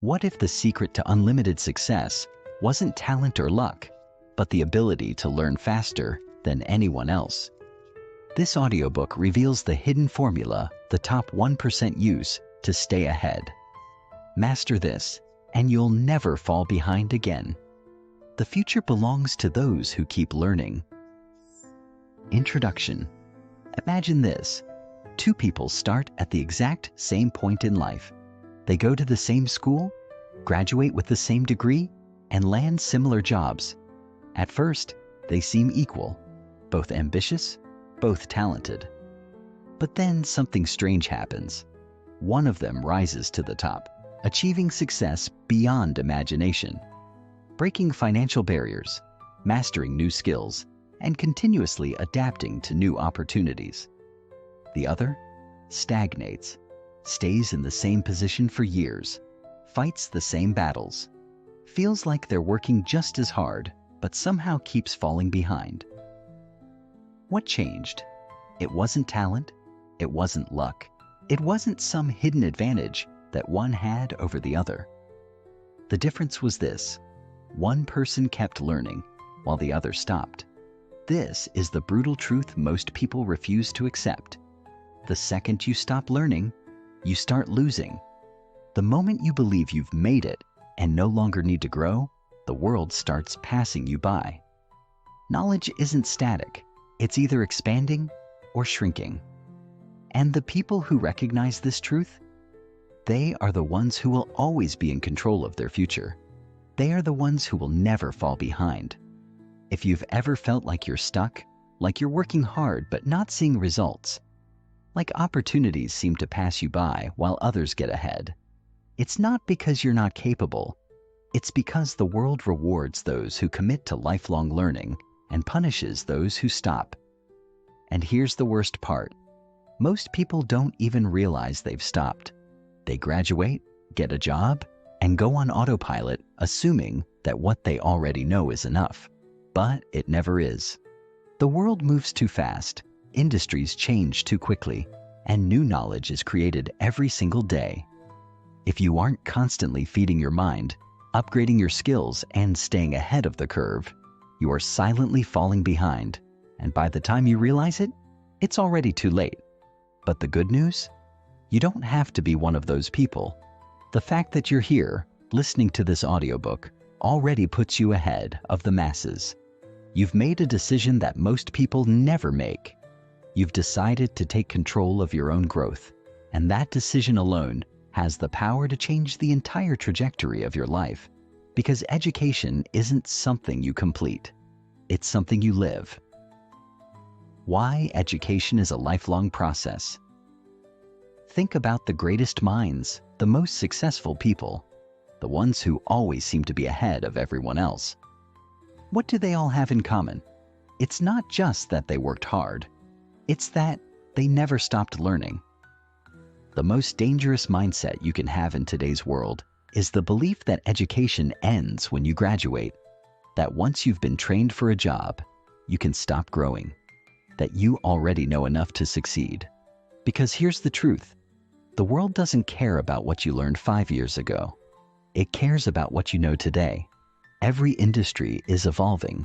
What if the secret to unlimited success wasn't talent or luck, but the ability to learn faster than anyone else? This audiobook reveals the hidden formula the top 1% use to stay ahead. Master this, and you'll never fall behind again. The future belongs to those who keep learning. Introduction. Imagine this. Two people start at the exact same point in life. They go to the same school, graduate with the same degree, and land similar jobs. At first, they seem equal, both ambitious, both talented. But then something strange happens. One of them rises to the top, achieving success beyond imagination, breaking financial barriers, mastering new skills, and continuously adapting to new opportunities. The other stagnates, stays in the same position for years, fights the same battles, feels like they're working just as hard, but somehow keeps falling behind. What changed? It wasn't talent, it wasn't luck, it wasn't some hidden advantage that one had over the other. The difference was this: one person kept learning while the other stopped. This is the brutal truth most people refuse to accept. The second you stop learning, you start losing. The moment you believe you've made it and no longer need to grow, the world starts passing you by. Knowledge isn't static. It's either expanding or shrinking. And the people who recognize this truth, they are the ones who will always be in control of their future. They are the ones who will never fall behind. If you've ever felt like you're stuck, like you're working hard but not seeing results, like opportunities seem to pass you by while others get ahead, it's not because you're not capable. It's because the world rewards those who commit to lifelong learning and punishes those who stop. And here's the worst part. Most people don't even realize they've stopped. They graduate, get a job, and go on autopilot, assuming that what they already know is enough. But it never is. The world moves too fast, industries change too quickly, and new knowledge is created every single day. If you aren't constantly feeding your mind, upgrading your skills, and staying ahead of the curve, you are silently falling behind, and by the time you realize it, it's already too late. But the good news? You don't have to be one of those people. The fact that you're here, listening to this audiobook, already puts you ahead of the masses. You've made a decision that most people never make. You've decided to take control of your own growth, and that decision alone has the power to change the entire trajectory of your life. Because education isn't something you complete, it's something you live. Why education is a lifelong process. Think about the greatest minds, the most successful people, the ones who always seem to be ahead of everyone else. What do they all have in common? It's not just that they worked hard. It's that they never stopped learning. The most dangerous mindset you can have in today's world is the belief that education ends when you graduate, that once you've been trained for a job, you can stop growing, that you already know enough to succeed. Because here's the truth. The world doesn't care about what you learned 5 years ago. It cares about what you know today. Every industry is evolving.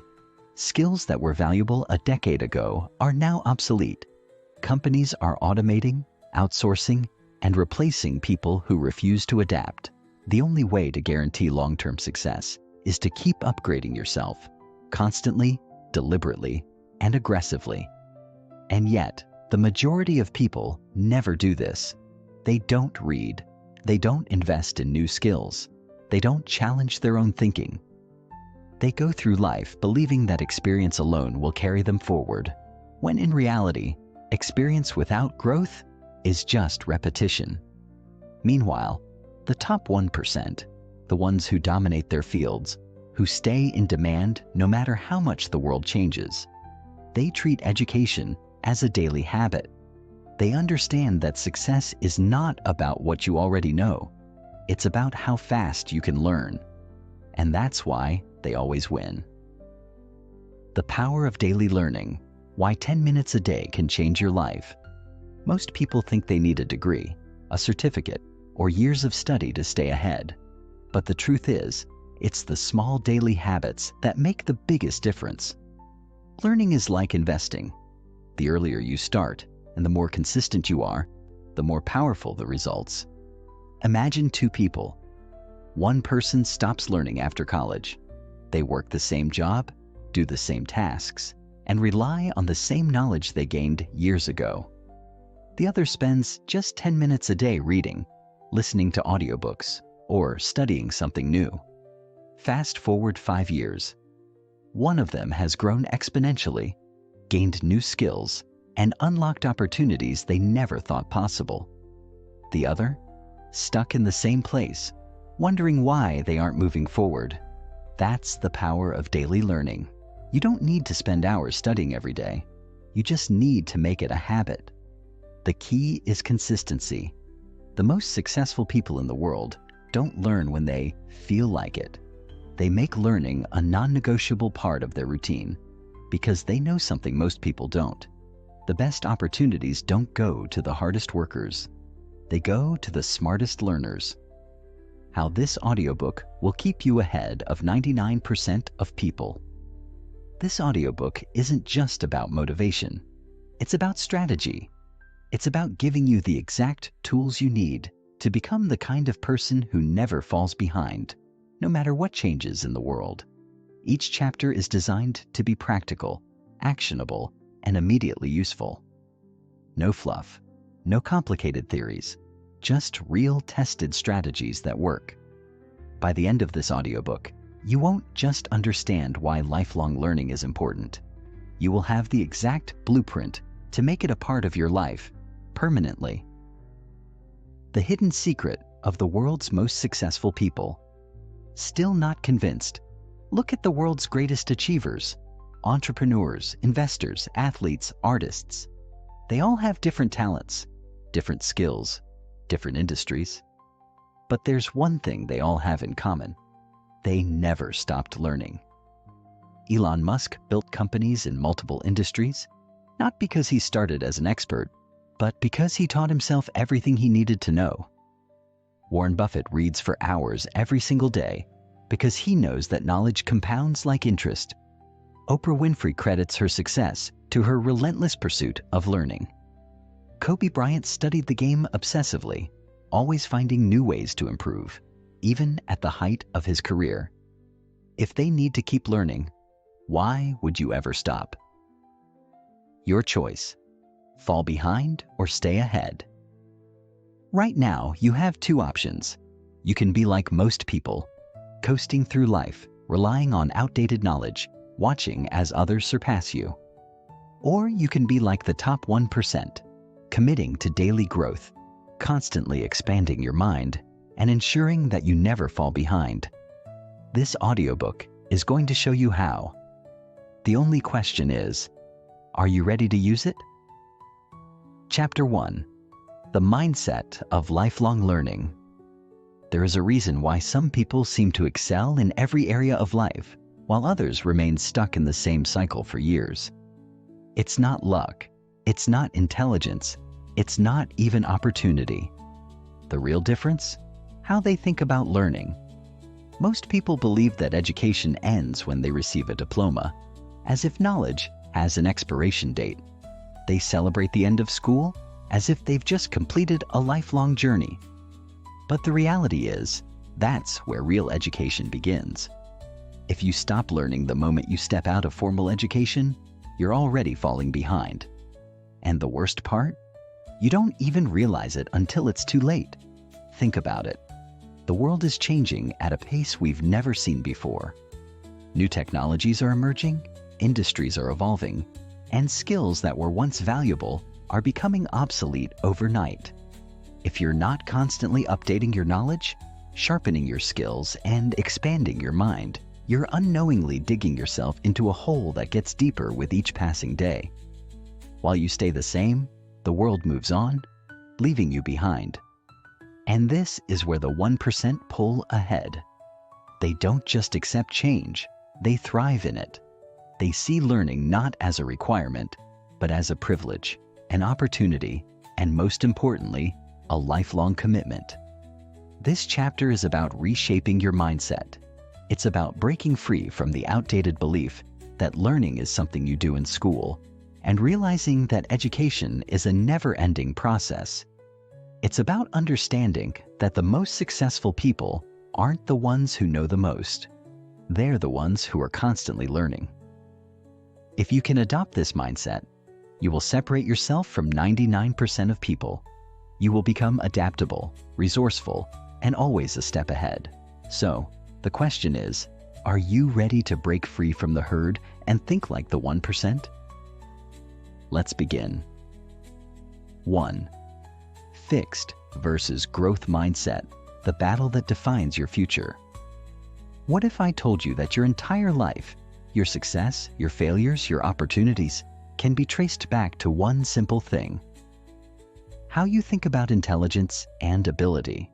Skills that were valuable a decade ago are now obsolete. Companies are automating, outsourcing, and replacing people who refuse to adapt. The only way to guarantee long-term success is to keep upgrading yourself, constantly, deliberately, and aggressively. And yet, the majority of people never do this. They don't read. They don't invest in new skills. They don't challenge their own thinking. They go through life believing that experience alone will carry them forward, when in reality, experience without growth is just repetition. Meanwhile, the top 1%, the ones who dominate their fields, who stay in demand no matter how much the world changes, they treat education as a daily habit. They understand that success is not about what you already know. It's about how fast you can learn. And that's why they always win. The power of daily learning. Why 10 minutes a day can change your life. Most people think they need a degree, a certificate, or years of study to stay ahead. But the truth is, it's the small daily habits that make the biggest difference. Learning is like investing. The earlier you start and the more consistent you are, the more powerful the results. Imagine two people. One person stops learning after college. They work the same job, do the same tasks, and rely on the same knowledge they gained years ago. The other spends just 10 minutes a day reading, listening to audiobooks, or studying something new. Fast forward 5 years. One of them has grown exponentially, gained new skills, and unlocked opportunities they never thought possible. The other, stuck in the same place, wondering why they aren't moving forward. That's the power of daily learning. You don't need to spend hours studying every day. You just need to make it a habit. The key is consistency. The most successful people in the world don't learn when they feel like it. They make learning a non-negotiable part of their routine because they know something most people don't. The best opportunities don't go to the hardest workers. They go to the smartest learners. How this audiobook will keep you ahead of 99% of people. This audiobook isn't just about motivation. It's about strategy. It's about giving you the exact tools you need to become the kind of person who never falls behind, no matter what changes in the world. Each chapter is designed to be practical, actionable, and immediately useful. No fluff, no complicated theories, just real tested strategies that work. By the end of this audiobook, you won't just understand why lifelong learning is important. You will have the exact blueprint to make it a part of your life permanently. The hidden secret of the world's most successful people. Still not convinced? Look at the world's greatest achievers, entrepreneurs, investors, athletes, artists. They all have different talents, different skills, different industries. But there's one thing they all have in common. They never stopped learning. Elon Musk built companies in multiple industries, not because he started as an expert, but because he taught himself everything he needed to know. Warren Buffett reads for hours every single day because he knows that knowledge compounds like interest. Oprah Winfrey credits her success to her relentless pursuit of learning. Kobe Bryant studied the game obsessively, always finding new ways to improve, even at the height of his career. If they need to keep learning, why would you ever stop? Your choice. Fall behind or stay ahead. Right now, you have two options. You can be like most people, coasting through life, relying on outdated knowledge, watching as others surpass you. Or you can be like the top 1%, committing to daily growth, constantly expanding your mind, and ensuring that you never fall behind. This audiobook is going to show you how. The only question is, are you ready to use it? Chapter 1. The Mindset of Lifelong Learning. There is a reason why some people seem to excel in every area of life, while others remain stuck in the same cycle for years. It's not luck, it's not intelligence, it's not even opportunity. The real difference? How they think about learning. Most people believe that education ends when they receive a diploma, as if knowledge has an expiration date. They celebrate the end of school as if they've just completed a lifelong journey. But the reality is, that's where real education begins. If you stop learning the moment you step out of formal education, you're already falling behind. And the worst part? You don't even realize it until it's too late. Think about it. The world is changing at a pace we've never seen before. New technologies are emerging, industries are evolving, and skills that were once valuable are becoming obsolete overnight. If you're not constantly updating your knowledge, sharpening your skills, and expanding your mind, you're unknowingly digging yourself into a hole that gets deeper with each passing day. While you stay the same, the world moves on, leaving you behind. And this is where the 1% pull ahead. They don't just accept change, they thrive in it. They see learning not as a requirement, but as a privilege, an opportunity, and most importantly, a lifelong commitment. This chapter is about reshaping your mindset. It's about breaking free from the outdated belief that learning is something you do in school and realizing that education is a never-ending process. It's about understanding that the most successful people aren't the ones who know the most. They're the ones who are constantly learning. If you can adopt this mindset, you will separate yourself from 99% of people. You will become adaptable, resourceful, and always a step ahead. So, the question is, are you ready to break free from the herd and think like the 1%? Let's begin. 1. Fixed versus growth mindset, the battle that defines your future. What if I told you that your entire life, your success, your failures, your opportunities, can be traced back to one simple thing? How you think about intelligence and ability.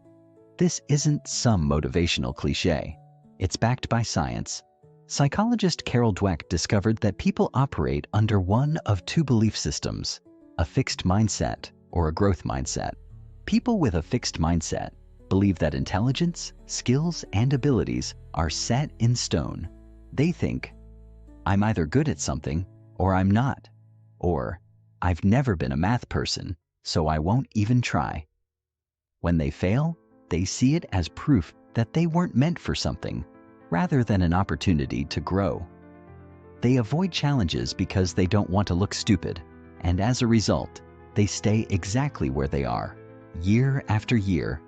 This isn't some motivational cliche. It's backed by science. Psychologist Carol Dweck discovered that people operate under one of two belief systems, a fixed mindset or a growth mindset. People with a fixed mindset believe that intelligence, skills, and abilities are set in stone. They think, I'm either good at something or I'm not, or I've never been a math person, so I won't even try. When they fail, they see it as proof that they weren't meant for something, rather than an opportunity to grow. They avoid challenges because they don't want to look stupid, and as a result, they stay exactly where they are, year after year.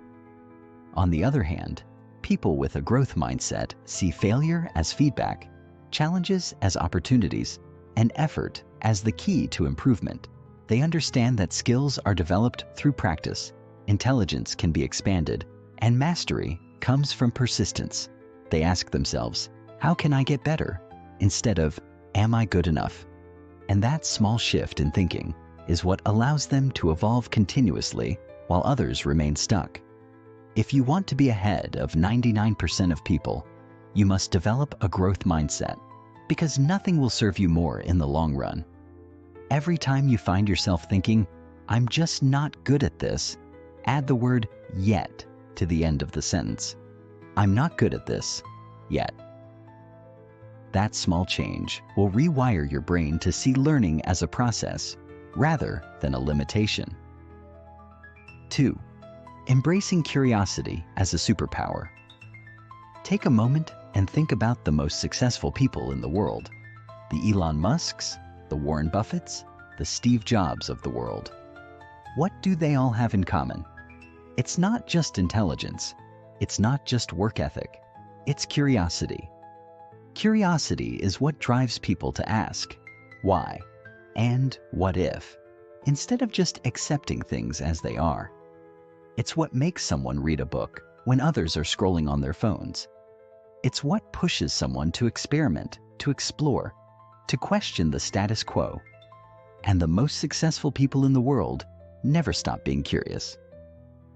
On the other hand, people with a growth mindset see failure as feedback, challenges as opportunities, and effort as the key to improvement. They understand that skills are developed through practice, intelligence can be expanded, and mastery comes from persistence. They ask themselves, how can I get better? Instead of, am I good enough? And that small shift in thinking is what allows them to evolve continuously while others remain stuck. If you want to be ahead of 99% of people, you must develop a growth mindset, because nothing will serve you more in the long run. Every time you find yourself thinking, I'm just not good at this, add the word yet to the end of the sentence. I'm not good at this yet. That small change will rewire your brain to see learning as a process rather than a limitation. 2. Embracing curiosity as a superpower. Take a moment and think about the most successful people in the world. The Elon Musks, the Warren Buffetts, the Steve Jobs of the world. What do they all have in common? It's not just intelligence. It's not just work ethic. It's curiosity. Curiosity is what drives people to ask, why, and what if, instead of just accepting things as they are. It's what makes someone read a book when others are scrolling on their phones. It's what pushes someone to experiment, to explore, to question the status quo. And the most successful people in the world never stop being curious.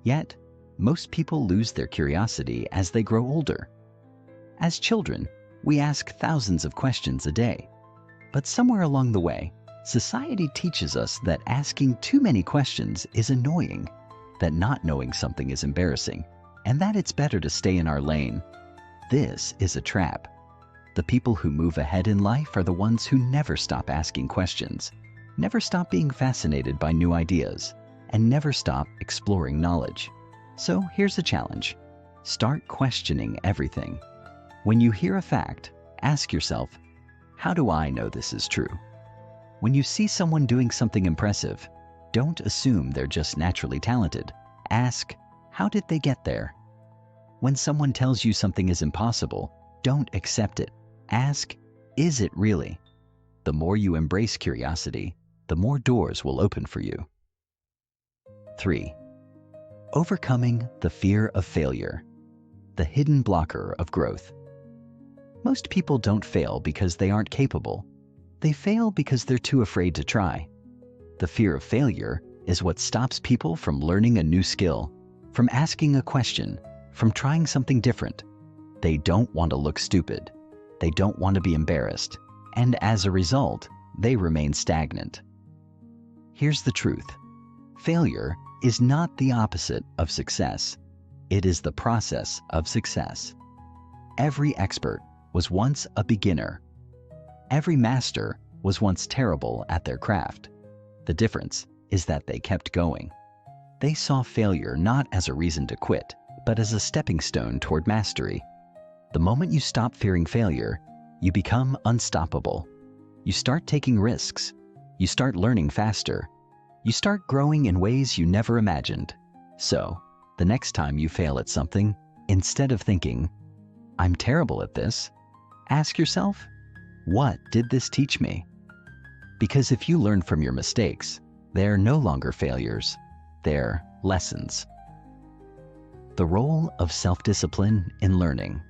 Yet, most people lose their curiosity as they grow older. As children, we ask thousands of questions a day. But somewhere along the way, society teaches us that asking too many questions is annoying, that not knowing something is embarrassing, and that it's better to stay in our lane. This is a trap. The people who move ahead in life are the ones who never stop asking questions, never stop being fascinated by new ideas, and never stop exploring knowledge. So here's a challenge. Start questioning everything. When you hear a fact, ask yourself, how do I know this is true? When you see someone doing something impressive, don't assume they're just naturally talented. Ask, how did they get there? When someone tells you something is impossible, don't accept it. Ask, is it really? The more you embrace curiosity, the more doors will open for you. 3. Overcoming the fear of failure, the hidden blocker of growth. Most people don't fail because they aren't capable. They fail because they're too afraid to try. The fear of failure is what stops people from learning a new skill, from asking a question, from trying something different. They don't want to look stupid. They don't want to be embarrassed. And as a result, they remain stagnant. Here's the truth. Failure is not the opposite of success. It is the process of success. Every expert was once a beginner. Every master was once terrible at their craft. The difference is that they kept going. They saw failure not as a reason to quit, but as a stepping stone toward mastery. The moment you stop fearing failure, you become unstoppable. You start taking risks. You start learning faster. You start growing in ways you never imagined. So, the next time you fail at something, instead of thinking, "I'm terrible at this," ask yourself, "What did this teach me?" Because if you learn from your mistakes, they're no longer failures, they're lessons. The role of self-discipline in learning.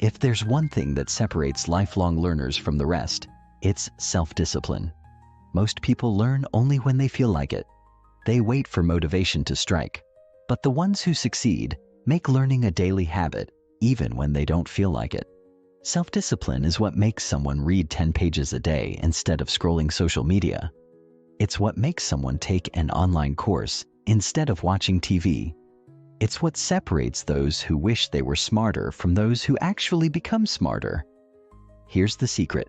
If there's one thing that separates lifelong learners from the rest, it's self-discipline. Most people learn only when they feel like it. They wait for motivation to strike. But the ones who succeed make learning a daily habit, even when they don't feel like it. Self-discipline is what makes someone read 10 pages a day instead of scrolling social media. It's what makes someone take an online course instead of watching TV. It's what separates those who wish they were smarter from those who actually become smarter. Here's the secret.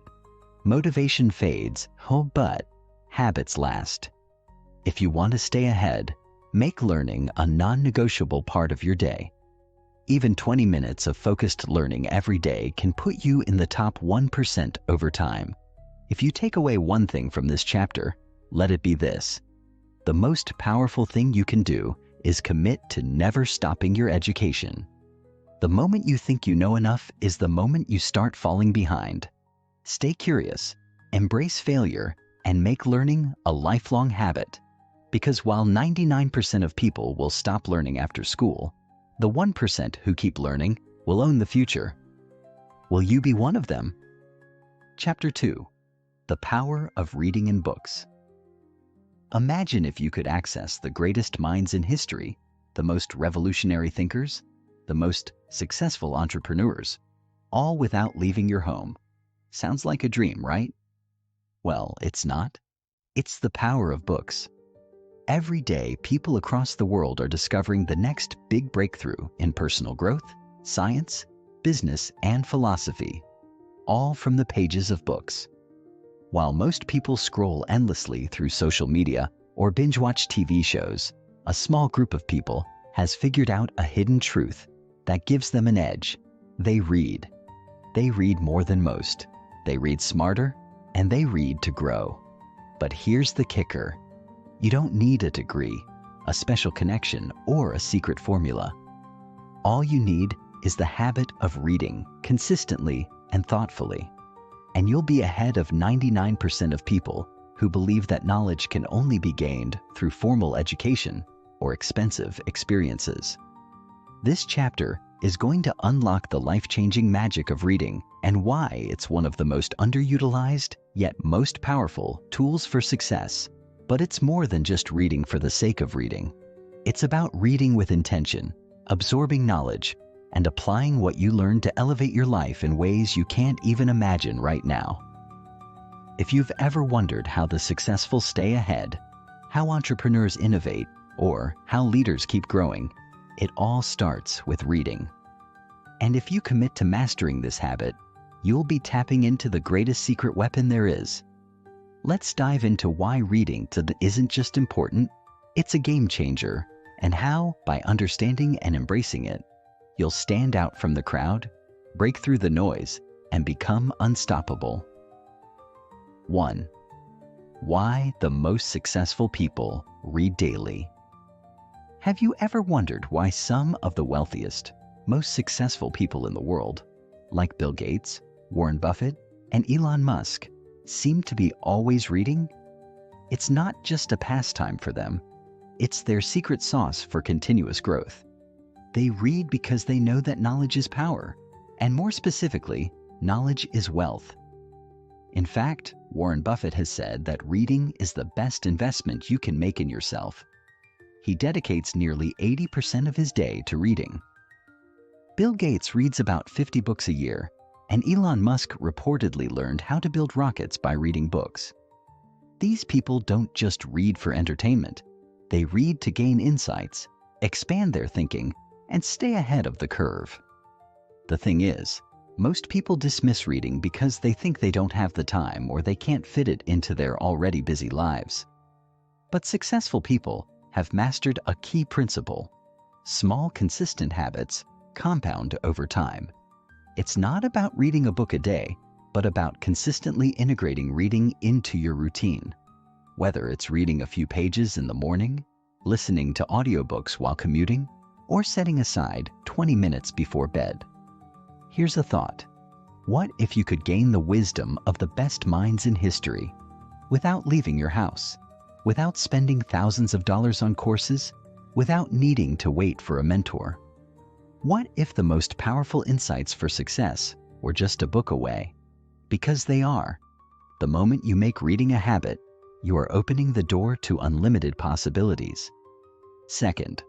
Motivation fades, but habits last. If you want to stay ahead, make learning a non-negotiable part of your day. Even 20 minutes of focused learning every day can put you in the top 1% over time. If you take away one thing from this chapter, let it be this. The most powerful thing you can do is commit to never stopping your education. The moment you think you know enough is the moment you start falling behind. Stay curious, embrace failure, and make learning a lifelong habit. Because while 99% of people will stop learning after school, the 1% who keep learning will own the future. Will you be one of them? Chapter 2. The Power of Reading in Books. Imagine if you could access the greatest minds in history, the most revolutionary thinkers, the most successful entrepreneurs, all without leaving your home. Sounds like a dream, right? Well, it's not. It's the power of books. Every day, people across the world are discovering the next big breakthrough in personal growth, science, business, and philosophy, all from the pages of books. While most people scroll endlessly through social media or binge-watch TV shows, a small group of people has figured out a hidden truth that gives them an edge. They read. They read more than most. They read smarter, and they read to grow. But here's the kicker. You don't need a degree, a special connection, or a secret formula. All you need is the habit of reading consistently and thoughtfully. And you'll be ahead of 99% of people who believe that knowledge can only be gained through formal education or expensive experiences. This chapter is going to unlock the life-changing magic of reading and why it's one of the most underutilized yet most powerful tools for success. But it's more than just reading for the sake of reading. It's about reading with intention, absorbing knowledge, and applying what you learn to elevate your life in ways you can't even imagine right now. If you've ever wondered how the successful stay ahead, how entrepreneurs innovate, or how leaders keep growing, it all starts with reading. And if you commit to mastering this habit, you'll be tapping into the greatest secret weapon there is. Let's dive into why reading isn't just important, it's a game changer, and how, by understanding and embracing it, you'll stand out from the crowd, break through the noise, and become unstoppable. 1. Why the most successful people read daily. Have you ever wondered why some of the wealthiest, most successful people in the world, like Bill Gates, Warren Buffett, and Elon Musk, seem to be always reading? It's not just a pastime for them. It's their secret sauce for continuous growth. They read because they know that knowledge is power, and more specifically, knowledge is wealth. In fact, Warren Buffett has said that reading is the best investment you can make in yourself. He dedicates nearly 80% of his day to reading. Bill Gates reads about 50 books a year, and Elon Musk reportedly learned how to build rockets by reading books. These people don't just read for entertainment. They read to gain insights, expand their thinking, and stay ahead of the curve. The thing is, most people dismiss reading because they think they don't have the time or they can't fit it into their already busy lives. But successful people have mastered a key principle. Small, consistent habits compound over time. It's not about reading a book a day, but about consistently integrating reading into your routine. Whether it's reading a few pages in the morning, listening to audiobooks while commuting, or setting aside 20 minutes before bed. Here's a thought. What if you could gain the wisdom of the best minds in history without leaving your house, without spending thousands of dollars on courses, without needing to wait for a mentor? What if the most powerful insights for success were just a book away? Because they are. The moment you make reading a habit, you are opening the door to unlimited possibilities. Second,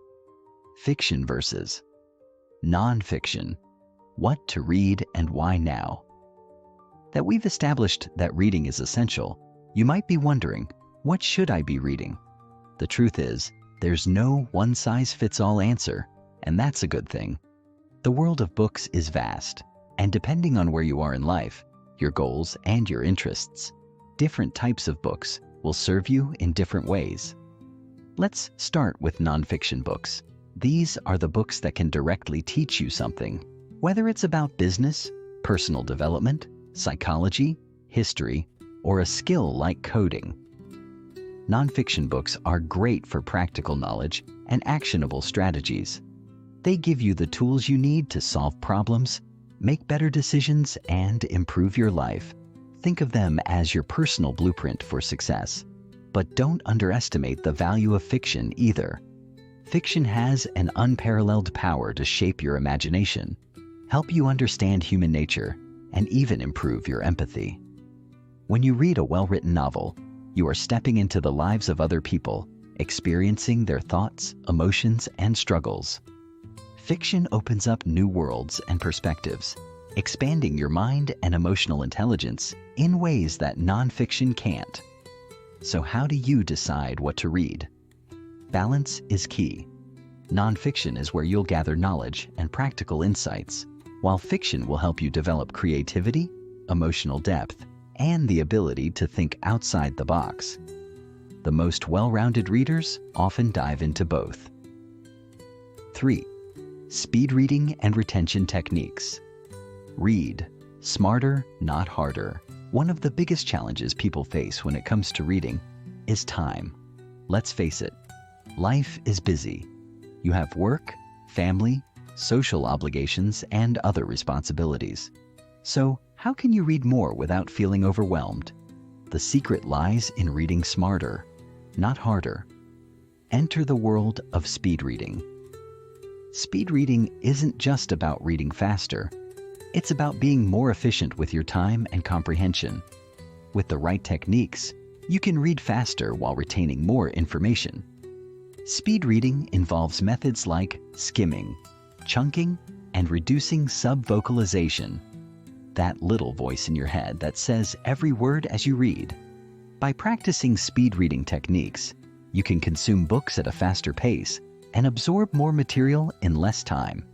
fiction versus nonfiction. What to read and why now? That we've established that reading is essential, you might be wondering, what should I be reading? The truth is, there's no one-size-fits-all answer, and that's a good thing. The world of books is vast, and depending on where you are in life, your goals and your interests, different types of books will serve you in different ways. Let's start with nonfiction books. These are the books that can directly teach you something, whether it's about business, personal development, psychology, history, or a skill like coding. Nonfiction books are great for practical knowledge and actionable strategies. They give you the tools you need to solve problems, make better decisions, and improve your life. Think of them as your personal blueprint for success. But don't underestimate the value of fiction either. Fiction has an unparalleled power to shape your imagination, help you understand human nature, and even improve your empathy. When you read a well-written novel, you are stepping into the lives of other people, experiencing their thoughts, emotions, and struggles. Fiction opens up new worlds and perspectives, expanding your mind and emotional intelligence in ways that nonfiction can't. So how do you decide what to read? Balance is key. Nonfiction is where you'll gather knowledge and practical insights, while fiction will help you develop creativity, emotional depth, and the ability to think outside the box. The most well-rounded readers often dive into both. 3. Speed reading and retention techniques. Read smarter, not harder. One of the biggest challenges people face when it comes to reading is time. Let's face it, life is busy. You have work, family, social obligations, and other responsibilities. So, how can you read more without feeling overwhelmed? The secret lies in reading smarter, not harder. Enter the world of speed reading. Speed reading isn't just about reading faster. It's about being more efficient with your time and comprehension. With the right techniques, you can read faster while retaining more information. Speed reading involves methods like skimming, chunking, and reducing sub-vocalization. That little voice in your head that says every word as you read. By practicing speed reading techniques, you can consume books at a faster pace and absorb more material in less time.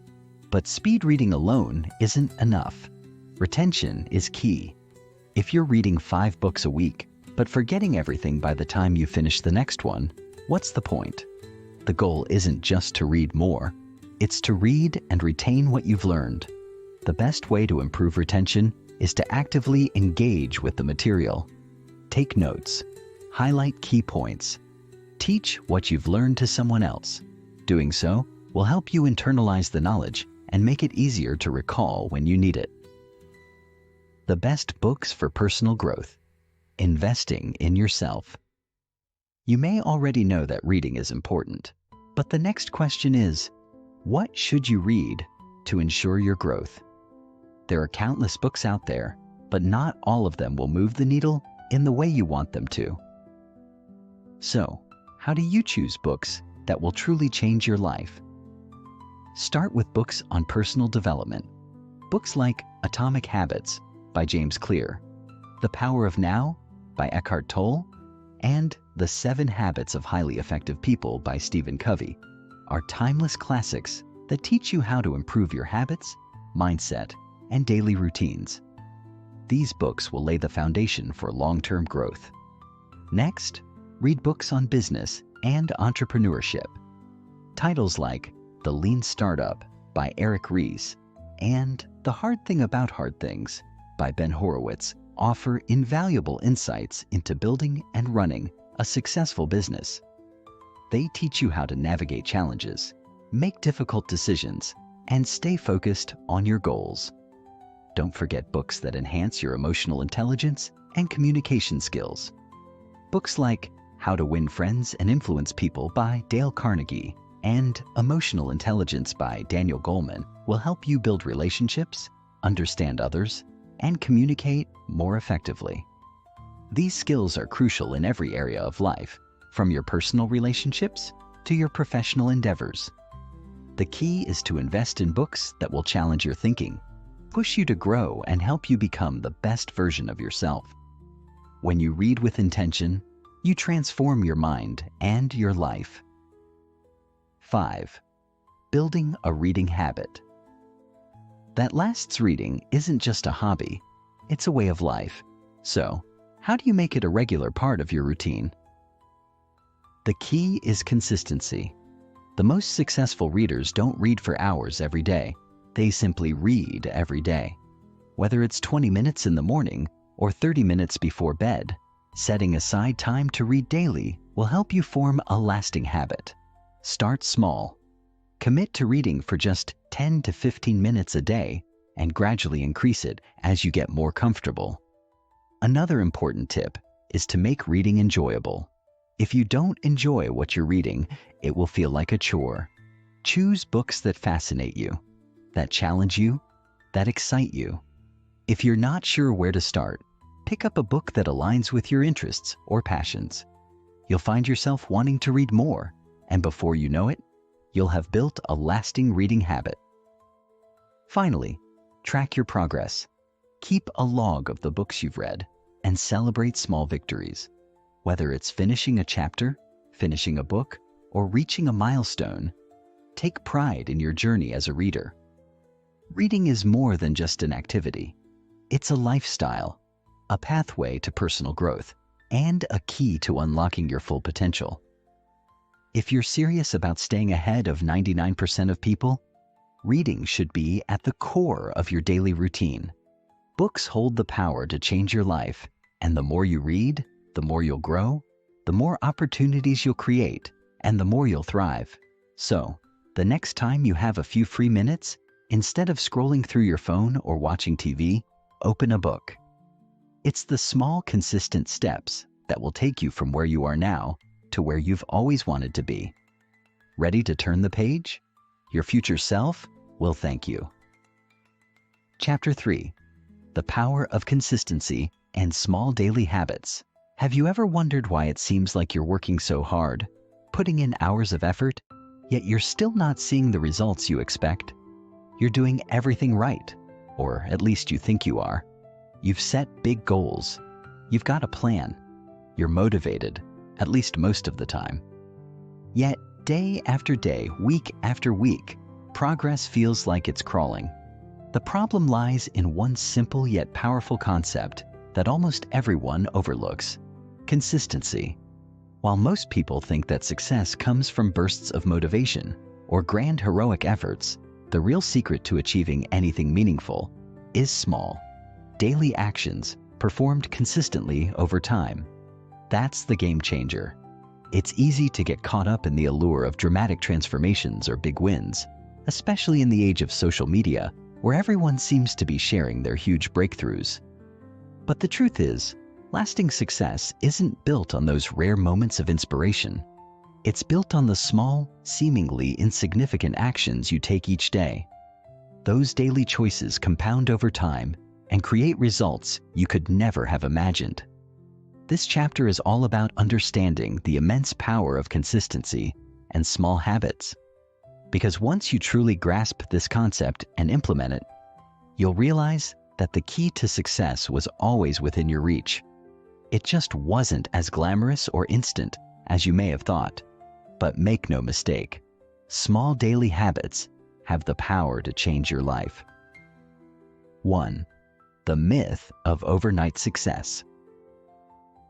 But speed reading alone isn't enough. Retention is key. If you're reading 5 books a week, but forgetting everything by the time you finish the next one, what's the point? The goal isn't just to read more, it's to read and retain what you've learned. The best way to improve retention is to actively engage with the material. Take notes, highlight key points, teach what you've learned to someone else. Doing so will help you internalize the knowledge and make it easier to recall when you need it. The best books for personal growth. Investing in yourself. You may already know that reading is important, but the next question is, what should you read to ensure your growth? There are countless books out there, but not all of them will move the needle in the way you want them to. So, how do you choose books that will truly change your life? Start with books on personal development. Books like Atomic Habits by James Clear, The Power of Now by Eckhart Tolle, and The 7 Habits of Highly Effective People by Stephen Covey are timeless classics that teach you how to improve your habits, mindset, and daily routines. These books will lay the foundation for long-term growth. Next, read books on business and entrepreneurship. Titles like The Lean Startup by Eric Ries and The Hard Thing About Hard Things by Ben Horowitz offer invaluable insights into building and running a successful business. They teach you how to navigate challenges, make difficult decisions, and stay focused on your goals. Don't forget books that enhance your emotional intelligence and communication skills. Books like How to Win Friends and Influence People by Dale Carnegie and Emotional Intelligence by Daniel Goleman will help you build relationships, understand others, and communicate more effectively. These skills are crucial in every area of life, from your personal relationships to your professional endeavors. The key is to invest in books that will challenge your thinking, push you to grow, and help you become the best version of yourself. When you read with intention, you transform your mind and your life. 5. Building a reading habit. That lasts reading isn't just a hobby, it's a way of life. So, how do you make it a regular part of your routine? The key is consistency. The most successful readers don't read for hours every day. They simply read every day. Whether it's 20 minutes in the morning or 30 minutes before bed, setting aside time to read daily will help you form a lasting habit. Start small. Commit to reading for just 10 to 15 minutes a day and gradually increase it as you get more comfortable. Another important tip is to make reading enjoyable. If you don't enjoy what you're reading, it will feel like a chore. Choose books that fascinate you, that challenge you, that excite you. If you're not sure where to start, pick up a book that aligns with your interests or passions. You'll find yourself wanting to read more, and before you know it, you'll have built a lasting reading habit. Finally, track your progress. Keep a log of the books you've read and celebrate small victories. Whether it's finishing a chapter, finishing a book, or reaching a milestone, take pride in your journey as a reader. Reading is more than just an activity. It's a lifestyle, a pathway to personal growth, and a key to unlocking your full potential. If you're serious about staying ahead of 99% of people, reading should be at the core of your daily routine. Books hold the power to change your life, and the more you read, the more you'll grow, the more opportunities you'll create, and the more you'll thrive. So, the next time you have a few free minutes, instead of scrolling through your phone or watching TV, open a book. It's the small, consistent steps that will take you from where you are now to where you've always wanted to be. Ready to turn the page? Your future self will thank you. Chapter 3. The Power of Consistency and Small Daily Habits. Have you ever wondered why it seems like you're working so hard, putting in hours of effort, yet you're still not seeing the results you expect? You're doing everything right, or at least you think you are. You've set big goals. You've got a plan. You're motivated, at least most of the time. Yet, day after day, week after week, progress feels like it's crawling. The problem lies in one simple yet powerful concept that almost everyone overlooks: consistency. While most people think that success comes from bursts of motivation or grand heroic efforts, the real secret to achieving anything meaningful is small, daily actions performed consistently over time. That's the game changer. It's easy to get caught up in the allure of dramatic transformations or big wins, especially in the age of social media, where everyone seems to be sharing their huge breakthroughs. But the truth is, lasting success isn't built on those rare moments of inspiration. It's built on the small, seemingly insignificant actions you take each day. Those daily choices compound over time and create results you could never have imagined. This chapter is all about understanding the immense power of consistency and small habits. Because once you truly grasp this concept and implement it, you'll realize that the key to success was always within your reach. It just wasn't as glamorous or instant as you may have thought. But make no mistake, small daily habits have the power to change your life. 1. The myth of overnight success.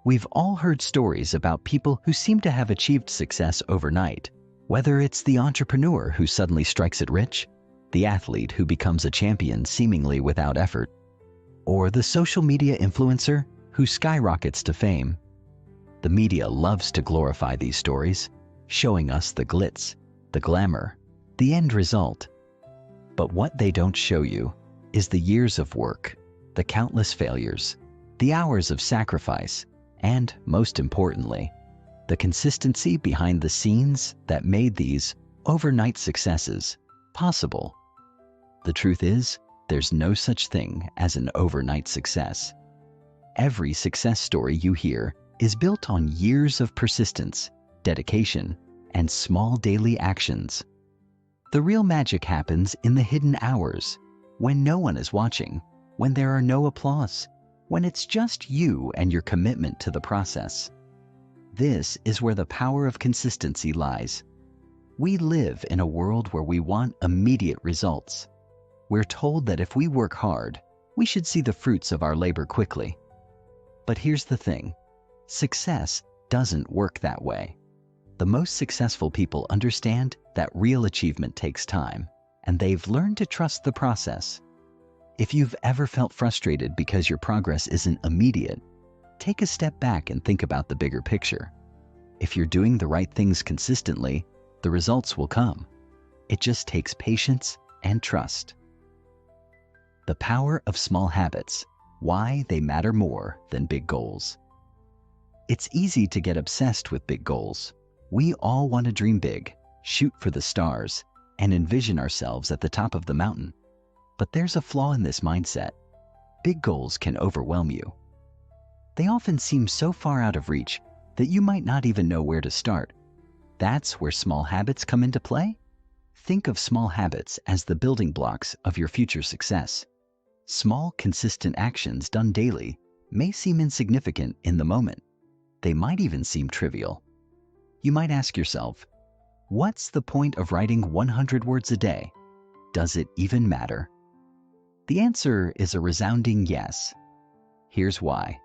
We've all heard stories about people who seem to have achieved success overnight, whether it's the entrepreneur who suddenly strikes it rich, the athlete who becomes a champion seemingly without effort, or the social media influencer who skyrockets to fame. The media loves to glorify these stories, showing us the glitz, the glamour, the end result. But what they don't show you is the years of work, the countless failures, the hours of sacrifice, and, most importantly, the consistency behind the scenes that made these overnight successes possible. The truth is, there's no such thing as an overnight success. Every success story you hear is built on years of persistence, dedication, and small daily actions. The real magic happens in the hidden hours, when no one is watching, when there are no applause, when it's just you and your commitment to the process. This is where the power of consistency lies. We live in a world where we want immediate results. We're told that if we work hard, we should see the fruits of our labor quickly. But here's the thing. Success doesn't work that way. The most successful people understand that real achievement takes time, and they've learned to trust the process. If you've ever felt frustrated because your progress isn't immediate, take a step back and think about the bigger picture. If you're doing the right things consistently, the results will come. It just takes patience and trust. The power of small habits. Why they matter more than big goals. It's easy to get obsessed with big goals. We all want to dream big, shoot for the stars, and envision ourselves at the top of the mountain. But there's a flaw in this mindset. Big goals can overwhelm you. They often seem so far out of reach that you might not even know where to start. That's where small habits come into play. Think of small habits as the building blocks of your future success. Small, consistent actions done daily may seem insignificant in the moment. They might even seem trivial. You might ask yourself, what's the point of writing 100 words a day? Does it even matter? The answer is a resounding yes. Here's why.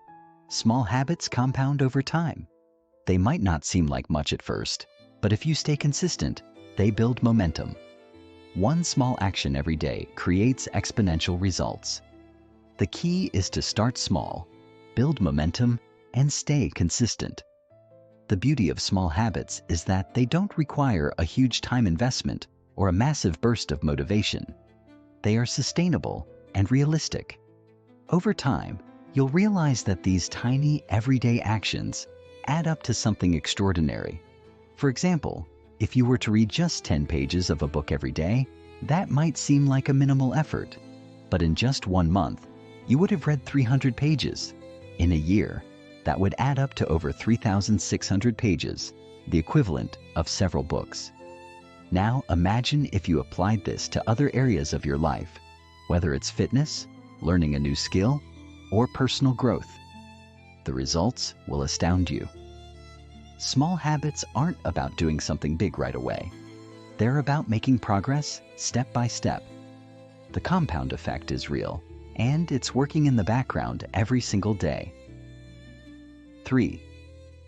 Small habits compound over time. They might not seem like much at first, but if you stay consistent, they build momentum. One small action every day creates exponential results. The key is to start small, build momentum, and stay consistent. The beauty of small habits is that they don't require a huge time investment or a massive burst of motivation. They are sustainable and realistic. Over time, you'll realize that these tiny, everyday actions add up to something extraordinary. For example, if you were to read just 10 pages of a book every day, that might seem like a minimal effort. But in just 1 month, you would have read 300 pages. In a year, that would add up to over 3,600 pages, the equivalent of several books. Now imagine if you applied this to other areas of your life, whether it's fitness, learning a new skill, or personal growth. The results will astound you. Small habits aren't about doing something big right away. They're about making progress step by step. The compound effect is real, and it's working in the background every single day. 3.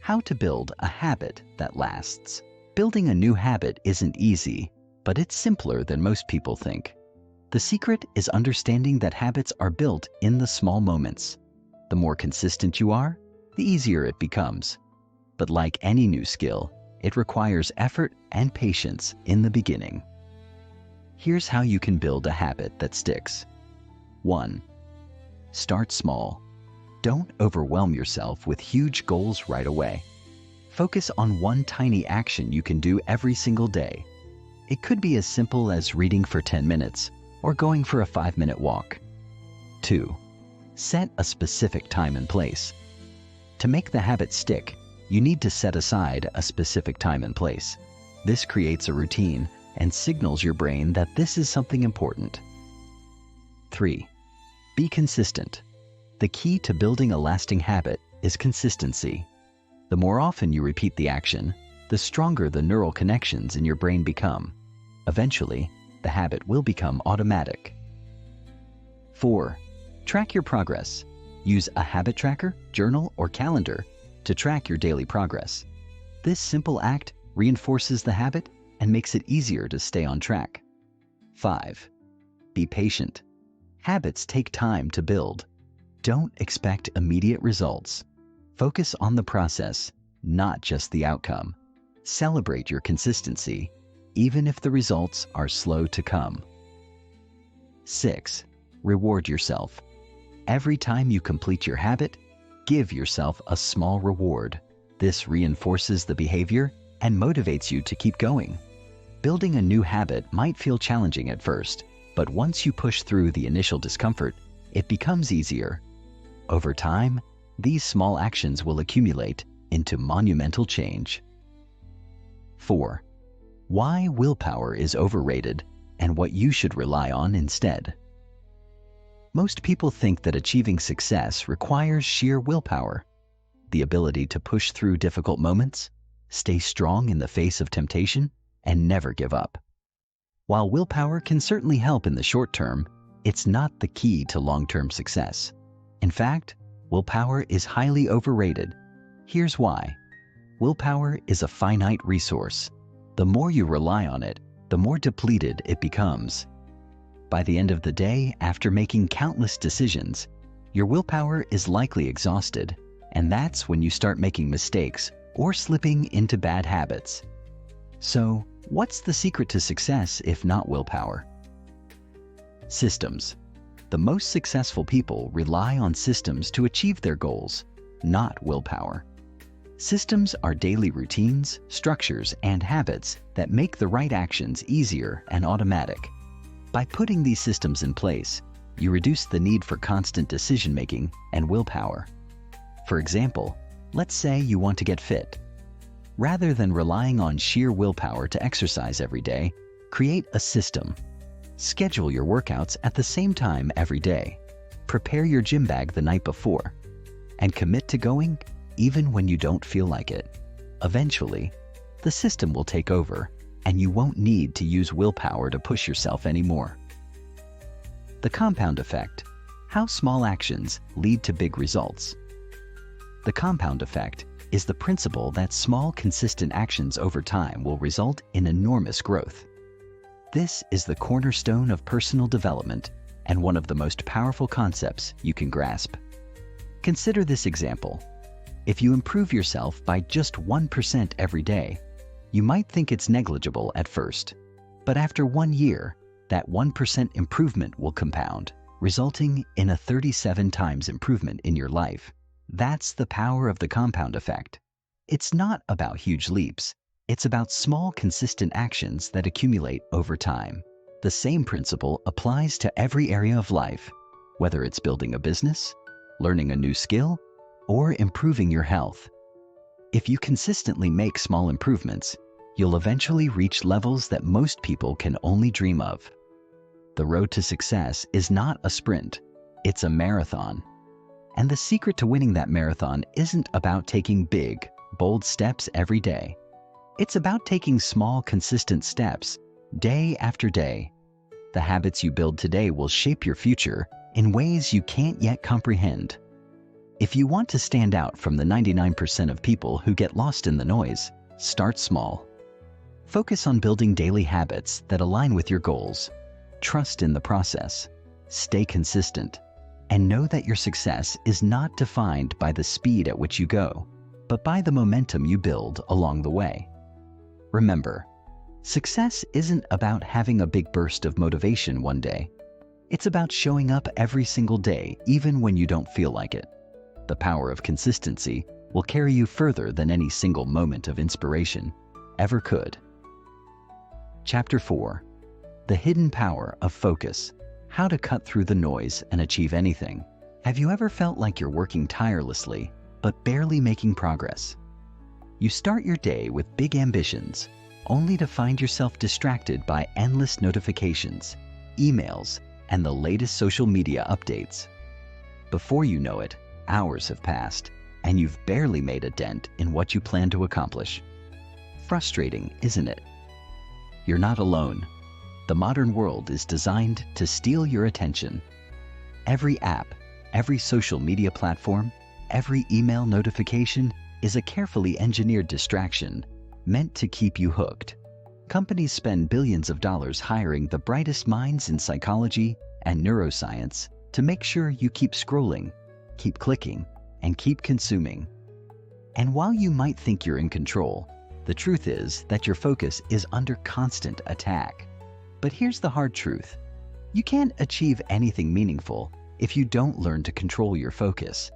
How to build a habit that lasts. Building a new habit isn't easy, but it's simpler than most people think. The secret is understanding that habits are built in the small moments. The more consistent you are, the easier it becomes. But like any new skill, it requires effort and patience in the beginning. Here's how you can build a habit that sticks. 1. Start small. Don't overwhelm yourself with huge goals right away. Focus on one tiny action you can do every single day. It could be as simple as reading for 10 minutes or going for a 5-minute walk. 2. Set a specific time and place. To make the habit stick, you need to set aside a specific time and place. This creates a routine and signals your brain that this is something important. 3. Be consistent. The key to building a lasting habit is consistency. The more often you repeat the action, the stronger the neural connections in your brain become. Eventually, the habit will become automatic. 4. Track your progress. Use a habit tracker, journal, or calendar to track your daily progress. This simple act reinforces the habit and makes it easier to stay on track. 5. Be patient. Habits take time to build. Don't expect immediate results. Focus on the process, not just the outcome. Celebrate your consistency, even if the results are slow to come. 6. Reward yourself. Every time you complete your habit, give yourself a small reward. This reinforces the behavior and motivates you to keep going. Building a new habit might feel challenging at first, but once you push through the initial discomfort, it becomes easier. Over time, these small actions will accumulate into monumental change. 4. Why willpower is overrated and what you should rely on instead. Most people think that achieving success requires sheer willpower, the ability to push through difficult moments, stay strong in the face of temptation, and never give up. While willpower can certainly help in the short term, it's not the key to long-term success. In fact, willpower is highly overrated. Here's why. Willpower is a finite resource. The more you rely on it, the more depleted it becomes. By the end of the day, after making countless decisions, your willpower is likely exhausted, and that's when you start making mistakes or slipping into bad habits. So, what's the secret to success if not willpower? Systems. The most successful people rely on systems to achieve their goals, not willpower. Systems are daily routines, structures, and habits that make the right actions easier and automatic. By putting these systems in place, you reduce the need for constant decision-making and willpower. For example, let's say you want to get fit. Rather than relying on sheer willpower to exercise every day, create a system. Schedule your workouts at the same time every day. Prepare your gym bag the night before, and commit to going even when you don't feel like it. Eventually, the system will take over, and you won't need to use willpower to push yourself anymore. The compound effect. How small actions lead to big results. The compound effect is the principle that small, consistent actions over time will result in enormous growth. This is the cornerstone of personal development and one of the most powerful concepts you can grasp. Consider this example. If you improve yourself by just 1% every day, you might think it's negligible at first, but after 1 year, that 1% improvement will compound, resulting in a 37 times improvement in your life. That's the power of the compound effect. It's not about huge leaps. It's about small, consistent actions that accumulate over time. The same principle applies to every area of life, whether it's building a business, learning a new skill, or improving your health. If you consistently make small improvements, you'll eventually reach levels that most people can only dream of. The road to success is not a sprint, it's a marathon. And the secret to winning that marathon isn't about taking big, bold steps every day. It's about taking small, consistent steps, day after day. The habits you build today will shape your future in ways you can't yet comprehend. If you want to stand out from the 99% of people who get lost in the noise, start small. Focus on building daily habits that align with your goals. Trust in the process. Stay consistent. And know that your success is not defined by the speed at which you go, but by the momentum you build along the way. Remember, success isn't about having a big burst of motivation one day. It's about showing up every single day, even when you don't feel like it. The power of consistency will carry you further than any single moment of inspiration ever could. Chapter 4. The Hidden Power of Focus. How to cut through the noise and achieve anything. Have you ever felt like you're working tirelessly, but barely making progress? You start your day with big ambitions, only to find yourself distracted by endless notifications, emails, and the latest social media updates. Before you know it, hours have passed, and you've barely made a dent in what you plan to accomplish. Frustrating, isn't it? You're not alone. The modern world is designed to steal your attention. Every app, every social media platform, every email notification is a carefully engineered distraction meant to keep you hooked. Companies spend billions of dollars hiring the brightest minds in psychology and neuroscience to make sure you keep scrolling, keep clicking, and keep consuming. And while you might think you're in control, the truth is that your focus is under constant attack. But here's the hard truth. You can't achieve anything meaningful if you don't learn to control your focus.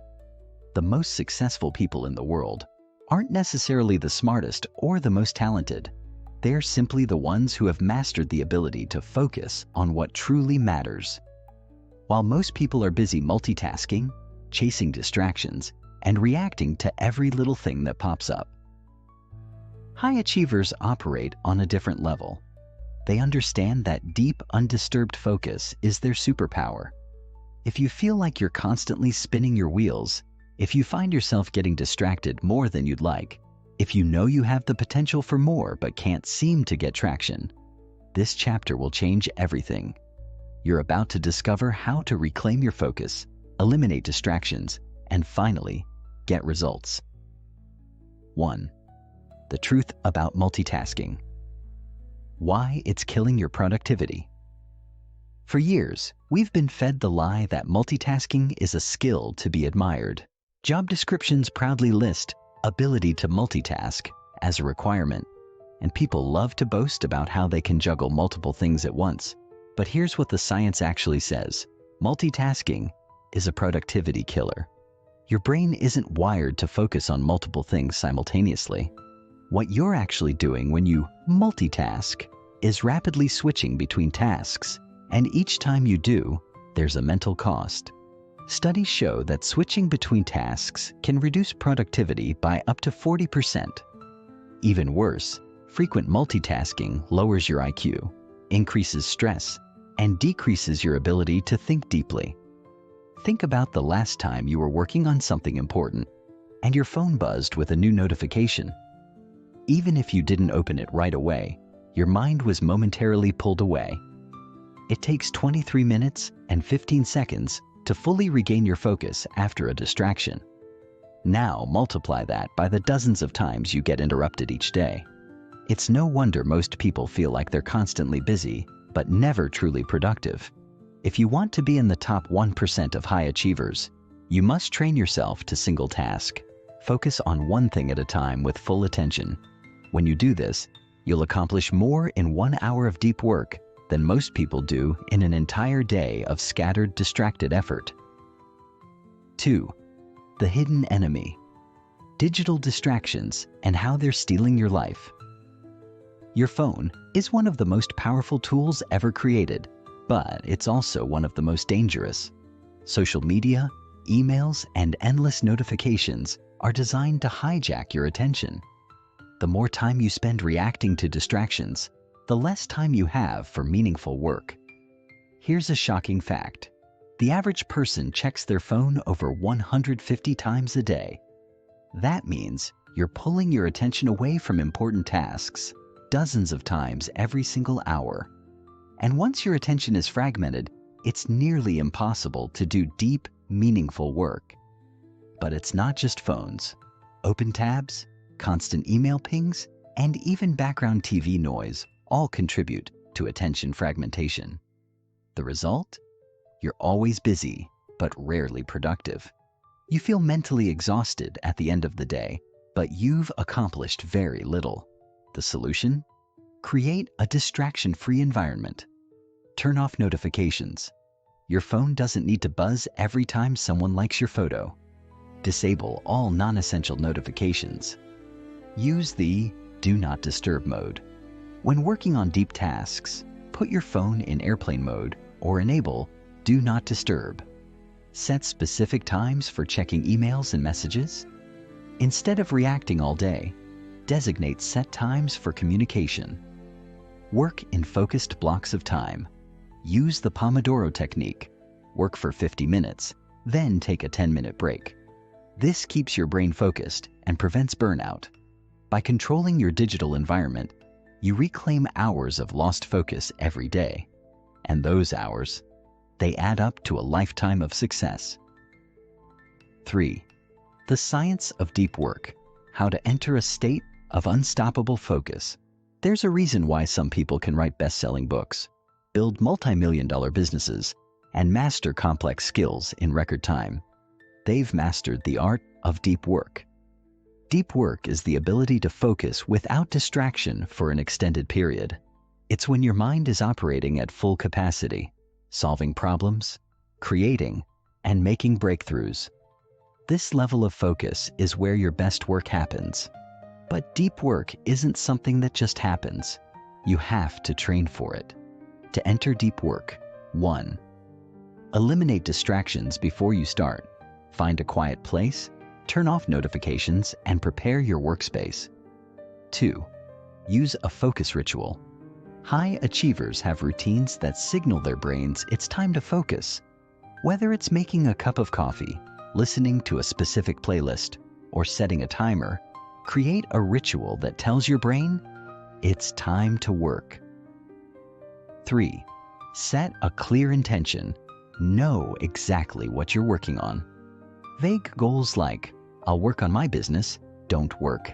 The most successful people in the world aren't necessarily the smartest or the most talented. They're simply the ones who have mastered the ability to focus on what truly matters. While most people are busy multitasking, chasing distractions, and reacting to every little thing that pops up, high achievers operate on a different level. They understand that deep, undisturbed focus is their superpower. If you feel like you're constantly spinning your wheels, if you find yourself getting distracted more than you'd like, if you know you have the potential for more but can't seem to get traction, this chapter will change everything. You're about to discover how to reclaim your focus, eliminate distractions, and finally, get results. 1. The truth about multitasking. Why it's killing your productivity. For years, we've been fed the lie that multitasking is a skill to be admired. Job descriptions proudly list ability to multitask as a requirement, and people love to boast about how they can juggle multiple things at once. But here's what the science actually says. Multitasking is a productivity killer. Your brain isn't wired to focus on multiple things simultaneously. What you're actually doing when you multitask is rapidly switching between tasks, and each time you do, there's a mental cost. Studies show that switching between tasks can reduce productivity by up to 40%. Even worse, frequent multitasking lowers your IQ, increases stress, and decreases your ability to think deeply. Think about the last time you were working on something important and your phone buzzed with a new notification. Even if you didn't open it right away, your mind was momentarily pulled away. It takes 23 minutes and 15 seconds to fully regain your focus after a distraction. Now multiply that by the dozens of times you get interrupted each day. It's no wonder most people feel like they're constantly busy, but never truly productive. If you want to be in the top 1% of high achievers, you must train yourself to single task. Focus on one thing at a time with full attention. When you do this, you'll accomplish more in 1 hour of deep work than most people do in an entire day of scattered, distracted effort. 2. The hidden enemy. Digital distractions and how they're stealing your life. Your phone is one of the most powerful tools ever created, but it's also one of the most dangerous. Social media, emails, and endless notifications are designed to hijack your attention. The more time you spend reacting to distractions, the less time you have for meaningful work. Here's a shocking fact. The average person checks their phone over 150 times a day. That means you're pulling your attention away from important tasks dozens of times every single hour. And once your attention is fragmented, it's nearly impossible to do deep, meaningful work. But it's not just phones. Open tabs, constant email pings, and even background TV noise all contribute to attention fragmentation. The result? You're always busy, but rarely productive. You feel mentally exhausted at the end of the day, but you've accomplished very little. The solution? Create a distraction-free environment. Turn off notifications. Your phone doesn't need to buzz every time someone likes your photo. Disable all non-essential notifications. Use the Do Not Disturb mode. When working on deep tasks, put your phone in airplane mode or enable Do Not Disturb. Set specific times for checking emails and messages. Instead of reacting all day, designate set times for communication. Work in focused blocks of time. Use the Pomodoro technique. Work for 50 minutes, then take a 10-minute break. This keeps your brain focused and prevents burnout. By controlling your digital environment, You reclaim hours of lost focus every day, and those hours, they add up to a lifetime of success. 3. The science of deep work, how to enter a state of unstoppable focus. There's a reason why some people can write best-selling books, build multi-million-dollar businesses, and master complex skills in record time. They've mastered the art of deep work. Deep work is the ability to focus without distraction for an extended period. It's when your mind is operating at full capacity, solving problems, creating, and making breakthroughs. This level of focus is where your best work happens. But deep work isn't something that just happens. You have to train for it. To enter deep work, 1. Eliminate distractions before you start. Find a quiet place, turn off notifications, and prepare your workspace. 2. Use a focus ritual. High achievers have routines that signal their brains it's time to focus. Whether it's making a cup of coffee, listening to a specific playlist, or setting a timer, create a ritual that tells your brain it's time to work. 3. Set a clear intention. Know exactly what you're working on. Vague goals like, I'll work on my business, don't work.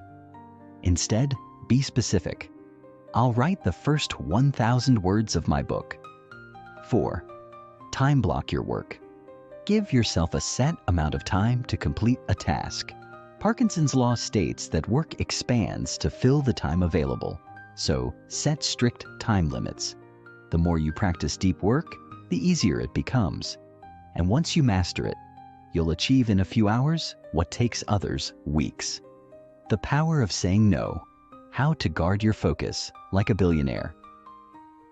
Instead, be specific. I'll write the first 1,000 words of my book. 4. Time block your work. Give yourself a set amount of time to complete a task. Parkinson's law states that work expands to fill the time available, so set strict time limits. The more you practice deep work, the easier it becomes. And once you master it, you'll achieve in a few hours what takes others weeks. The power of saying no. How to guard your focus like a billionaire.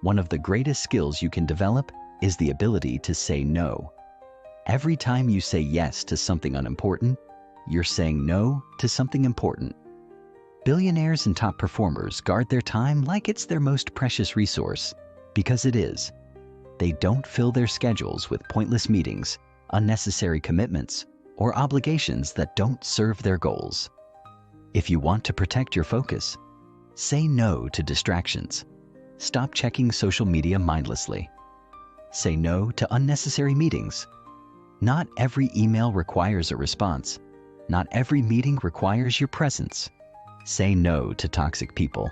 One of the greatest skills you can develop is the ability to say no. Every time you say yes to something unimportant, you're saying no to something important. Billionaires and top performers guard their time like it's their most precious resource, because it is. They don't fill their schedules with pointless meetings, unnecessary commitments, or obligations that don't serve their goals. If you want to protect your focus, say no to distractions. Stop checking social media mindlessly. Say no to unnecessary meetings. Not every email requires a response. Not every meeting requires your presence. Say no to toxic people.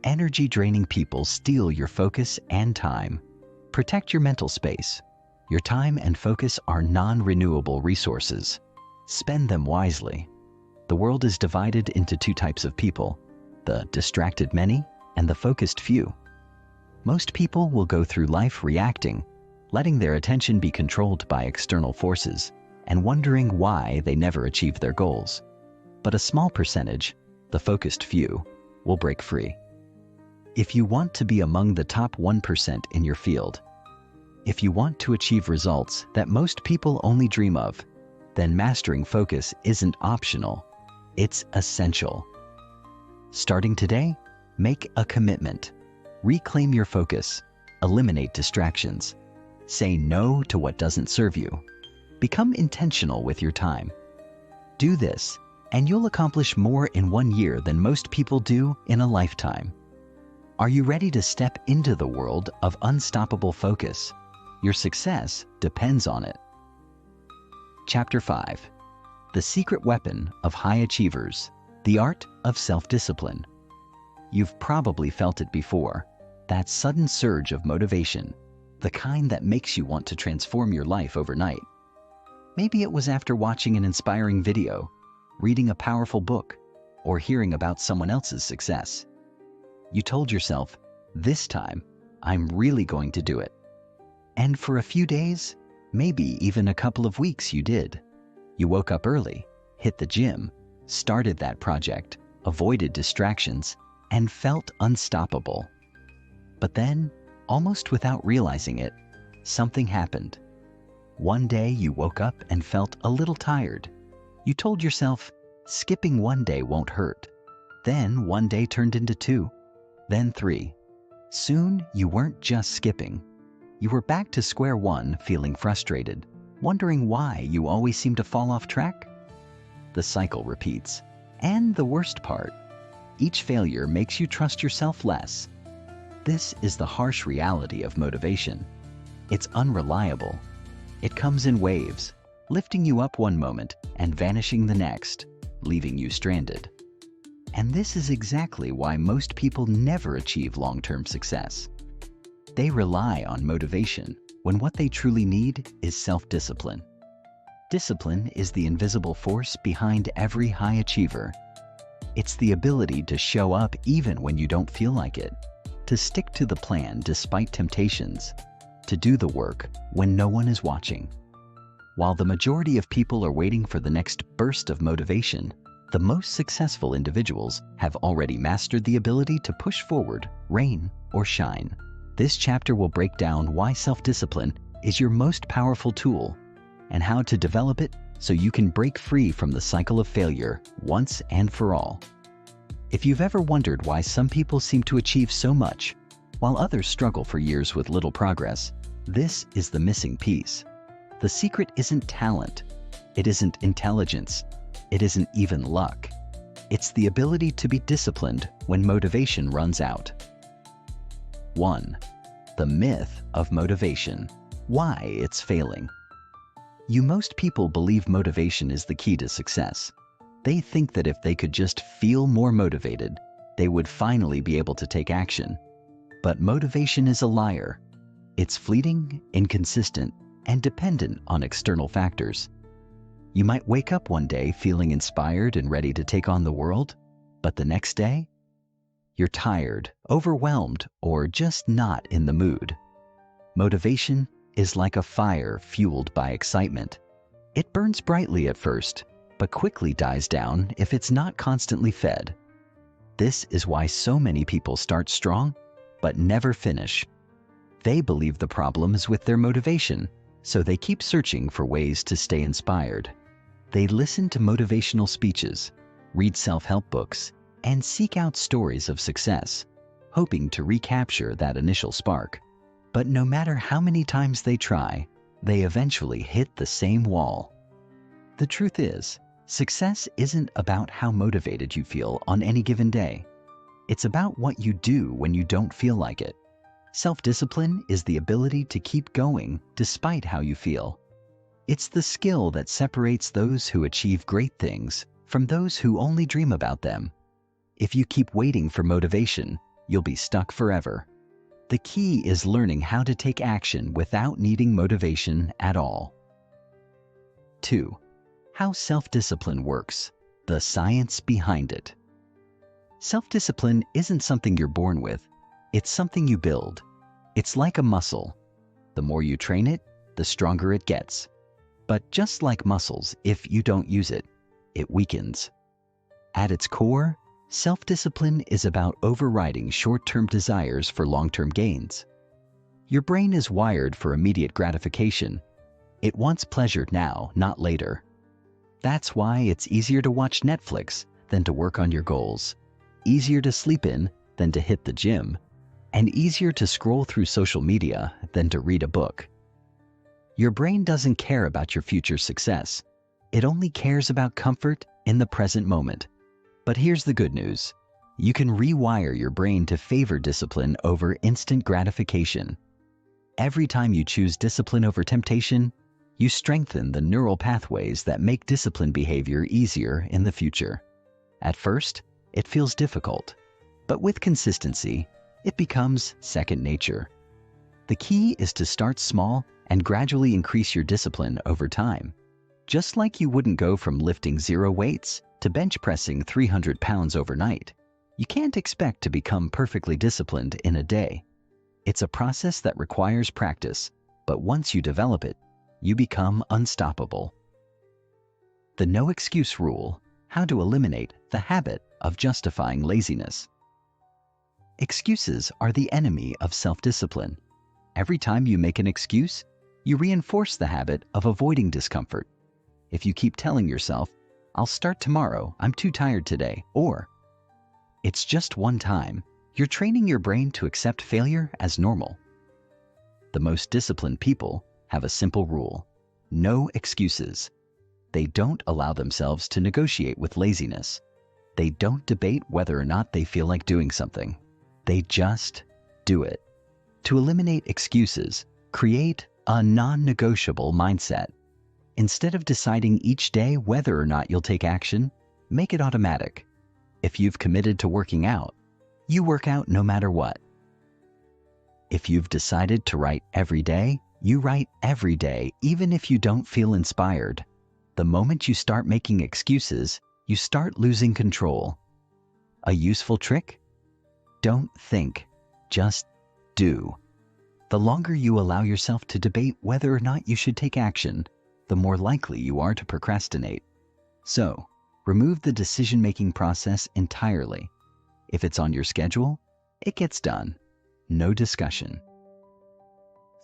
Energy-draining people steal your focus and time. Protect your mental space. Your time and focus are non-renewable resources. Spend them wisely. The world is divided into 2 types of people, the distracted many and the focused few. Most people will go through life reacting, letting their attention be controlled by external forces, and wondering why they never achieve their goals. But a small percentage, the focused few, will break free. If you want to be among the top 1% in your field, if you want to achieve results that most people only dream of, then mastering focus isn't optional, it's essential. Starting today, make a commitment. Reclaim your focus. Eliminate distractions. Say no to what doesn't serve you. Become intentional with your time. Do this, and you'll accomplish more in 1 year than most people do in a lifetime. Are you ready to step into the world of unstoppable focus? Your success depends on it. Chapter 5. The Secret Weapon of High Achievers, the Art of Self-Discipline. You've probably felt it before, that sudden surge of motivation, the kind that makes you want to transform your life overnight. Maybe it was after watching an inspiring video, reading a powerful book, or hearing about someone else's success. You told yourself, this time, I'm really going to do it. And for a few days, maybe even a couple of weeks, you did. You woke up early, hit the gym, started that project, avoided distractions, and felt unstoppable. But then, almost without realizing it, something happened. One day you woke up and felt a little tired. You told yourself, skipping 1 day won't hurt. Then 1 day turned into 2, then 3. Soon you weren't just skipping. You were back to square one, feeling frustrated, wondering why you always seem to fall off track. The cycle repeats. And the worst part, Each failure makes you trust yourself less. This is the harsh reality of motivation. It's unreliable. It comes in waves, lifting you up one moment and vanishing the next, leaving you stranded. And this is exactly why most people never achieve long-term success. They rely on motivation when what they truly need is self-discipline. Discipline is the invisible force behind every high achiever. It's the ability to show up even when you don't feel like it, to stick to the plan despite temptations, to do the work when no one is watching. While the majority of people are waiting for the next burst of motivation, the most successful individuals have already mastered the ability to push forward, rain or shine. This chapter will break down why self-discipline is your most powerful tool and how to develop it so you can break free from the cycle of failure once and for all. If you've ever wondered why some people seem to achieve so much while others struggle for years with little progress, this is the missing piece. The secret isn't talent. It isn't intelligence. It isn't even luck. It's the ability to be disciplined when motivation runs out. 1. The myth of motivation. Why it's failing. Most people believe motivation is the key to success. They think that if they could just feel more motivated, they would finally be able to take action. But motivation is a liar. It's fleeting, inconsistent, and dependent on external factors. You might wake up one day feeling inspired and ready to take on the world, but the next day, you're tired, overwhelmed, or just not in the mood. Motivation is like a fire fueled by excitement. It burns brightly at first, but quickly dies down if it's not constantly fed. This is why so many people start strong, but never finish. They believe the problem is with their motivation, so they keep searching for ways to stay inspired. They listen to motivational speeches, read self-help books, and seek out stories of success, hoping to recapture that initial spark. But no matter how many times they try, they eventually hit the same wall. The truth is, success isn't about how motivated you feel on any given day. It's about what you do when you don't feel like it. Self-discipline is the ability to keep going despite how you feel. It's the skill that separates those who achieve great things from those who only dream about them. If you keep waiting for motivation, you'll be stuck forever. The key is learning how to take action without needing motivation at all. 2. How self-discipline works. The science behind it. Self-discipline isn't something you're born with. It's something you build. It's like a muscle. The more you train it, the stronger it gets. But just like muscles, if you don't use it, it weakens. At its core, self-discipline is about overriding short-term desires for long-term gains. Your brain is wired for immediate gratification. It wants pleasure now, not later. That's why it's easier to watch Netflix than to work on your goals, easier to sleep in than to hit the gym, and easier to scroll through social media than to read a book. Your brain doesn't care about your future success. It only cares about comfort in the present moment. But here's the good news. You can rewire your brain to favor discipline over instant gratification. Every time you choose discipline over temptation, you strengthen the neural pathways that make disciplined behavior easier in the future. At first, it feels difficult, but with consistency, it becomes second nature. The key is to start small and gradually increase your discipline over time. Just like you wouldn't go from lifting 0 weights to bench pressing 300 pounds overnight, you can't expect to become perfectly disciplined in a day. It's a process that requires practice, but once you develop it, you become unstoppable. The no excuse rule: how to eliminate the habit of justifying laziness. Excuses are the enemy of self-discipline. Every time you make an excuse, you reinforce the habit of avoiding discomfort. If you keep telling yourself, "I'll start tomorrow, I'm too tired today," or "It's just one time," you're training your brain to accept failure as normal. The most disciplined people have a simple rule: no excuses. They don't allow themselves to negotiate with laziness. They don't debate whether or not they feel like doing something. They just do it. To eliminate excuses, create a non-negotiable mindset. Instead of deciding each day whether or not you'll take action, make it automatic. If you've committed to working out, you work out no matter what. If you've decided to write every day, you write every day, even if you don't feel inspired. The moment you start making excuses, you start losing control. A useful trick? Don't think, just do. The longer you allow yourself to debate whether or not you should take action, the more likely you are to procrastinate. So, remove the decision-making process entirely. If it's on your schedule, it gets done. No discussion.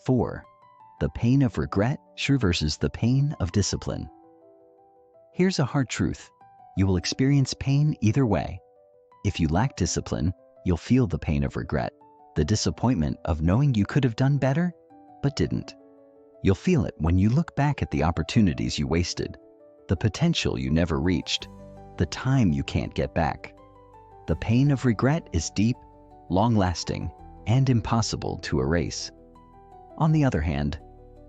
4. The pain of regret versus the pain of discipline. Here's a hard truth. You will experience pain either way. If you lack discipline, you'll feel the pain of regret, the disappointment of knowing you could have done better, but didn't. You'll feel it when you look back at the opportunities you wasted, the potential you never reached, the time you can't get back. The pain of regret is deep, long-lasting, and impossible to erase. On the other hand,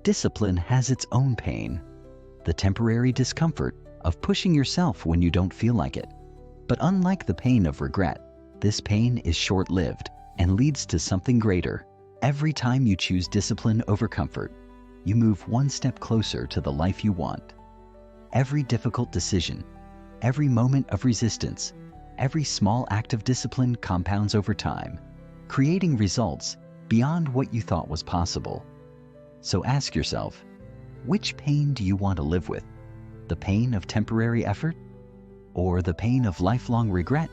discipline has its own pain, the temporary discomfort of pushing yourself when you don't feel like it. But unlike the pain of regret, this pain is short-lived and leads to something greater. Every time you choose discipline over comfort, you move one step closer to the life you want. Every difficult decision, every moment of resistance, every small act of discipline compounds over time, creating results beyond what you thought was possible. So ask yourself, which pain do you want to live with? The pain of temporary effort or the pain of lifelong regret?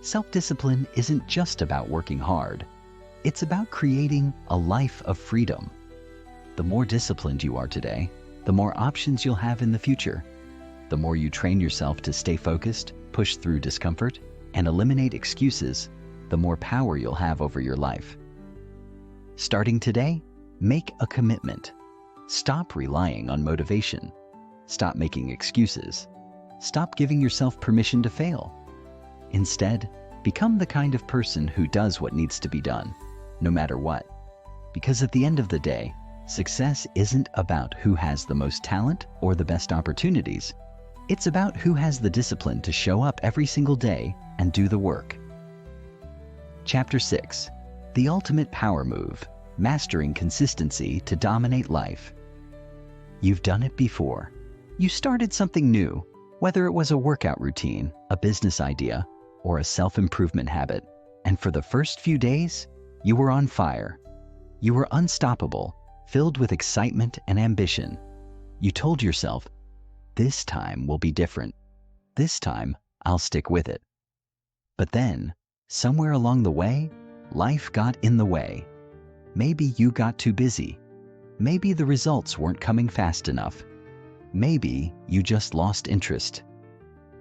Self-discipline isn't just about working hard. It's about creating a life of freedom. The more disciplined you are today, the more options you'll have in the future. The more you train yourself to stay focused, push through discomfort, and eliminate excuses, the more power you'll have over your life. Starting today, make a commitment. Stop relying on motivation. Stop making excuses. Stop giving yourself permission to fail. Instead, become the kind of person who does what needs to be done, no matter what. Because at the end of the day, success isn't about who has the most talent or the best opportunities. It's about who has the discipline to show up every single day and do the work. Chapter 6. The Ultimate Power Move, Mastering Consistency to Dominate Life. You've done it before. You started something new, whether it was a workout routine, a business idea, or a self-improvement habit, and for the first few days, you were on fire. You were unstoppable, filled with excitement and ambition. You told yourself, this time will be different. This time, I'll stick with it. But then, somewhere along the way, life got in the way. Maybe you got too busy. Maybe the results weren't coming fast enough. Maybe you just lost interest.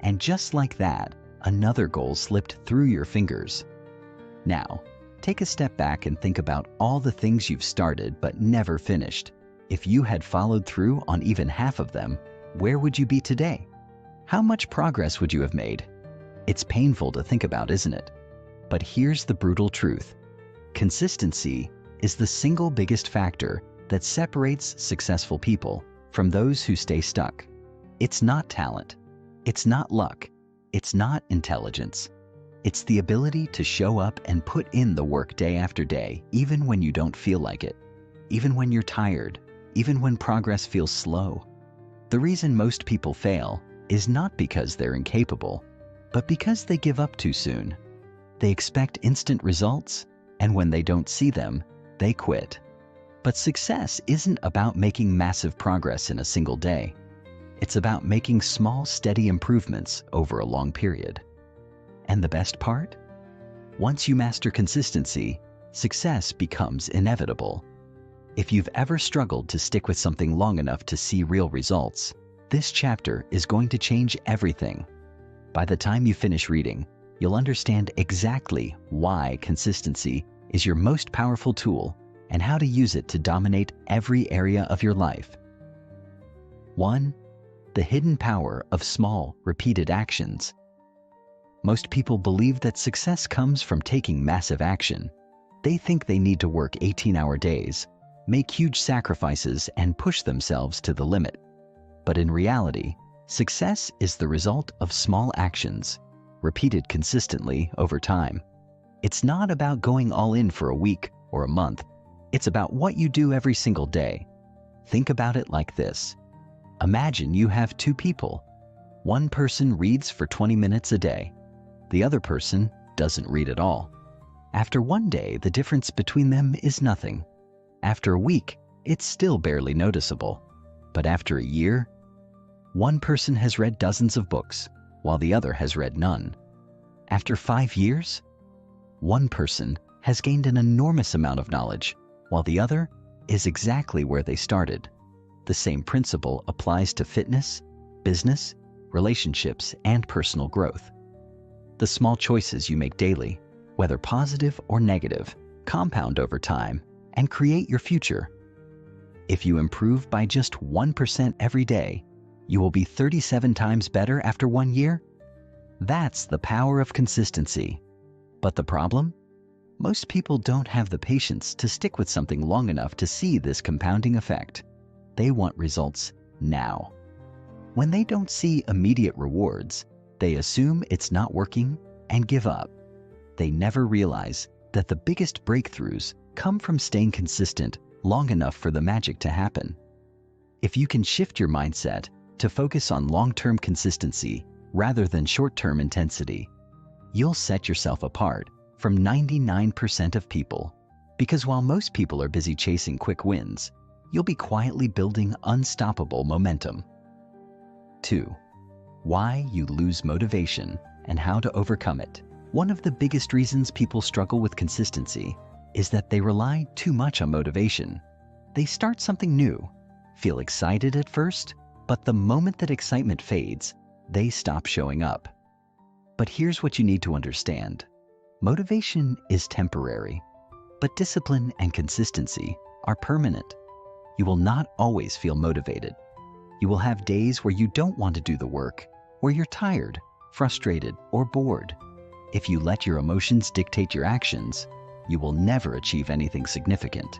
And just like that, another goal slipped through your fingers. Now, take a step back and think about all the things you've started but never finished. If you had followed through on even half of them, where would you be today? How much progress would you have made? It's painful to think about, isn't it? But here's the brutal truth. Consistency is the single biggest factor that separates successful people from those who stay stuck. It's not talent. It's not luck. It's not intelligence. It's the ability to show up and put in the work day after day, even when you don't feel like it, even when you're tired, even when progress feels slow. The reason most people fail is not because they're incapable, but because they give up too soon. They expect instant results, and when they don't see them, they quit. But success isn't about making massive progress in a single day. It's about making small, steady improvements over a long period. And the best part? Once you master consistency, success becomes inevitable. If you've ever struggled to stick with something long enough to see real results, this chapter is going to change everything. By the time you finish reading, you'll understand exactly why consistency is your most powerful tool and how to use it to dominate every area of your life. 1. The hidden power of small, repeated actions. Most people believe that success comes from taking massive action. They think they need to work 18-hour days, make huge sacrifices, and push themselves to the limit. But in reality, success is the result of small actions, repeated consistently over time. It's not about going all in for a week or a month. It's about what you do every single day. Think about it like this. Imagine you have two people. One person reads for 20 minutes a day. The other person doesn't read at all. After one day, the difference between them is nothing. After a week, it's still barely noticeable. But after a year, one person has read dozens of books, while the other has read none. After 5 years, one person has gained an enormous amount of knowledge, while the other is exactly where they started. The same principle applies to fitness, business, relationships, and personal growth. The small choices you make daily, whether positive or negative, compound over time and create your future. If you improve by just 1% every day, you will be 37 times better after 1 year. That's the power of consistency. But the problem? Most people don't have the patience to stick with something long enough to see this compounding effect. They want results now. When they don't see immediate rewards, they assume it's not working and give up. They never realize that the biggest breakthroughs come from staying consistent long enough for the magic to happen. If you can shift your mindset to focus on long-term consistency rather than short-term intensity, you'll set yourself apart from 99% of people. Because while most people are busy chasing quick wins, you'll be quietly building unstoppable momentum. 2. Why you lose motivation and how to overcome it. One of the biggest reasons people struggle with consistency is that they rely too much on motivation. They start something new, feel excited at first, but the moment that excitement fades, they stop showing up. But here's what you need to understand. Motivation is temporary, but discipline and consistency are permanent. You will not always feel motivated. You will have days where you don't want to do the work, where you're tired, frustrated, or bored. If you let your emotions dictate your actions, you will never achieve anything significant.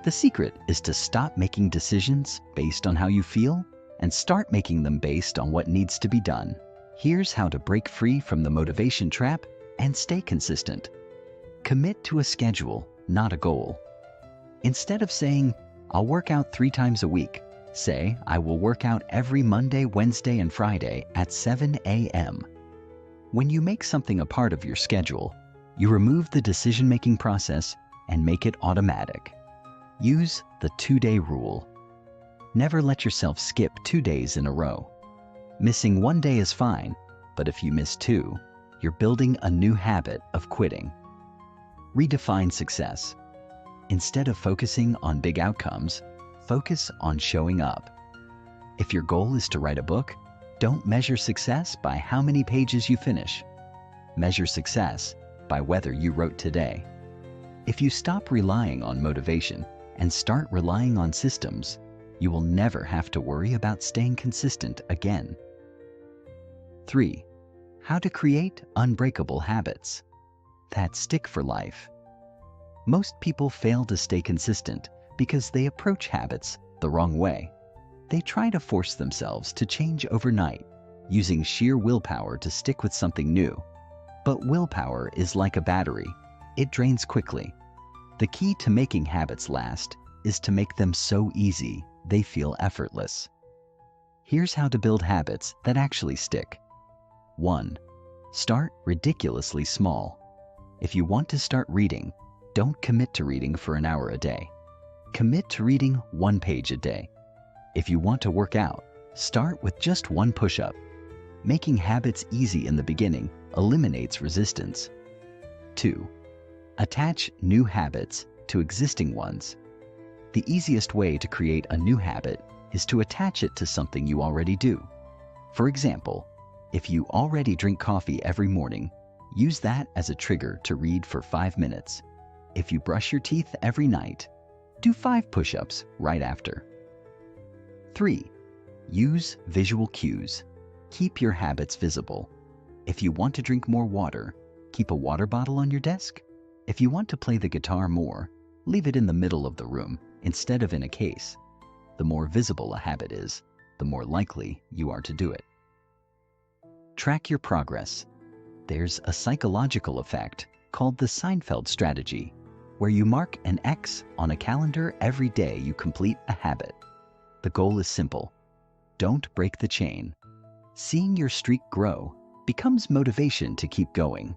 The secret is to stop making decisions based on how you feel and start making them based on what needs to be done. Here's how to break free from the motivation trap and stay consistent. Commit to a schedule, not a goal. Instead of saying, "I'll work out 3 times a week," say, "I will work out every Monday, Wednesday, and Friday at 7 a.m. When you make something a part of your schedule, you remove the decision-making process and make it automatic. Use the 2-day rule. Never let yourself skip 2 days in a row. Missing 1 day is fine, but if you miss 2, you're building a new habit of quitting. Redefine success. Instead of focusing on big outcomes, focus on showing up. If your goal is to write a book, don't measure success by how many pages you finish. Measure success by whether you wrote today. If you stop relying on motivation and start relying on systems, you will never have to worry about staying consistent again. 3. How to create unbreakable habits that stick for life. Most people fail to stay consistent because they approach habits the wrong way. They try to force themselves to change overnight, using sheer willpower to stick with something new. But willpower is like a battery. It drains quickly. The key to making habits last is to make them so easy they feel effortless. Here's how to build habits that actually stick. 1. Start ridiculously small. If you want to start reading, don't commit to reading for an hour a day. Commit to reading 1 page a day. If you want to work out, start with just 1 push-up. Making habits easy in the beginning eliminates resistance. 2. Attach new habits to existing ones. The easiest way to create a new habit is to attach it to something you already do. For example, if you already drink coffee every morning, use that as a trigger to read for 5 minutes. If you brush your teeth every night, do 5 push-ups right after. 3. Use visual cues. Keep your habits visible. If you want to drink more water, keep a water bottle on your desk. If you want to play the guitar more, leave it in the middle of the room instead of in a case. The more visible a habit is, the more likely you are to do it. Track your progress. There's a psychological effect called the Seinfeld strategy, where you mark an X on a calendar every day you complete a habit. The goal is simple. Don't break the chain. Seeing your streak grow becomes motivation to keep going.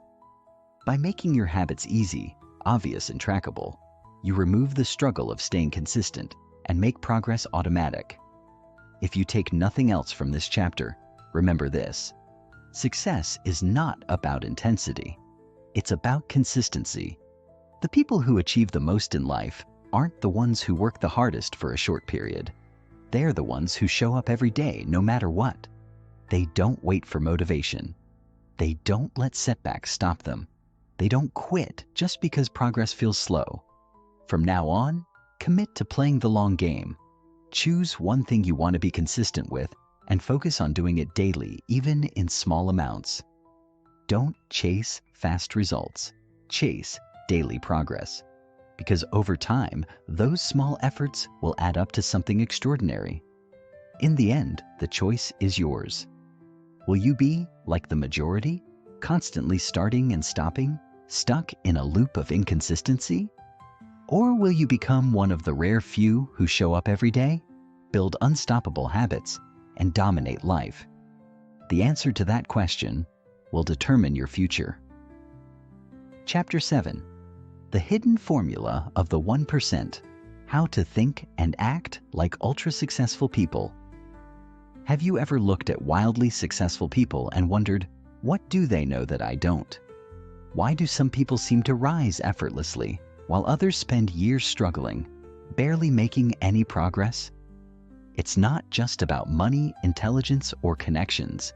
By making your habits easy, obvious, and trackable, you remove the struggle of staying consistent and make progress automatic. If you take nothing else from this chapter, remember this. Success is not about intensity. It's about consistency. The people who achieve the most in life aren't the ones who work the hardest for a short period. They're the ones who show up every day no matter what. They don't wait for motivation. They don't let setbacks stop them. They don't quit just because progress feels slow. From now on, commit to playing the long game. Choose one thing you want to be consistent with and focus on doing it daily, even in small amounts. Don't chase fast results. Chase daily progress. Because over time, those small efforts will add up to something extraordinary. In the end, the choice is yours. Will you be like the majority, constantly starting and stopping, stuck in a loop of inconsistency? Or will you become one of the rare few who show up every day, build unstoppable habits, and dominate life? The answer to that question will determine your future. Chapter 7. The Hidden Formula of the 1%. How to Think and Act Like Ultra-Successful People. Have you ever looked at wildly successful people and wondered, what do they know that I don't? Why do some people seem to rise effortlessly, while others spend years struggling, barely making any progress? It's not just about money, intelligence, or connections,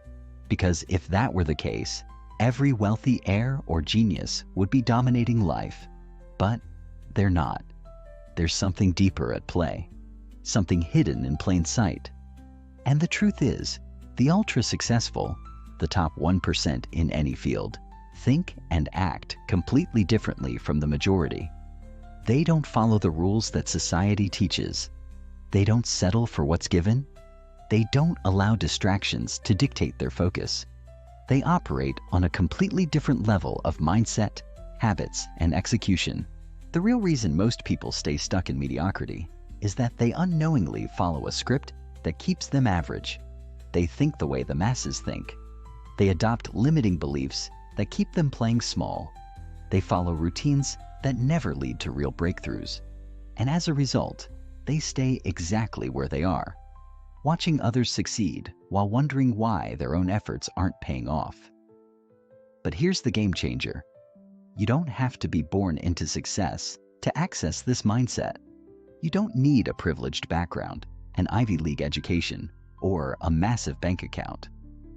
because if that were the case, every wealthy heir or genius would be dominating life. But they're not. There's something deeper at play, something hidden in plain sight. And the truth is, the ultra-successful, the top 1% in any field, think and act completely differently from the majority. They don't follow the rules that society teaches. They don't settle for what's given. They don't allow distractions to dictate their focus. They operate on a completely different level of mindset, habits, and execution. The real reason most people stay stuck in mediocrity is that they unknowingly follow a script that keeps them average. They think the way the masses think. They adopt limiting beliefs that keep them playing small. They follow routines that never lead to real breakthroughs. And as a result, they stay exactly where they are, watching others succeed while wondering why their own efforts aren't paying off. But here's the game changer. You don't have to be born into success to access this mindset. You don't need a privileged background, an Ivy League education, or a massive bank account.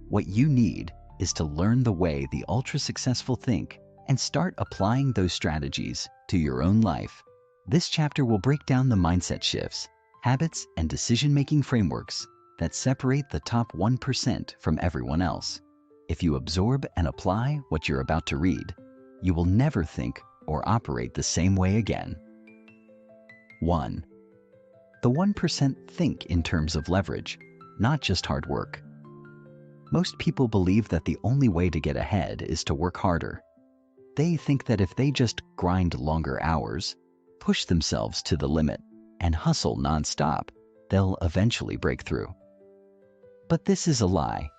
What you need is to learn the way the ultra-successful think and start applying those strategies to your own life. This chapter will break down the mindset shifts, habits, and decision-making frameworks that separate the top 1% from everyone else. If you absorb and apply what you're about to read, you will never think or operate the same way again. 1. The 1% think in terms of leverage, not just hard work. Most people believe that the only way to get ahead is to work harder. They think that if they just grind longer hours, push themselves to the limit, and hustle nonstop, they'll eventually break through. But this is a lie.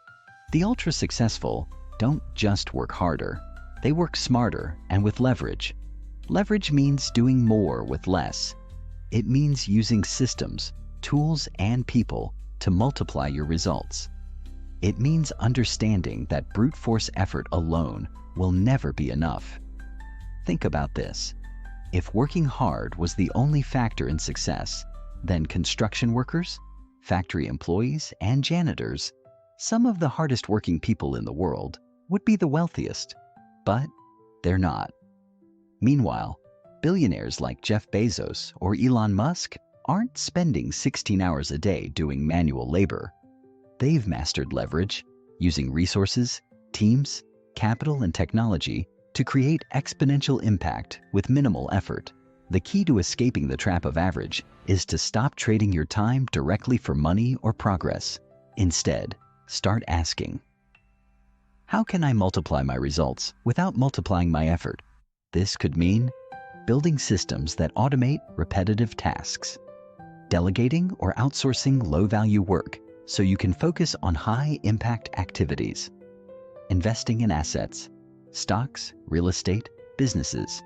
The ultra-successful don't just work harder, they work smarter and with leverage. Leverage means doing more with less. It means using systems, tools, and people to multiply your results. It means understanding that brute force effort alone will never be enough. Think about this. If working hard was the only factor in success, then construction workers, factory employees, and janitors, some of the hardest working people in the world, would be the wealthiest. But they're not. Meanwhile, billionaires like Jeff Bezos or Elon Musk aren't spending 16 hours a day doing manual labor. They've mastered leverage, using resources, teams, capital, and technology to create exponential impact with minimal effort. The key to escaping the trap of average is to stop trading your time directly for money or progress. Instead, start asking, how can I multiply my results without multiplying my effort? This could mean building systems that automate repetitive tasks, delegating or outsourcing low-value work so you can focus on high-impact activities, investing in assets, stocks, real estate, businesses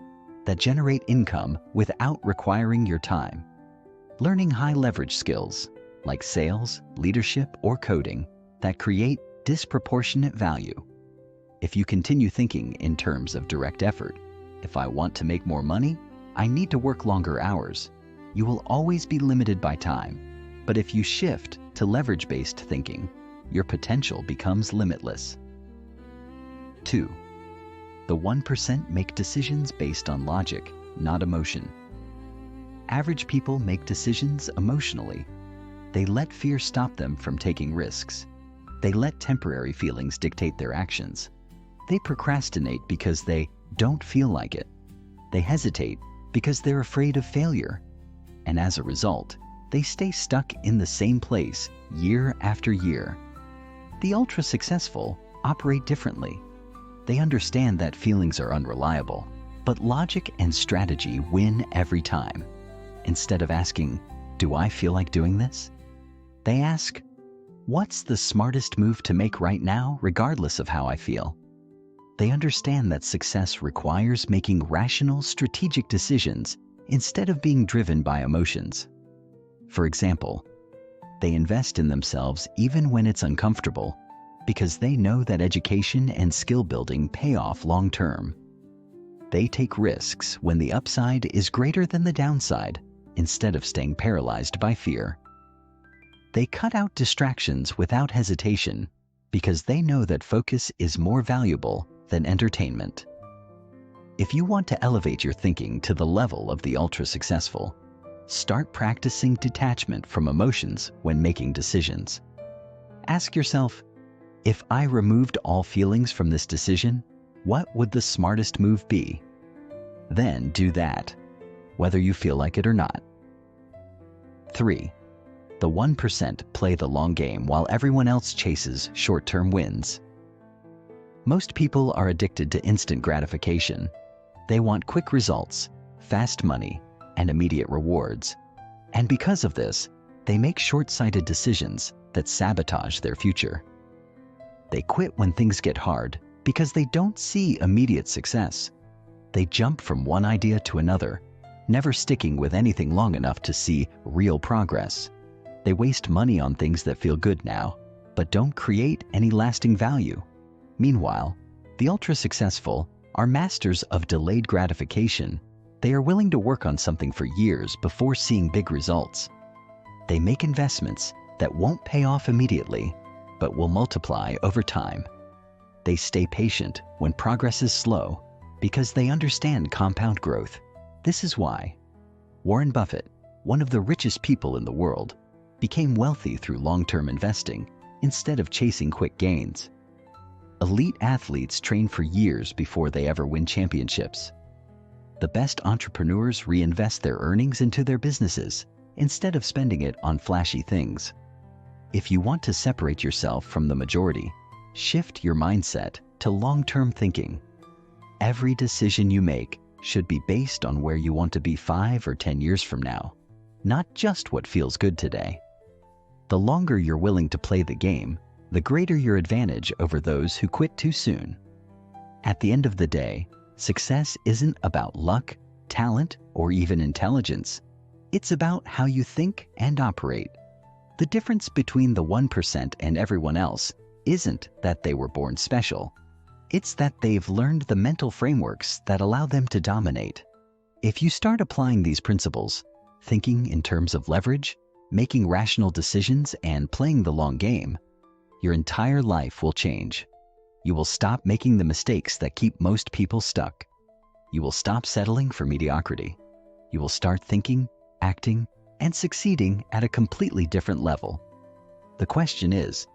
that generate income without requiring your time, learning high-leverage skills like sales, leadership, or coding that create disproportionate value. If you continue thinking in terms of direct effort, if I want to make more money, I need to work longer hours, you will always be limited by time. But if you shift to leverage-based thinking, your potential becomes limitless. 2. The 1% make decisions based on logic, not emotion. Average people make decisions emotionally. They let fear stop them from taking risks. They let temporary feelings dictate their actions. They procrastinate because they don't feel like it. They hesitate because they're afraid of failure. And as a result, they stay stuck in the same place year after year. The ultra-successful operate differently. They understand that feelings are unreliable, but logic and strategy win every time. Instead of asking, do I feel like doing this? They ask, what's the smartest move to make right now, regardless of how I feel? They understand that success requires making rational, strategic decisions instead of being driven by emotions. For example, they invest in themselves even when it's uncomfortable because they know that education and skill building pay off long term. They take risks when the upside is greater than the downside instead of staying paralyzed by fear. They cut out distractions without hesitation because they know that focus is more valuable than entertainment. If you want to elevate your thinking to the level of the ultra-successful, start practicing detachment from emotions when making decisions. Ask yourself, if I removed all feelings from this decision, what would the smartest move be? Then do that, whether you feel like it or not. 3. The 1% play the long game while everyone else chases short-term wins. Most people are addicted to instant gratification. They want quick results, fast money, and immediate rewards. And because of this, they make short-sighted decisions that sabotage their future. They quit when things get hard because they don't see immediate success. They jump from one idea to another, never sticking with anything long enough to see real progress. They waste money on things that feel good now, but don't create any lasting value. Meanwhile, the ultra-successful are masters of delayed gratification. They are willing to work on something for years before seeing big results. They make investments that won't pay off immediately, but will multiply over time. They stay patient when progress is slow because they understand compound growth. This is why Warren Buffett, one of the richest people in the world, became wealthy through long-term investing instead of chasing quick gains. Elite athletes train for years before they ever win championships. The best entrepreneurs reinvest their earnings into their businesses instead of spending it on flashy things. If you want to separate yourself from the majority, shift your mindset to long-term thinking. Every decision you make should be based on where you want to be 5 or 10 years from now, not just what feels good today. The longer you're willing to play the game, the greater your advantage over those who quit too soon. At the end of the day, success isn't about luck, talent, or even intelligence. It's about how you think and operate. The difference between the 1% and everyone else isn't that they were born special. It's that they've learned the mental frameworks that allow them to dominate. If you start applying these principles, thinking in terms of leverage, making rational decisions, and playing the long game, your entire life will change. You will stop making the mistakes that keep most people stuck. You will stop settling for mediocrity. You will start thinking, acting, and succeeding at a completely different level. The question is,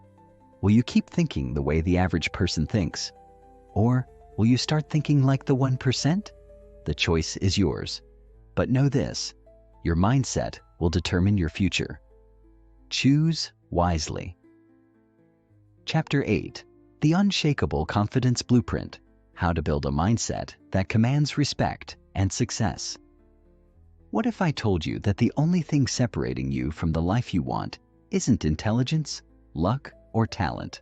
will you keep thinking the way the average person thinks? Or will you start thinking like the 1%? The choice is yours. But know this, your mindset will determine your future. Choose wisely. Chapter 8. The Unshakable Confidence Blueprint. How to build a mindset that commands respect and success. What if I told you that the only thing separating you from the life you want isn't intelligence, luck, or talent,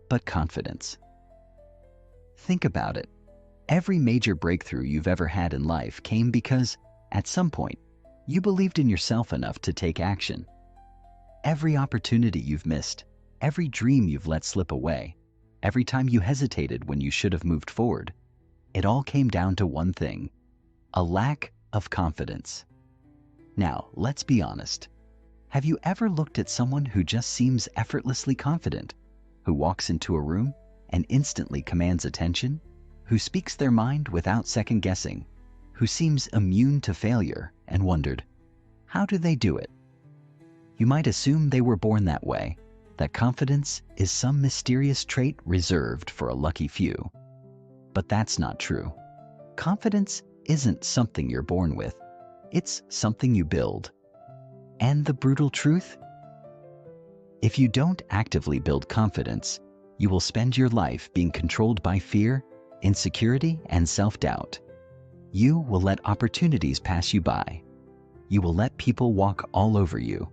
but confidence? Think about it. Every major breakthrough you've ever had in life came because, at some point, you believed in yourself enough to take action. Every opportunity you've missed, every dream you've let slip away, every time you hesitated when you should have moved forward, it all came down to one thing: a lack of confidence. Now, let's be honest. Have you ever looked at someone who just seems effortlessly confident, who walks into a room and instantly commands attention, who speaks their mind without second guessing, who seems immune to failure, and wondered, how do they do it? You might assume they were born that way, that confidence is some mysterious trait reserved for a lucky few. But that's not true. Confidence isn't something you're born with. It's something you build. And the brutal truth? If you don't actively build confidence, you will spend your life being controlled by fear, insecurity, and self-doubt. You will let opportunities pass you by. You will let people walk all over you.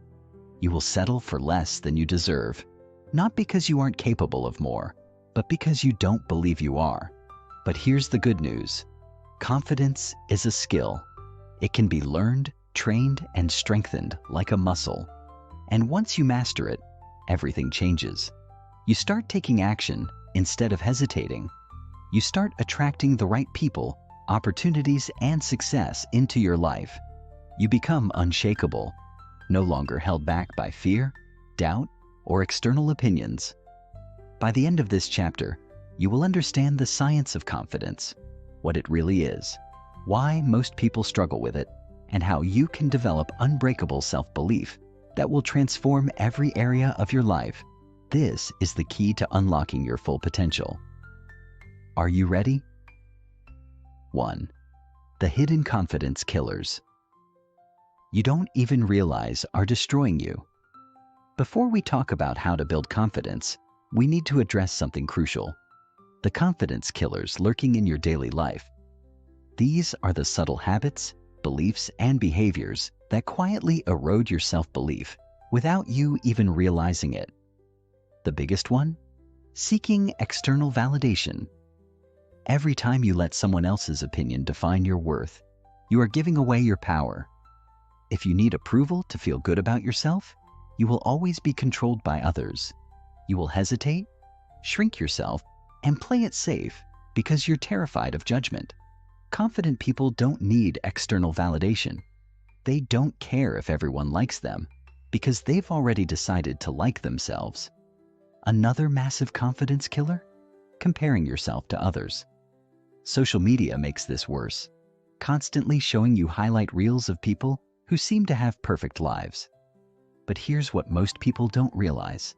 You will settle for less than you deserve, not because you aren't capable of more, but because you don't believe you are. But here's the good news. Confidence is a skill. It can be learned, trained, and strengthened like a muscle. And once you master it, everything changes. You start taking action instead of hesitating. You start attracting the right people, opportunities, and success into your life. You become unshakable, no longer held back by fear, doubt, or external opinions. By the end of this chapter, you will understand the science of confidence, what it really is, why most people struggle with it, and how you can develop unbreakable self-belief that will transform every area of your life. This is the key to unlocking your full potential. Are you ready? 1. The hidden confidence killers. You don't even realize are destroying you. Before we talk about how to build confidence, we need to address something crucial: the confidence killers lurking in your daily life. These are the subtle habits, beliefs, and behaviors that quietly erode your self-belief without you even realizing it. The biggest one? Seeking external validation. Every time you let someone else's opinion define your worth, you are giving away your power. If you need approval to feel good about yourself, you will always be controlled by others. You will hesitate, shrink yourself, and play it safe because you're terrified of judgment. Confident people don't need external validation. They don't care if everyone likes them because they've already decided to like themselves. Another massive confidence killer? Comparing yourself to others. Social media makes this worse, constantly showing you highlight reels of people who seem to have perfect lives. But here's what most people don't realize.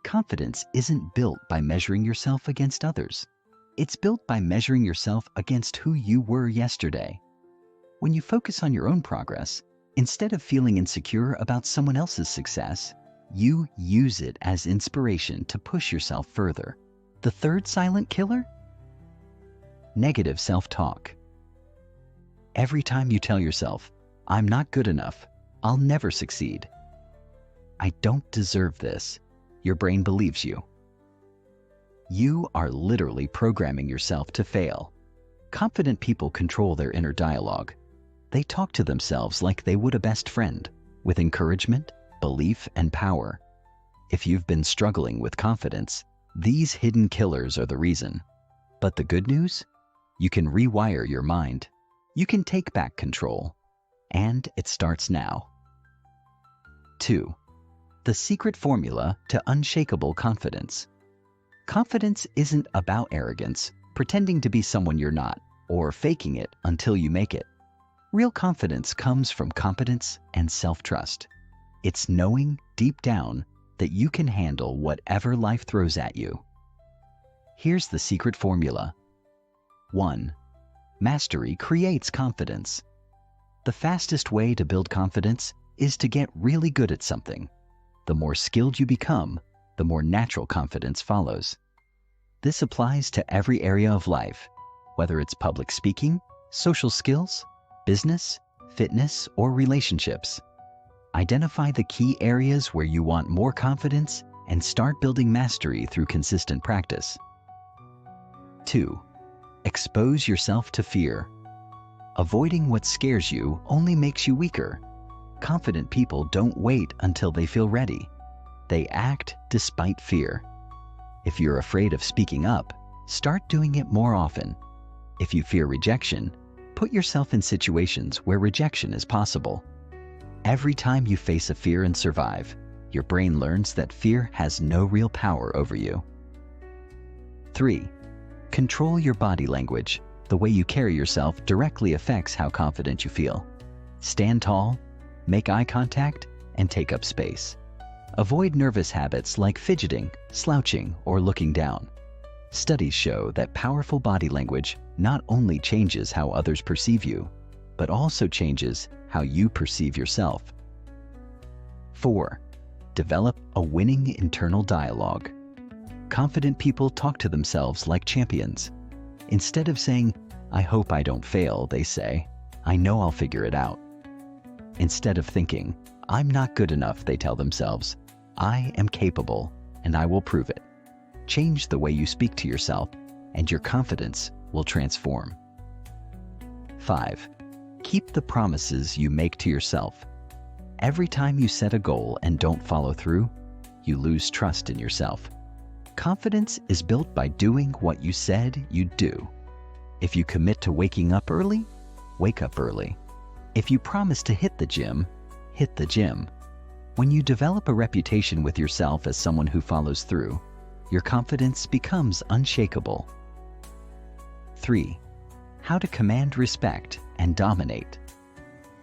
Confidence isn't built by measuring yourself against others. It's built by measuring yourself against who you were yesterday. When you focus on your own progress, instead of feeling insecure about someone else's success, you use it as inspiration to push yourself further. The third silent killer? Negative self-talk. Every time you tell yourself, "I'm not good enough, I'll never succeed," "I don't deserve this," your brain believes you. You are literally programming yourself to fail. Confident people control their inner dialogue. They talk to themselves like they would a best friend, with encouragement, belief, and power. If you've been struggling with confidence, these hidden killers are the reason. But the good news? You can rewire your mind. You can take back control. And it starts now. 2. The secret formula to unshakable confidence. Confidence isn't about arrogance, pretending to be someone you're not, or faking it until you make it. Real confidence comes from competence and self-trust. It's knowing deep down that you can handle whatever life throws at you. Here's the secret formula. 1. Mastery creates confidence. The fastest way to build confidence is to get really good at something. The more skilled you become, the more natural confidence follows. This applies to every area of life, whether it's public speaking, social skills, business, fitness, or relationships. Identify the key areas where you want more confidence and start building mastery through consistent practice. 2. Expose yourself to fear. Avoiding what scares you only makes you weaker. Confident people don't wait until they feel ready. They act despite fear. If you're afraid of speaking up, start doing it more often. If you fear rejection, put yourself in situations where rejection is possible. Every time you face a fear and survive, your brain learns that fear has no real power over you. 3. Control your body language. The way you carry yourself directly affects how confident you feel. Stand tall, make eye contact, and take up space. Avoid nervous habits like fidgeting, slouching, or looking down. Studies show that powerful body language not only changes how others perceive you, but also changes how you perceive yourself. 4. Develop a winning internal dialogue. Confident people talk to themselves like champions. Instead of saying, "I hope I don't fail," they say, "I know I'll figure it out." Instead of thinking, "I'm not good enough," they tell themselves, "I am capable, and I will prove it." Change the way you speak to yourself, and your confidence will transform. 5. Keep the promises you make to yourself. Every time you set a goal and don't follow through, you lose trust in yourself. Confidence is built by doing what you said you'd do. If you commit to waking up early, wake up early. If you promise to hit the gym, hit the gym. When you develop a reputation with yourself as someone who follows through, your confidence becomes unshakable. 3. How to command respect and dominate.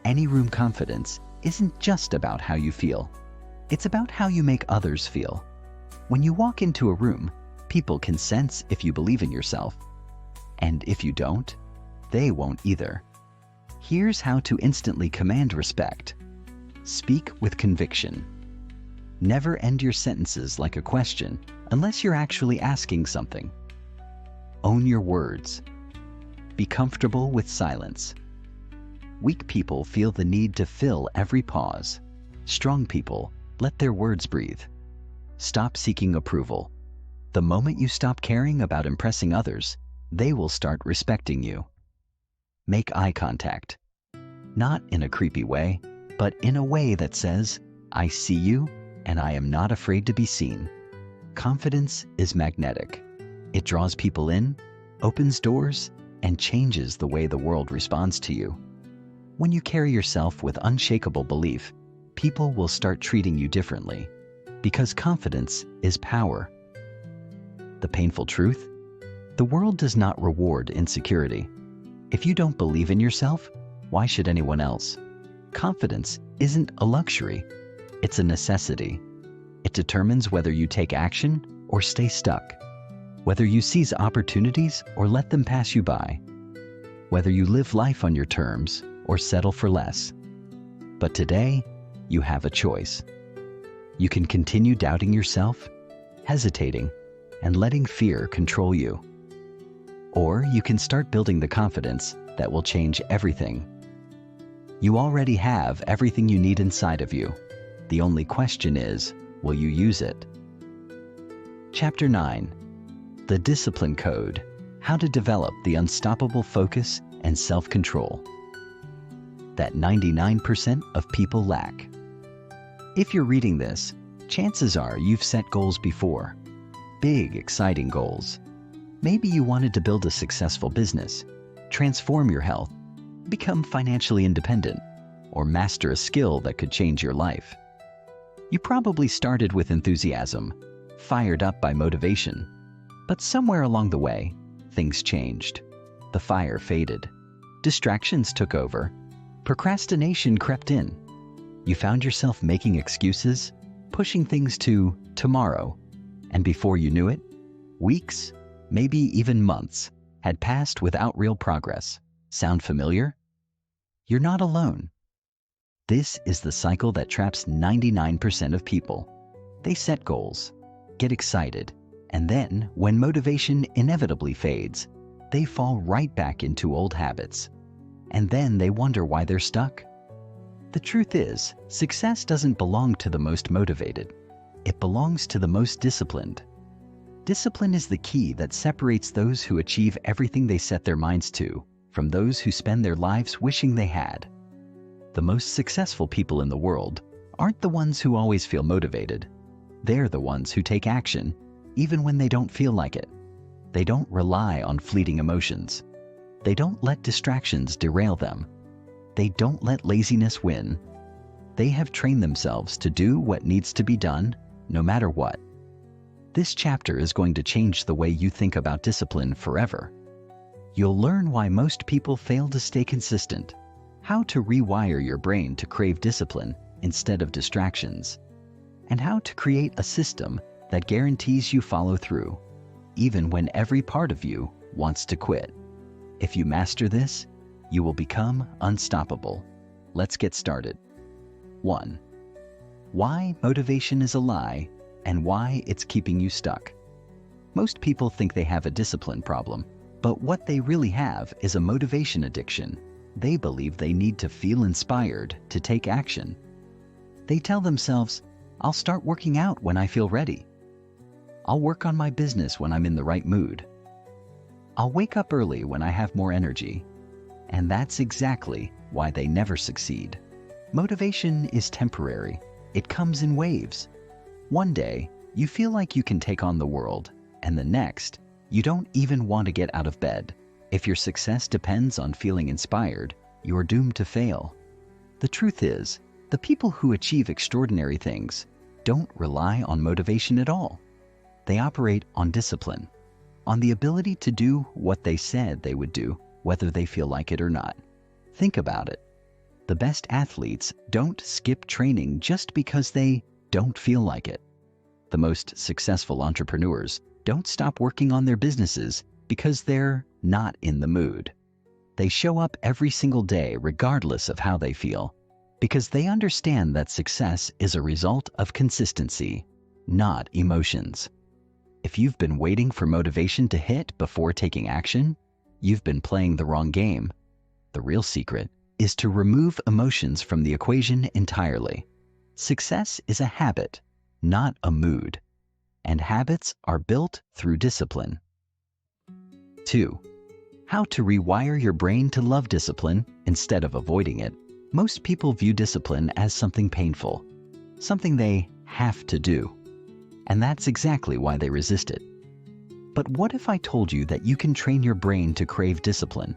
Any room confidence isn't just about how you feel. It's about how you make others feel. When you walk into a room, people can sense if you believe in yourself. And if you don't, they won't either. Here's how to instantly command respect. Speak with conviction. Never end your sentences like a question unless you're actually asking something. Own your words. Be comfortable with silence. Weak people feel the need to fill every pause. Strong people let their words breathe. Stop seeking approval. The moment you stop caring about impressing others, they will start respecting you. Make eye contact. Not in a creepy way, but in a way that says, "I see you, and I am not afraid to be seen." Confidence is magnetic. It draws people in, opens doors, and changes the way the world responds to you. When you carry yourself with unshakable belief, people will start treating you differently, because confidence is power. The painful truth? The world does not reward insecurity. If you don't believe in yourself, why should anyone else? Confidence isn't a luxury, it's a necessity. It determines whether you take action or stay stuck, whether you seize opportunities or let them pass you by, whether you live life on your terms or settle for less. But today, you have a choice. You can continue doubting yourself, hesitating, and letting fear control you. Or you can start building the confidence that will change everything. You already have everything you need inside of you. The only question is, will you use it? Chapter 9. The Discipline Code. How to develop the unstoppable focus and self-control that 99% of people lack. If you're reading this, chances are you've set goals before. Big, exciting goals. Maybe you wanted to build a successful business, transform your health, become financially independent, or master a skill that could change your life. You probably started with enthusiasm, fired up by motivation. But somewhere along the way, things changed. The fire faded. Distractions took over. Procrastination crept in. You found yourself making excuses, pushing things to tomorrow, and before you knew it, weeks, maybe even months, had passed without real progress. Sound familiar? You're not alone. This is the cycle that traps 99% of people. They set goals, get excited, and then, when motivation inevitably fades, they fall right back into old habits. And then they wonder why they're stuck. The truth is, success doesn't belong to the most motivated. It belongs to the most disciplined. Discipline is the key that separates those who achieve everything they set their minds to from those who spend their lives wishing they had. The most successful people in the world aren't the ones who always feel motivated. They're the ones who take action, even when they don't feel like it. They don't rely on fleeting emotions. They don't let distractions derail them. They don't let laziness win. They have trained themselves to do what needs to be done, no matter what. This chapter is going to change the way you think about discipline forever. You'll learn why most people fail to stay consistent, how to rewire your brain to crave discipline instead of distractions, and how to create a system that guarantees you follow through, even when every part of you wants to quit. If you master this, you will become unstoppable. Let's get started. 1. Why motivation is a lie and why it's keeping you stuck. Most people think they have a discipline problem, but what they really have is a motivation addiction. They believe they need to feel inspired to take action. They tell themselves, "I'll start working out when I feel ready. I'll work on my business when I'm in the right mood. I'll wake up early when I have more energy." And that's exactly why they never succeed. Motivation is temporary. It comes in waves. One day, you feel like you can take on the world, and the next, you don't even want to get out of bed. If your success depends on feeling inspired, you're doomed to fail. The truth is, the people who achieve extraordinary things don't rely on motivation at all. They operate on discipline, on the ability to do what they said they would do, whether they feel like it or not. Think about it. The best athletes don't skip training just because they don't feel like it. The most successful entrepreneurs don't stop working on their businesses because they're not in the mood. They show up every single day regardless of how they feel, because they understand that success is a result of consistency, not emotions. If you've been waiting for motivation to hit before taking action, you've been playing the wrong game. The real secret is to remove emotions from the equation entirely. Success is a habit, not a mood, and habits are built through discipline. 2. How to rewire your brain to love discipline instead of avoiding it. Most people view discipline as something painful, something they have to do, and that's exactly why they resist it. But what if I told you that you can train your brain to crave discipline?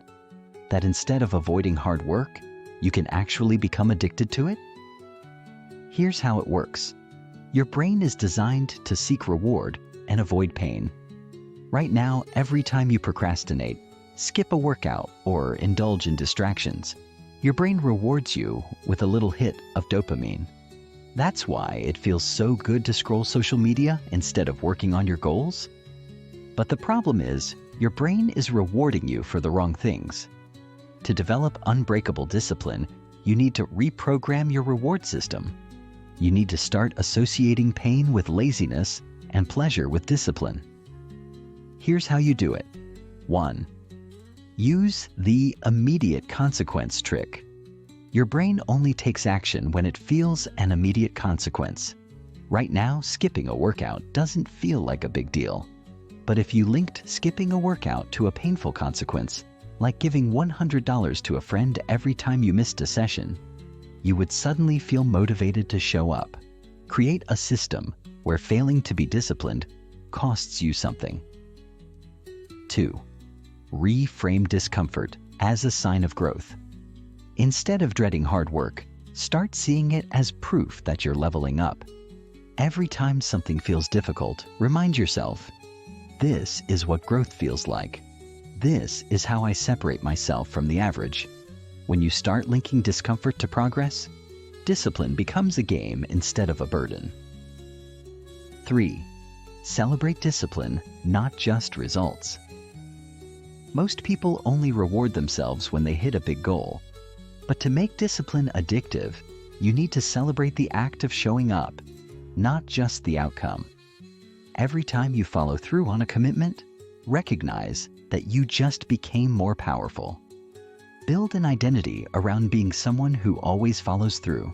That instead of avoiding hard work, you can actually become addicted to it? Here's how it works. Your brain is designed to seek reward and avoid pain. Right now, every time you procrastinate, skip a workout, or indulge in distractions, your brain rewards you with a little hit of dopamine. That's why it feels so good to scroll social media instead of working on your goals. But the problem is, your brain is rewarding you for the wrong things. To develop unbreakable discipline, you need to reprogram your reward system. You need to start associating pain with laziness and pleasure with discipline. Here's how you do it. 1. Use the immediate consequence trick. Your brain only takes action when it feels an immediate consequence. Right now, skipping a workout doesn't feel like a big deal. But if you linked skipping a workout to a painful consequence, like giving $100 to a friend every time you missed a session, you would suddenly feel motivated to show up. Create a system where failing to be disciplined costs you something. 2. Reframe discomfort as a sign of growth. Instead of dreading hard work, start seeing it as proof that you're leveling up. Every time something feels difficult, remind yourself, this is what growth feels like. This is how I separate myself from the average. When you start linking discomfort to progress, discipline becomes a game instead of a burden. 3. Celebrate discipline, not just results. Most people only reward themselves when they hit a big goal. But to make discipline addictive, you need to celebrate the act of showing up, not just the outcome. Every time you follow through on a commitment, recognize that you just became more powerful. Build an identity around being someone who always follows through.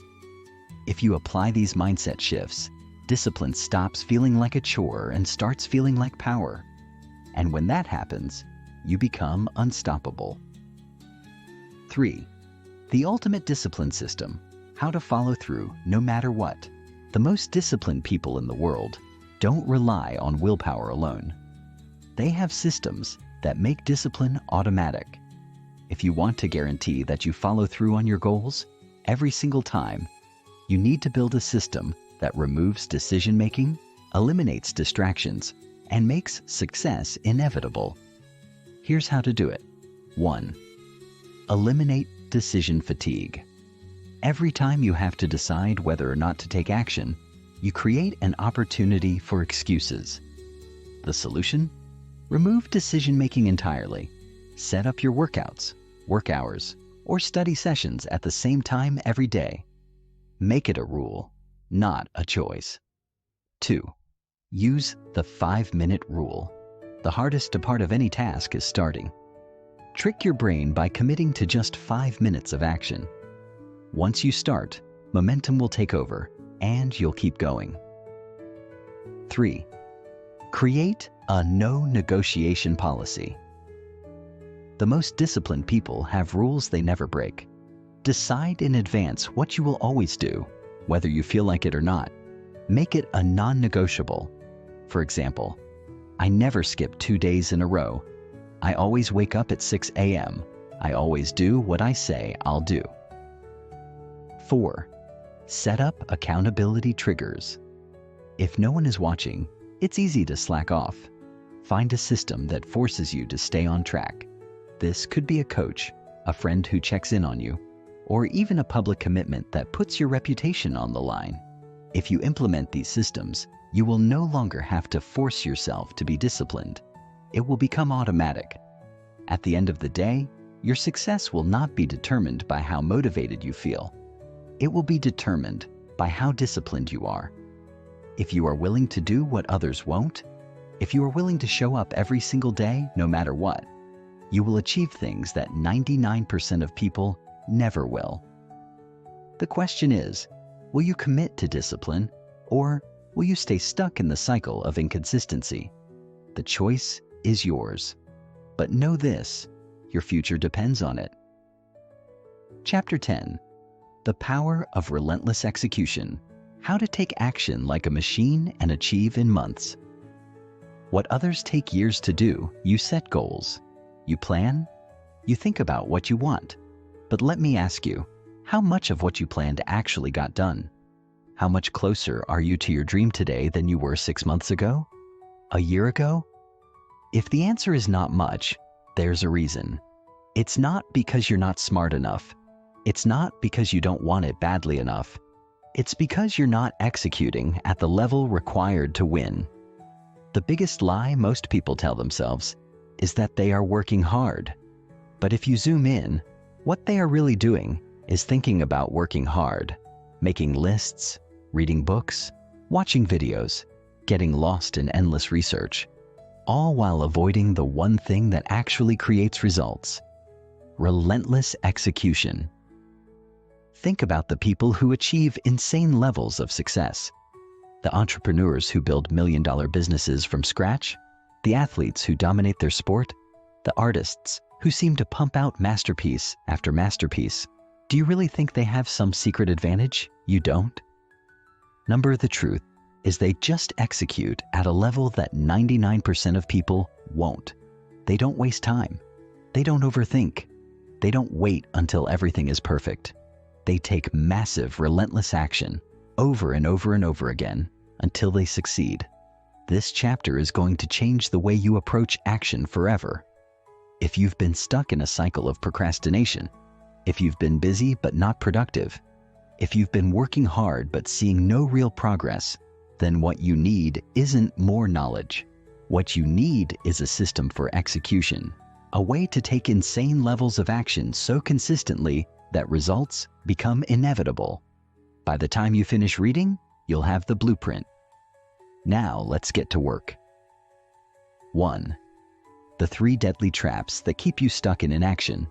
If you apply these mindset shifts, discipline stops feeling like a chore and starts feeling like power. And when that happens, you become unstoppable. 3. The ultimate discipline system: how to follow through no matter what. The most disciplined people in the world don't rely on willpower alone. They have systems that make discipline automatic. If you want to guarantee that you follow through on your goals every single time, you need to build a system that removes decision-making, eliminates distractions, and makes success inevitable. Here's how to do it. 1. Eliminate decision fatigue. Every time you have to decide whether or not to take action, you create an opportunity for excuses. The solution? Remove decision-making entirely. Set up your workouts, work hours, or study sessions at the same time every day. Make it a rule, not a choice. 2. Use the 5-minute rule. The hardest part of any task is starting. Trick your brain by committing to just 5 minutes of action. Once you start, momentum will take over, and you'll keep going. 3. Create a no-negotiation policy. The most disciplined people have rules they never break. Decide in advance what you will always do, whether you feel like it or not. Make it a non-negotiable. For example, I never skip 2 days in a row. I always wake up at 6 a.m. I always do what I say I'll do. 4. Set up accountability triggers. If no one is watching, it's easy to slack off. Find a system that forces you to stay on track. This could be a coach, a friend who checks in on you, or even a public commitment that puts your reputation on the line. If you implement these systems, you will no longer have to force yourself to be disciplined. It will become automatic. At the end of the day, your success will not be determined by how motivated you feel. It will be determined by how disciplined you are. If you are willing to do what others won't, if you are willing to show up every single day, no matter what, you will achieve things that 99% of people never will. The question is, will you commit to discipline, or will you stay stuck in the cycle of inconsistency? The choice is yours. But know this, your future depends on it. Chapter 10. The Power of Relentless Execution. How to take action like a machine and achieve in months. What others take years to do, you set goals. You plan. You think about what you want. But let me ask you, how much of what you planned actually got done? How much closer are you to your dream today than you were 6 months ago? A year ago? If the answer is not much, there's a reason. It's not because you're not smart enough. It's not because you don't want it badly enough. It's because you're not executing at the level required to win. The biggest lie most people tell themselves is that they are working hard. But if you zoom in, what they are really doing is thinking about working hard, making lists, reading books, watching videos, getting lost in endless research, all while avoiding the one thing that actually creates results: relentless execution. Think about the people who achieve insane levels of success. The entrepreneurs who build million-dollar businesses from scratch, the athletes who dominate their sport, the artists who seem to pump out masterpiece after masterpiece. Do you really think they have some secret advantage? You don't. The truth is they just execute at a level that 99% of people won't. They don't waste time. They don't overthink. They don't wait until everything is perfect. They take massive, relentless action over and over and over again until they succeed. This chapter is going to change the way you approach action forever. If you've been stuck in a cycle of procrastination, if you've been busy but not productive, if you've been working hard but seeing no real progress, then what you need isn't more knowledge. What you need is a system for execution. a way to take insane levels of action so consistently that results become inevitable. By the time you finish reading, you'll have the blueprint. Now let's get to work. 1. The 3 deadly traps that keep you stuck in inaction.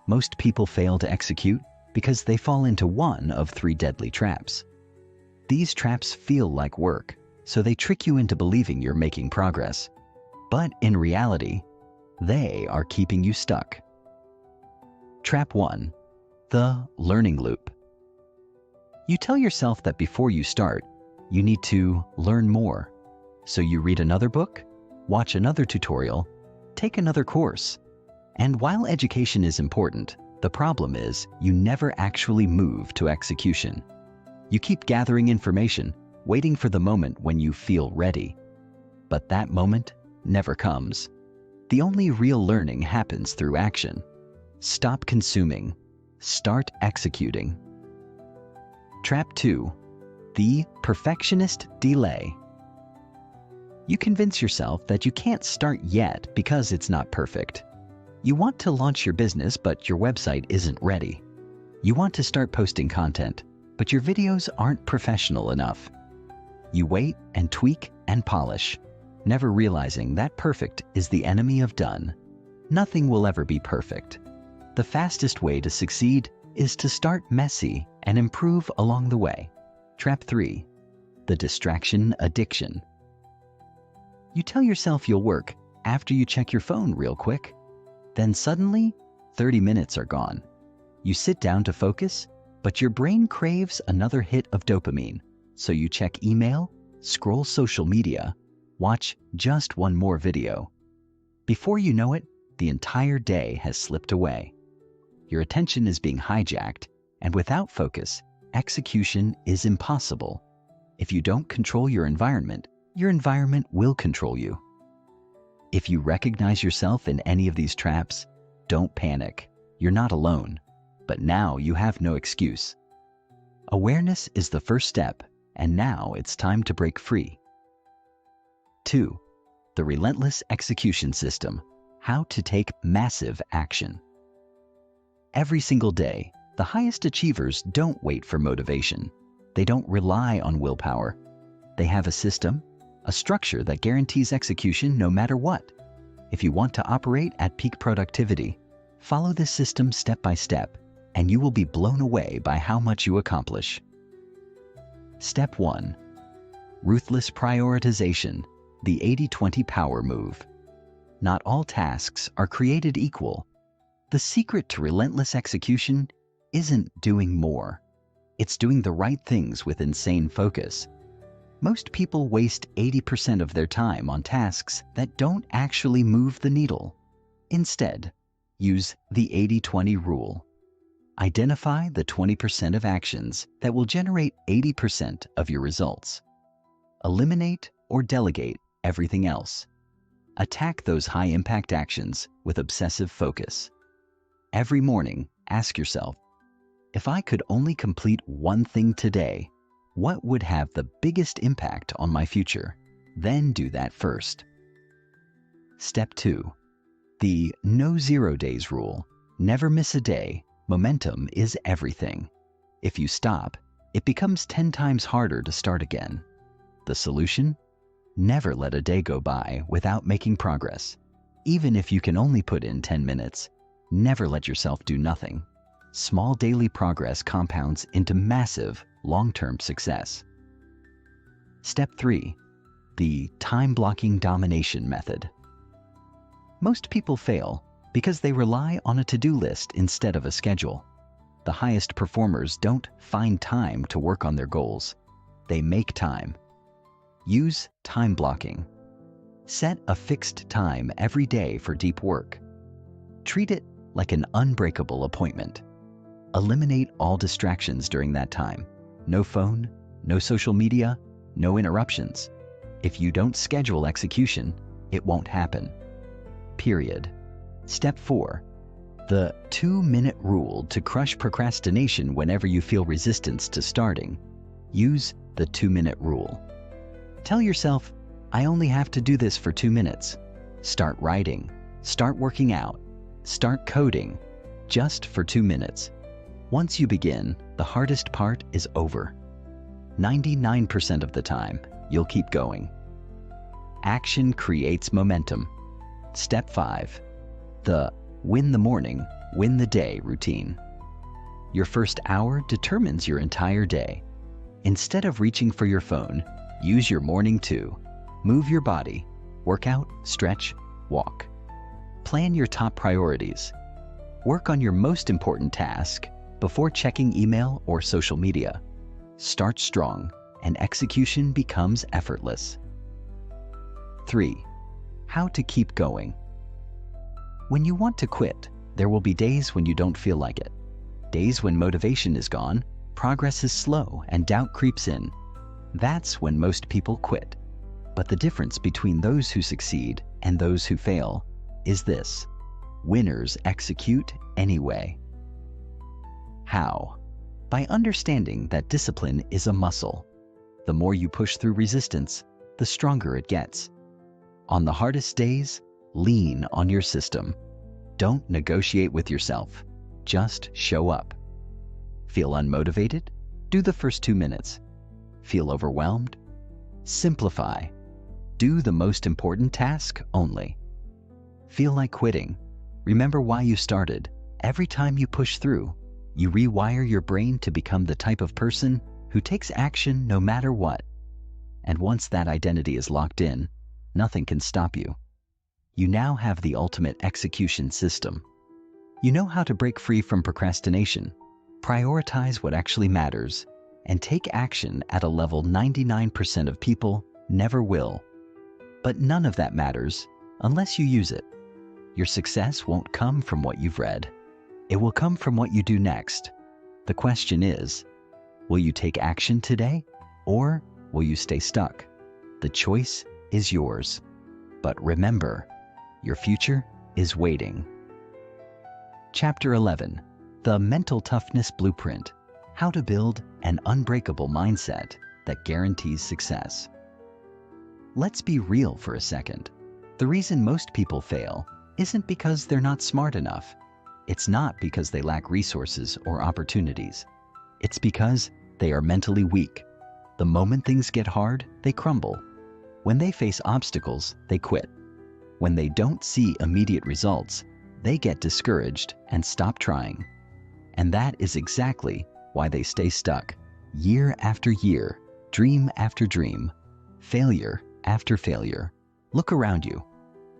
Most people fail to execute because they fall into one of 3 deadly traps. These traps feel like work, so they trick you into believing you're making progress. But in reality, they are keeping you stuck. Trap 1. The learning loop. You tell yourself that before you start, you need to learn more. So you read another book, watch another tutorial, take another course. And while education is important, the problem is you never actually move to execution. You keep gathering information, waiting for the moment when you feel ready. But that moment never comes. The only real learning happens through action. Stop consuming. Start executing. Trap 2. The perfectionist delay. You convince yourself that you can't start yet because it's not perfect. You want to launch your business, but your website isn't ready. You want to start posting content, but your videos aren't professional enough. You wait and tweak and polish, never realizing that perfect is the enemy of done. Nothing will ever be perfect. The fastest way to succeed is to start messy and improve along the way. Trap 3. The distraction addiction. You tell yourself you'll work after you check your phone real quick. Then suddenly, 30 minutes are gone. You sit down to focus, but your brain craves another hit of dopamine. So you check email, scroll social media, watch just one more video. Before you know it, the entire day has slipped away. Your attention is being hijacked, and without focus, execution is impossible. If you don't control your environment will control you. If you recognize yourself in any of these traps, don't panic. You're not alone. But now you have no excuse. Awareness is the first step, and now it's time to break free. 2. The relentless execution system. How to take massive action. Every single day, the highest achievers don't wait for motivation. They don't rely on willpower. They have a system, a structure that guarantees execution no matter what. If you want to operate at peak productivity, follow this system step by step, and you will be blown away by how much you accomplish. Step 1. Ruthless prioritization, the 80-20 power move. Not all tasks are created equal. The secret to relentless execution isn't doing more. It's doing the right things with insane focus. Most people waste 80% of their time on tasks that don't actually move the needle. Instead, use the 80-20 rule. Identify the 20% of actions that will generate 80% of your results. Eliminate or delegate everything else. Attack those high-impact actions with obsessive focus. Every morning, ask yourself, if I could only complete one thing today, what would have the biggest impact on my future? Then do that first. Step 2. The no 0 days rule. Never miss a day. Momentum is everything. If you stop, it becomes 10 times harder to start again. The solution? Never let a day go by without making progress. Even if you can only put in 10 minutes, never let yourself do nothing. Small daily progress compounds into massive, long-term success. Step 3. The time-blocking domination method. Most people fail because they rely on a to-do list instead of a schedule. The highest performers don't find time to work on their goals. They make time. Use time blocking. Set a fixed time every day for deep work. Treat it like an unbreakable appointment. Eliminate all distractions during that time. No phone, no social media, no interruptions. If you don't schedule execution, it won't happen. Period. Step 4. The 2-minute rule to crush procrastination whenever you feel resistance to starting. Use the 2-minute rule. Tell yourself, I only have to do this for 2 minutes. Start writing. Start working out. Start coding, just for 2 minutes. Once you begin, the hardest part is over. 99% of the time, you'll keep going. Action creates momentum. Step 5. The win the morning, win the day routine. Your first hour determines your entire day. Instead of reaching for your phone, use your morning to move your body, work out, stretch, walk. Plan your top priorities. Work on your most important task before checking email or social media. Start strong, and execution becomes effortless. 3. How to keep going. When you want to quit, there will be days when you don't feel like it. Days when motivation is gone, progress is slow, and doubt creeps in. That's when most people quit. But the difference between those who succeed and those who fail is this: winners execute anyway. How? By understanding that discipline is a muscle. The more you push through resistance, the stronger it gets. On the hardest days, lean on your system. Don't negotiate with yourself. Just show up. Feel unmotivated? Do the first 2 minutes. Feel overwhelmed? Simplify. Do the most important task only. Feel like quitting? Remember why you started. Every time you push through, you rewire your brain to become the type of person who takes action no matter what. And once that identity is locked in, nothing can stop you. You now have the ultimate execution system. You know how to break free from procrastination, prioritize what actually matters, and take action at a level 99% of people never will. But none of that matters unless you use it. Your success won't come from what you've read. It will come from what you do next. The question is, will you take action today, or will you stay stuck? The choice is yours. But remember, your future is waiting. Chapter 11. The Mental Toughness Blueprint. How to build an unbreakable mindset that guarantees success. Let's be real for a second. The reason most people fail isn't because they're not smart enough. It's not because they lack resources or opportunities. It's because they are mentally weak. The moment things get hard, they crumble. When they face obstacles, they quit. When they don't see immediate results, they get discouraged and stop trying. And that is exactly why they stay stuck, year after year, dream after dream, failure after failure. Look around you.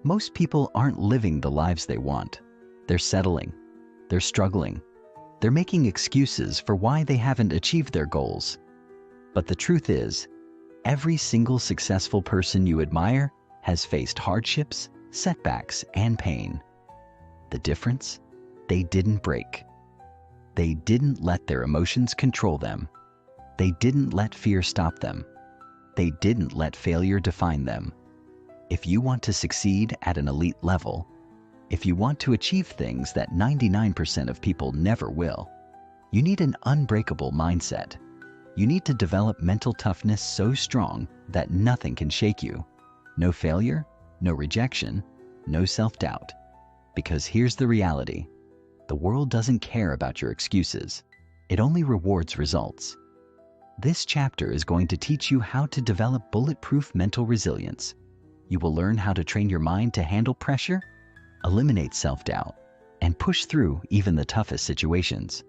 Most people aren't living the lives they want. They're settling. They're struggling. They're making excuses for why they haven't achieved their goals. But the truth is, every single successful person you admire has faced hardships, setbacks, and pain. The difference? They didn't break. They didn't let their emotions control them. They didn't let fear stop them. They didn't let failure define them. If you want to succeed at an elite level, if you want to achieve things that 99% of people never will, you need an unbreakable mindset. You need to develop mental toughness so strong that nothing can shake you. No failure, no rejection, no self-doubt. Because here's the reality. The world doesn't care about your excuses. It only rewards results. This chapter is going to teach you how to develop bulletproof mental resilience. You will learn how to train your mind to handle pressure, eliminate self-doubt, and push through even the toughest situations.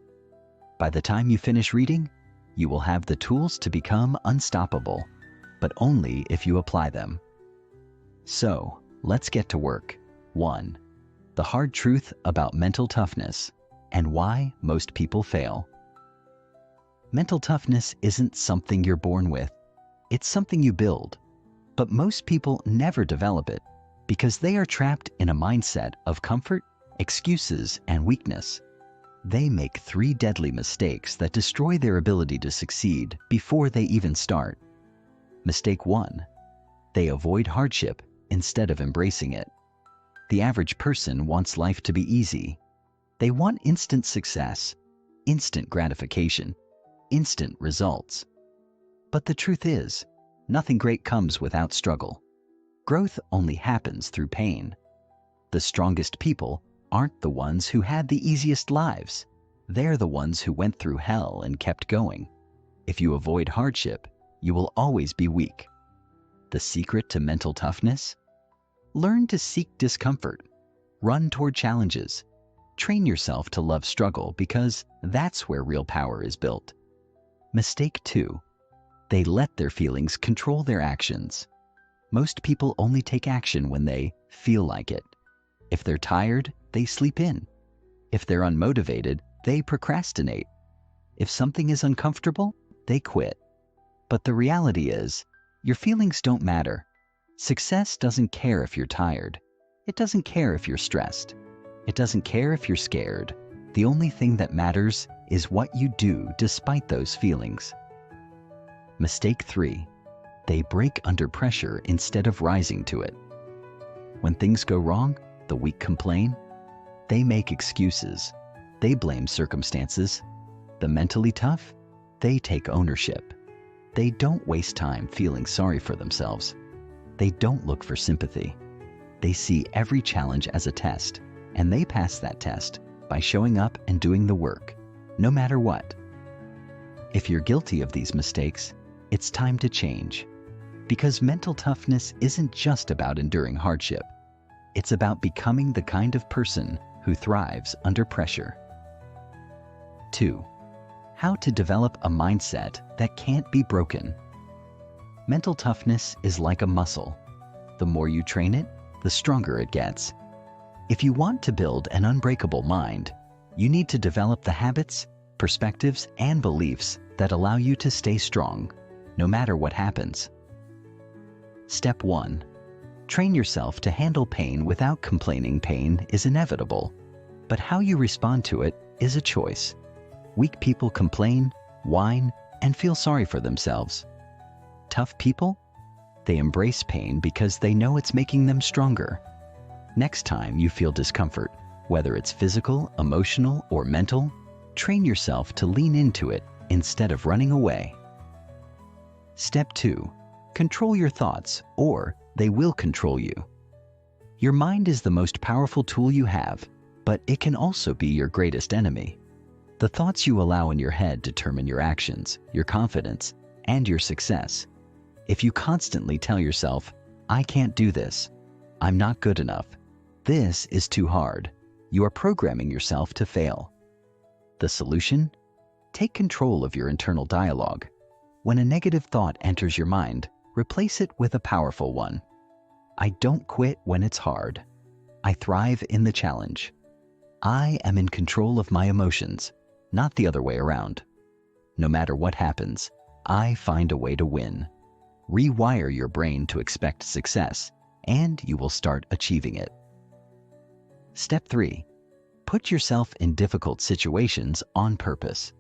By the time you finish reading, you will have the tools to become unstoppable, but only if you apply them. So, let's get to work. 1. The hard truth about mental toughness and why most people fail. Mental toughness isn't something you're born with. It's something you build. But most people never develop it because they are trapped in a mindset of comfort, excuses, and weakness. They make 3 deadly mistakes that destroy their ability to succeed before they even start. Mistake 1. They avoid hardship instead of embracing it. The average person wants life to be easy. They want instant success, instant gratification, instant results. But the truth is, nothing great comes without struggle. Growth only happens through pain. The strongest people aren't the ones who had the easiest lives. They're the ones who went through hell and kept going. If you avoid hardship, you will always be weak. The secret to mental toughness? Learn to seek discomfort. Run toward challenges. Train yourself to love struggle because that's where real power is built. Mistake 2. They let their feelings control their actions. Most people only take action when they feel like it. If they're tired, they sleep in. If they're unmotivated, they procrastinate. If something is uncomfortable, they quit. But the reality is, your feelings don't matter. Success doesn't care if you're tired. It doesn't care if you're stressed. It doesn't care if you're scared. The only thing that matters is what you do despite those feelings. Mistake 3. They break under pressure instead of rising to it. When things go wrong, the weak complain. They make excuses. They blame circumstances. The mentally tough, they take ownership. They don't waste time feeling sorry for themselves. They don't look for sympathy. They see every challenge as a test, and they pass that test by showing up and doing the work, no matter what. If you're guilty of these mistakes, it's time to change. Because mental toughness isn't just about enduring hardship. It's about becoming the kind of person who thrives under pressure. 2. How to develop a mindset that can't be broken. Mental toughness is like a muscle. The more you train it, the stronger it gets. If you want to build an unbreakable mind, you need to develop the habits, perspectives, and beliefs that allow you to stay strong, no matter what happens. Step 1. Train yourself to handle pain without complaining. Pain is inevitable, but how you respond to it is a choice. Weak people complain, whine, and feel sorry for themselves. Tough people? They embrace pain because they know it's making them stronger. Next time you feel discomfort, whether it's physical, emotional, or mental, train yourself to lean into it instead of running away. Step 2. Control your thoughts, or they will control you. Your mind is the most powerful tool you have, but it can also be your greatest enemy. The thoughts you allow in your head determine your actions, your confidence, and your success. If you constantly tell yourself, "I can't do this," "I'm not good enough," "This is too hard," you are programming yourself to fail. The solution? Take control of your internal dialogue. When a negative thought enters your mind, replace it with a powerful one. I don't quit when it's hard. I thrive in the challenge. I am in control of my emotions, not the other way around. No matter what happens, I find a way to win. Rewire your brain to expect success, and you will start achieving it. Step 3. Put yourself in difficult situations on purpose.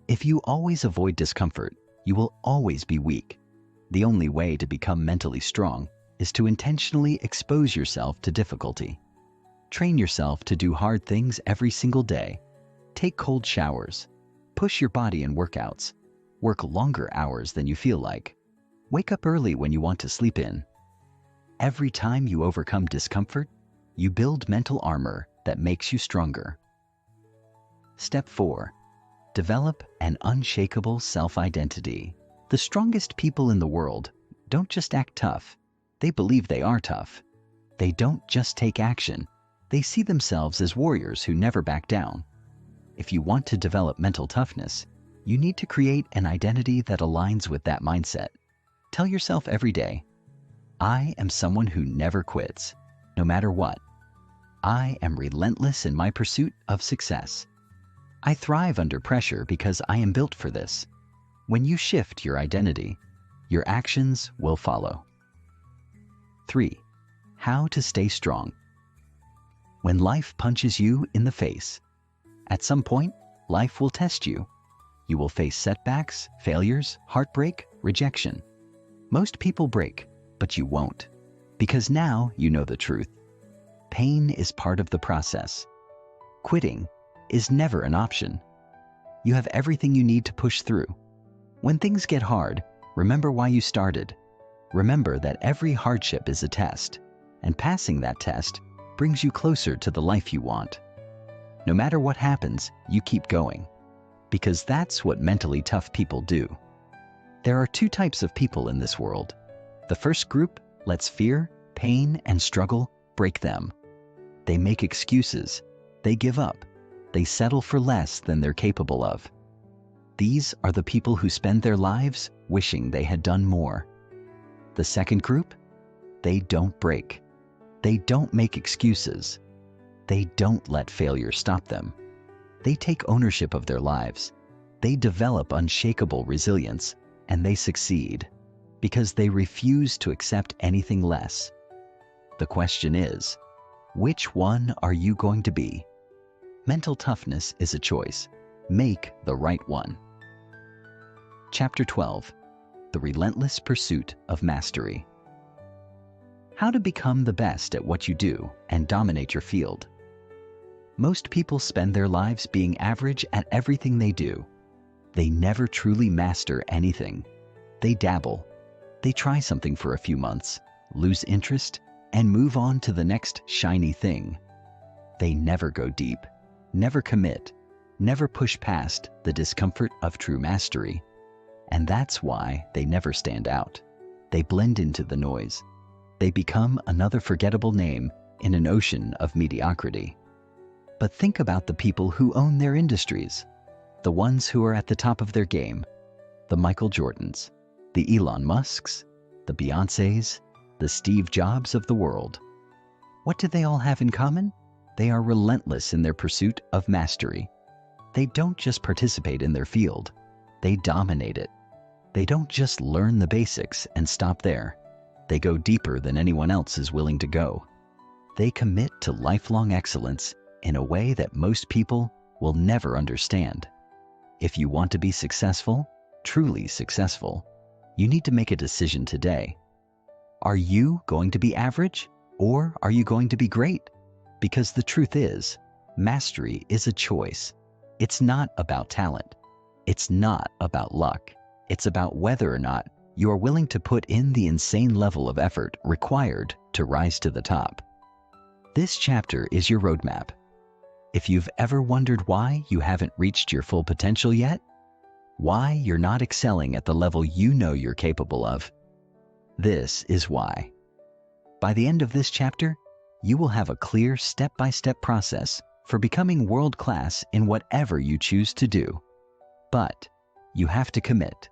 If you always avoid discomfort, you will always be weak. The only way to become mentally strong is to intentionally expose yourself to difficulty. Train yourself to do hard things every single day. Take cold showers. Push your body in workouts. Work longer hours than you feel like. Wake up early when you want to sleep in. Every time you overcome discomfort, you build mental armor that makes you stronger. Step 4. Develop an unshakable self-identity. The strongest people in the world don't just act tough, they believe they are tough. They don't just take action, they see themselves as warriors who never back down. If you want to develop mental toughness, you need to create an identity that aligns with that mindset. Tell yourself every day, I am someone who never quits, no matter what. I am relentless in my pursuit of success. I thrive under pressure because I am built for this. When you shift your identity, your actions will follow. 3. How to stay strong. When life punches you in the face, at some point, life will test you. You will face setbacks, failures, heartbreak, rejection. Most people break, but you won't, because now you know the truth. Pain is part of the process. Quitting is never an option. You have everything you need to push through. When things get hard, remember why you started. Remember that every hardship is a test, and passing that test brings you closer to the life you want. No matter what happens, you keep going, because that's what mentally tough people do. There are two types of people in this world. The first group lets fear, pain, and struggle break them. They make excuses, they give up, they settle for less than they're capable of. These are the people who spend their lives wishing they had done more. The second group, they don't break. They don't make excuses. They don't let failure stop them. They take ownership of their lives. They develop unshakable resilience, and they succeed because they refuse to accept anything less. The question is, which one are you going to be? Mental toughness is a choice. Make the right one. Chapter 12. The Relentless Pursuit of Mastery. How to become the best at what you do and dominate your field. Most people spend their lives being average at everything they do. They never truly master anything. They dabble. They try something for a few months, lose interest, and move on to the next shiny thing. They never go deep, never commit, never push past the discomfort of true mastery. And that's why they never stand out. They blend into the noise. They become another forgettable name in an ocean of mediocrity. But think about the people who own their industries, the ones who are at the top of their game, the Michael Jordans, the Elon Musks, the Beyoncés, the Steve Jobs of the world. What do they all have in common? They are relentless in their pursuit of mastery. They don't just participate in their field, they dominate it. They don't just learn the basics and stop there. They go deeper than anyone else is willing to go. They commit to lifelong excellence in a way that most people will never understand. If you want to be successful, truly successful, you need to make a decision today. Are you going to be average, or are you going to be great? Because the truth is, mastery is a choice. It's not about talent. It's not about luck. It's about whether or not you are willing to put in the insane level of effort required to rise to the top. This chapter is your roadmap. If you've ever wondered why you haven't reached your full potential yet, why you're not excelling at the level you know you're capable of, this is why. By the end of this chapter, you will have a clear step-by-step process for becoming world-class in whatever you choose to do. But you have to commit,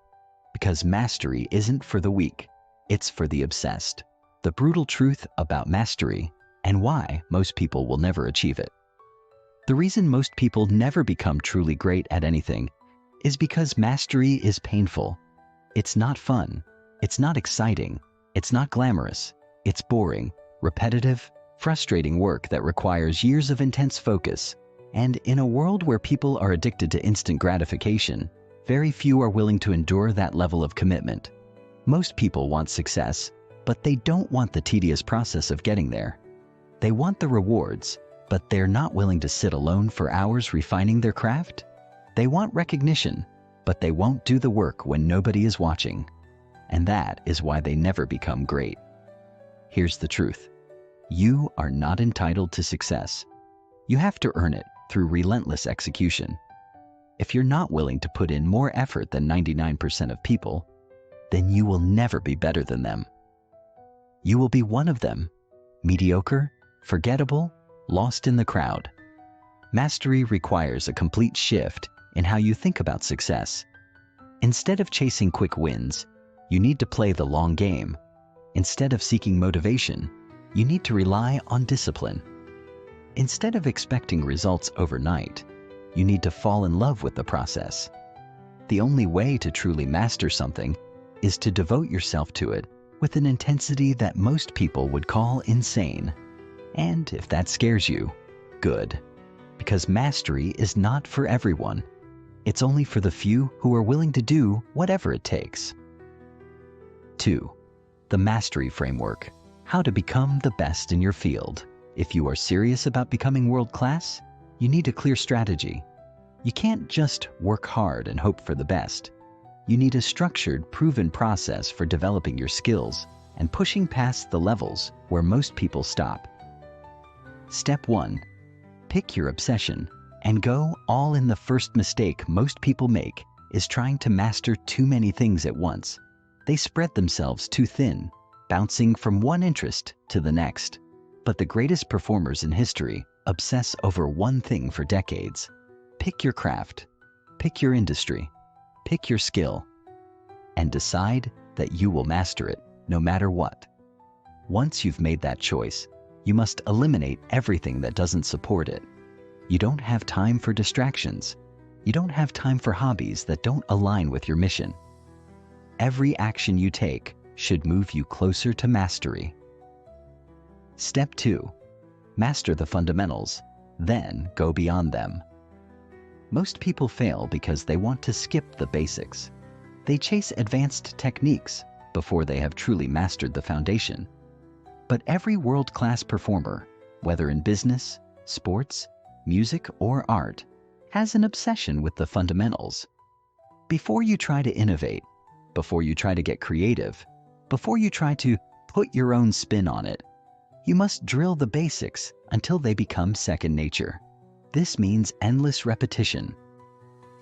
because mastery isn't for the weak, it's for the obsessed. The brutal truth about mastery and why most people will never achieve it. The reason most people never become truly great at anything is because mastery is painful. It's not fun. It's not exciting. It's not glamorous. It's boring, repetitive, frustrating work that requires years of intense focus. And in a world where people are addicted to instant gratification, very few are willing to endure that level of commitment. Most people want success, but they don't want the tedious process of getting there. They want the rewards, but they're not willing to sit alone for hours refining their craft. They want recognition, but they won't do the work when nobody is watching. And that is why they never become great. Here's the truth. You are not entitled to success. You have to earn it through relentless execution. If you're not willing to put in more effort than 99% of people, then you will never be better than them. You will be one of them, mediocre, forgettable, lost in the crowd. Mastery requires a complete shift in how you think about success. Instead of chasing quick wins, you need to play the long game. Instead of seeking motivation, you need to rely on discipline. Instead of expecting results overnight, you need to fall in love with the process. The only way to truly master something is to devote yourself to it with an intensity that most people would call insane. And if that scares you, good. Because mastery is not for everyone. It's only for the few who are willing to do whatever it takes. 2. The Mastery Framework. How to become the best in your field. If you are serious about becoming world-class, you need a clear strategy. You can't just work hard and hope for the best. You need a structured, proven process for developing your skills and pushing past the levels where most people stop. Step 1. Pick your obsession and go all in. The first mistake most people make is trying to master too many things at once. They spread themselves too thin, bouncing from one interest to the next. But the greatest performers in history obsess over one thing for decades. Pick your craft, pick your industry, pick your skill, and decide that you will master it no matter what. Once you've made that choice, you must eliminate everything that doesn't support it. You don't have time for distractions. You don't have time for hobbies that don't align with your mission. Every action you take should move you closer to mastery. Step 2. Master the fundamentals, then go beyond them. Most people fail because they want to skip the basics. They chase advanced techniques before they have truly mastered the foundation. But every world-class performer, whether in business, sports, music, or art, has an obsession with the fundamentals. Before you try to innovate, before you try to get creative, before you try to put your own spin on it, you must drill the basics until they become second nature. This means endless repetition,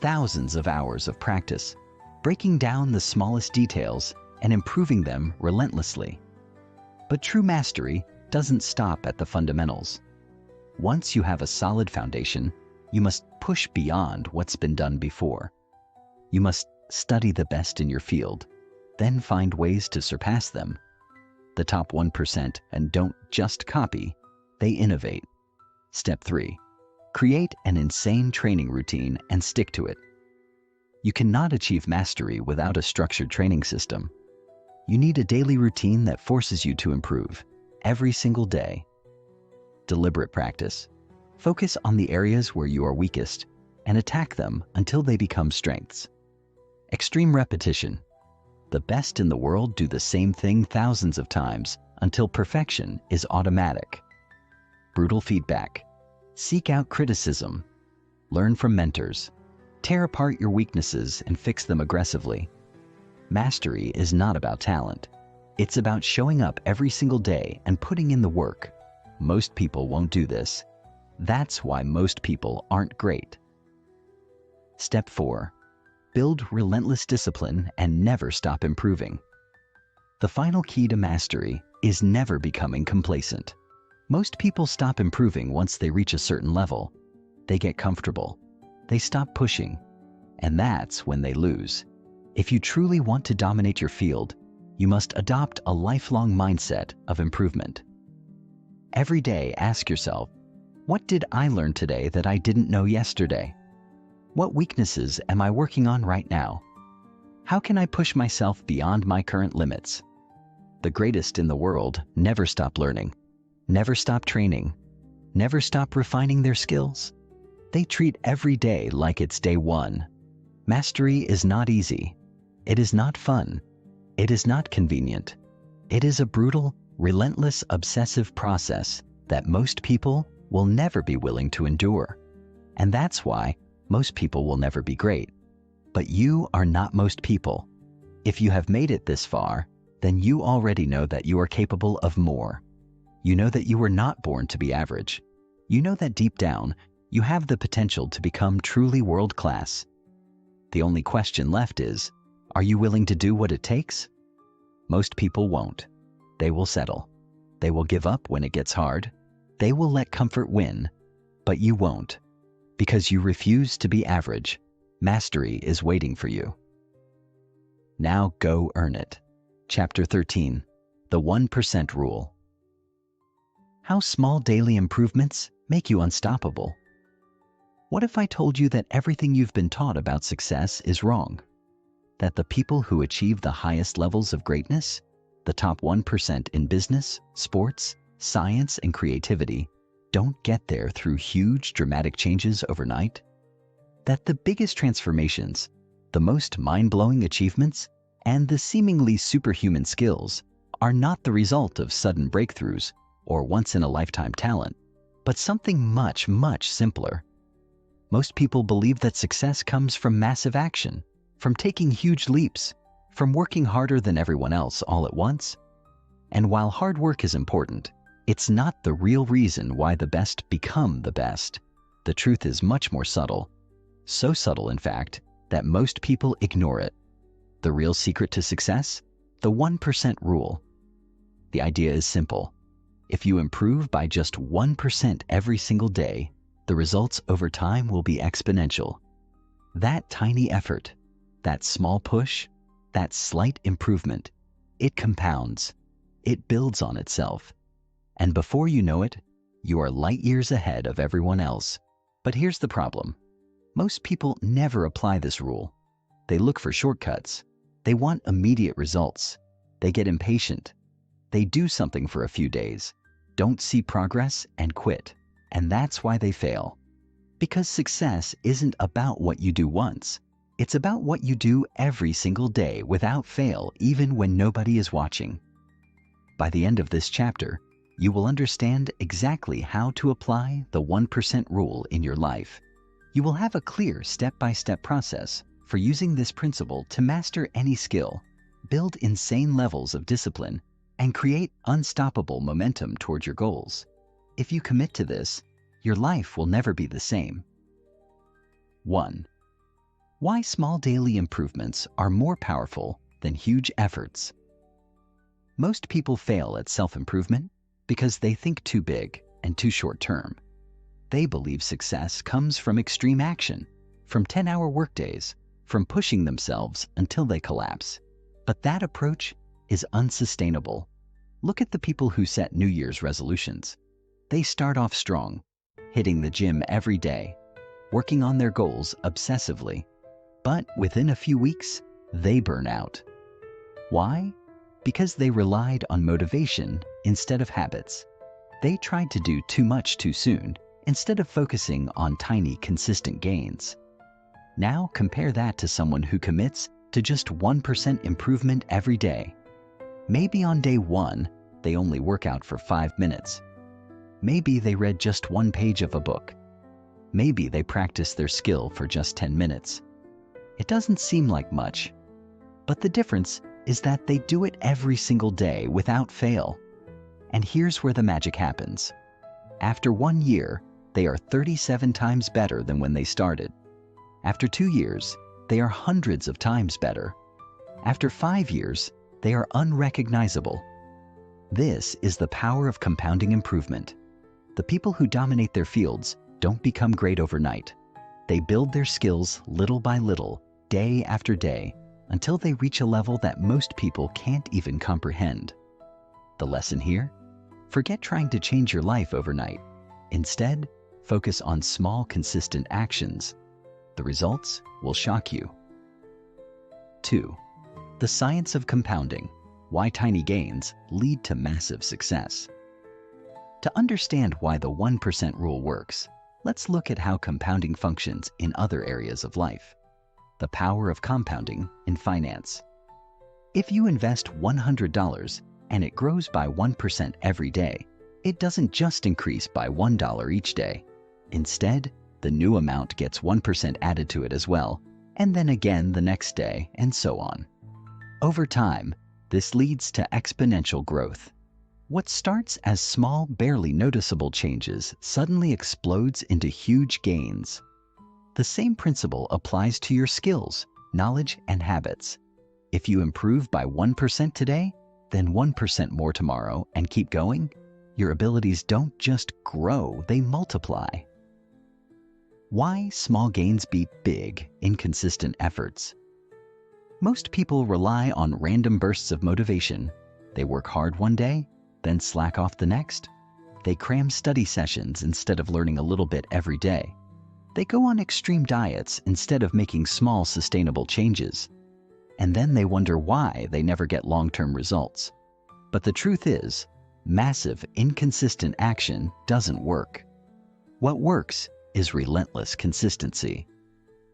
thousands of hours of practice, breaking down the smallest details and improving them relentlessly. But true mastery doesn't stop at the fundamentals. Once you have a solid foundation, you must push beyond what's been done before. You must study the best in your field, then find ways to surpass them. The top 1% and don't just copy, they innovate. Step 3. Create an insane training routine and stick to it. You cannot achieve mastery without a structured training system. You need a daily routine that forces you to improve every single day. Deliberate practice. Focus on the areas where you are weakest and attack them until they become strengths. Extreme repetition. The best in the world do the same thing thousands of times until perfection is automatic. Brutal feedback. Seek out criticism. Learn from mentors. Tear apart your weaknesses and fix them aggressively. Mastery is not about talent. It's about showing up every single day and putting in the work. Most people won't do this. That's why most people aren't great. Step 4. Build relentless discipline and never stop improving. The final key to mastery is never becoming complacent. Most people stop improving once they reach a certain level. They get comfortable. They stop pushing. And that's when they lose. If you truly want to dominate your field, you must adopt a lifelong mindset of improvement. Every day, ask yourself, what did I learn today that I didn't know yesterday? What weaknesses am I working on right now? How can I push myself beyond my current limits? The greatest in the world never stop learning, never stop training, never stop refining their skills. They treat every day like it's day one. Mastery is not easy. It is not fun. It is not convenient. It is a brutal, relentless, obsessive process that most people will never be willing to endure. And that's why most people will never be great. But you are not most people. If you have made it this far, then you already know that you are capable of more. You know that you were not born to be average. You know that deep down, you have the potential to become truly world-class. The only question left is, are you willing to do what it takes? Most people won't. They will settle. They will give up when it gets hard. They will let comfort win. But you won't. Because you refuse to be average. Mastery is waiting for you. Now go earn it. Chapter 13. The 1% Rule. How small daily improvements make you unstoppable. What if I told you that everything you've been taught about success is wrong? That the people who achieve the highest levels of greatness, the top 1% in business, sports, science, and creativity, don't get there through huge, dramatic changes overnight? That the biggest transformations, the most mind-blowing achievements, and the seemingly superhuman skills are not the result of sudden breakthroughs or once-in-a-lifetime talent, but something much, much simpler. Most people believe that success comes from massive action, from taking huge leaps, from working harder than everyone else all at once. And while hard work is important, It's not the real reason why the best become the best. The truth is much more subtle. So subtle, in fact, that most people ignore it. The real secret to success? The 1% rule. The idea is simple. If you improve by just 1% every single day, the results over time will be exponential. That tiny effort, that small push, that slight improvement, it compounds. It builds on itself. And before you know it, you are light years ahead of everyone else. But here's the problem. Most people never apply this rule. They look for shortcuts. They want immediate results. They get impatient. They do something for a few days, don't see progress, and quit. And that's why they fail. Because success isn't about what you do once. It's about what you do every single day without fail, even when nobody is watching. By the end of this chapter, you will understand exactly how to apply the 1% rule in your life. You will have a clear step-by-step process for using this principle to master any skill, build insane levels of discipline, and create unstoppable momentum toward your goals. If you commit to this, your life will never be the same. 1. Why small daily improvements are more powerful than huge efforts. Most people fail at self-improvement because they think too big and too short-term. They believe success comes from extreme action, from 10-hour workdays, from pushing themselves until they collapse. But that approach is unsustainable. Look at the people who set New Year's resolutions. They start off strong, hitting the gym every day, working on their goals obsessively. But within a few weeks, they burn out. Why? Because they relied on motivation instead of habits. They tried to do too much too soon instead of focusing on tiny, consistent gains. Now compare that to someone who commits to just 1% improvement every day. Maybe on day 1, they only work out for 5 minutes. Maybe they read just 1 page of a book. Maybe they practice their skill for just 10 minutes. It doesn't seem like much, but the difference is that they do it every single day without fail. And here's where the magic happens. After 1 year, they are 37 times better than when they started. After 2 years, they are hundreds of times better. After 5 years, they are unrecognizable. This is the power of compounding improvement. The people who dominate their fields don't become great overnight. They build their skills little by little, day after day, until they reach a level that most people can't even comprehend. The lesson here? Forget trying to change your life overnight. Instead, focus on small, consistent actions. The results will shock you. 2. The science of compounding. Why tiny gains lead to massive success. To understand why the 1% rule works, let's look at how compounding functions in other areas of life. The power of compounding in finance. If you invest $100 and it grows by 1% every day, it doesn't just increase by $1 each day. Instead, the new amount gets 1% added to it as well, and then again the next day, and so on. Over time, this leads to exponential growth. What starts as small, barely noticeable changes suddenly explodes into huge gains. The same principle applies to your skills, knowledge, and habits. If you improve by 1% today, then 1% more tomorrow, and keep going, your abilities don't just grow, they multiply. Why small gains beat big, inconsistent efforts? Most people rely on random bursts of motivation. They work hard one day, then slack off the next. They cram study sessions instead of learning a little bit every day. They go on extreme diets instead of making small, sustainable changes. And then they wonder why they never get long-term results. But the truth is, massive, inconsistent action doesn't work. What works is relentless consistency.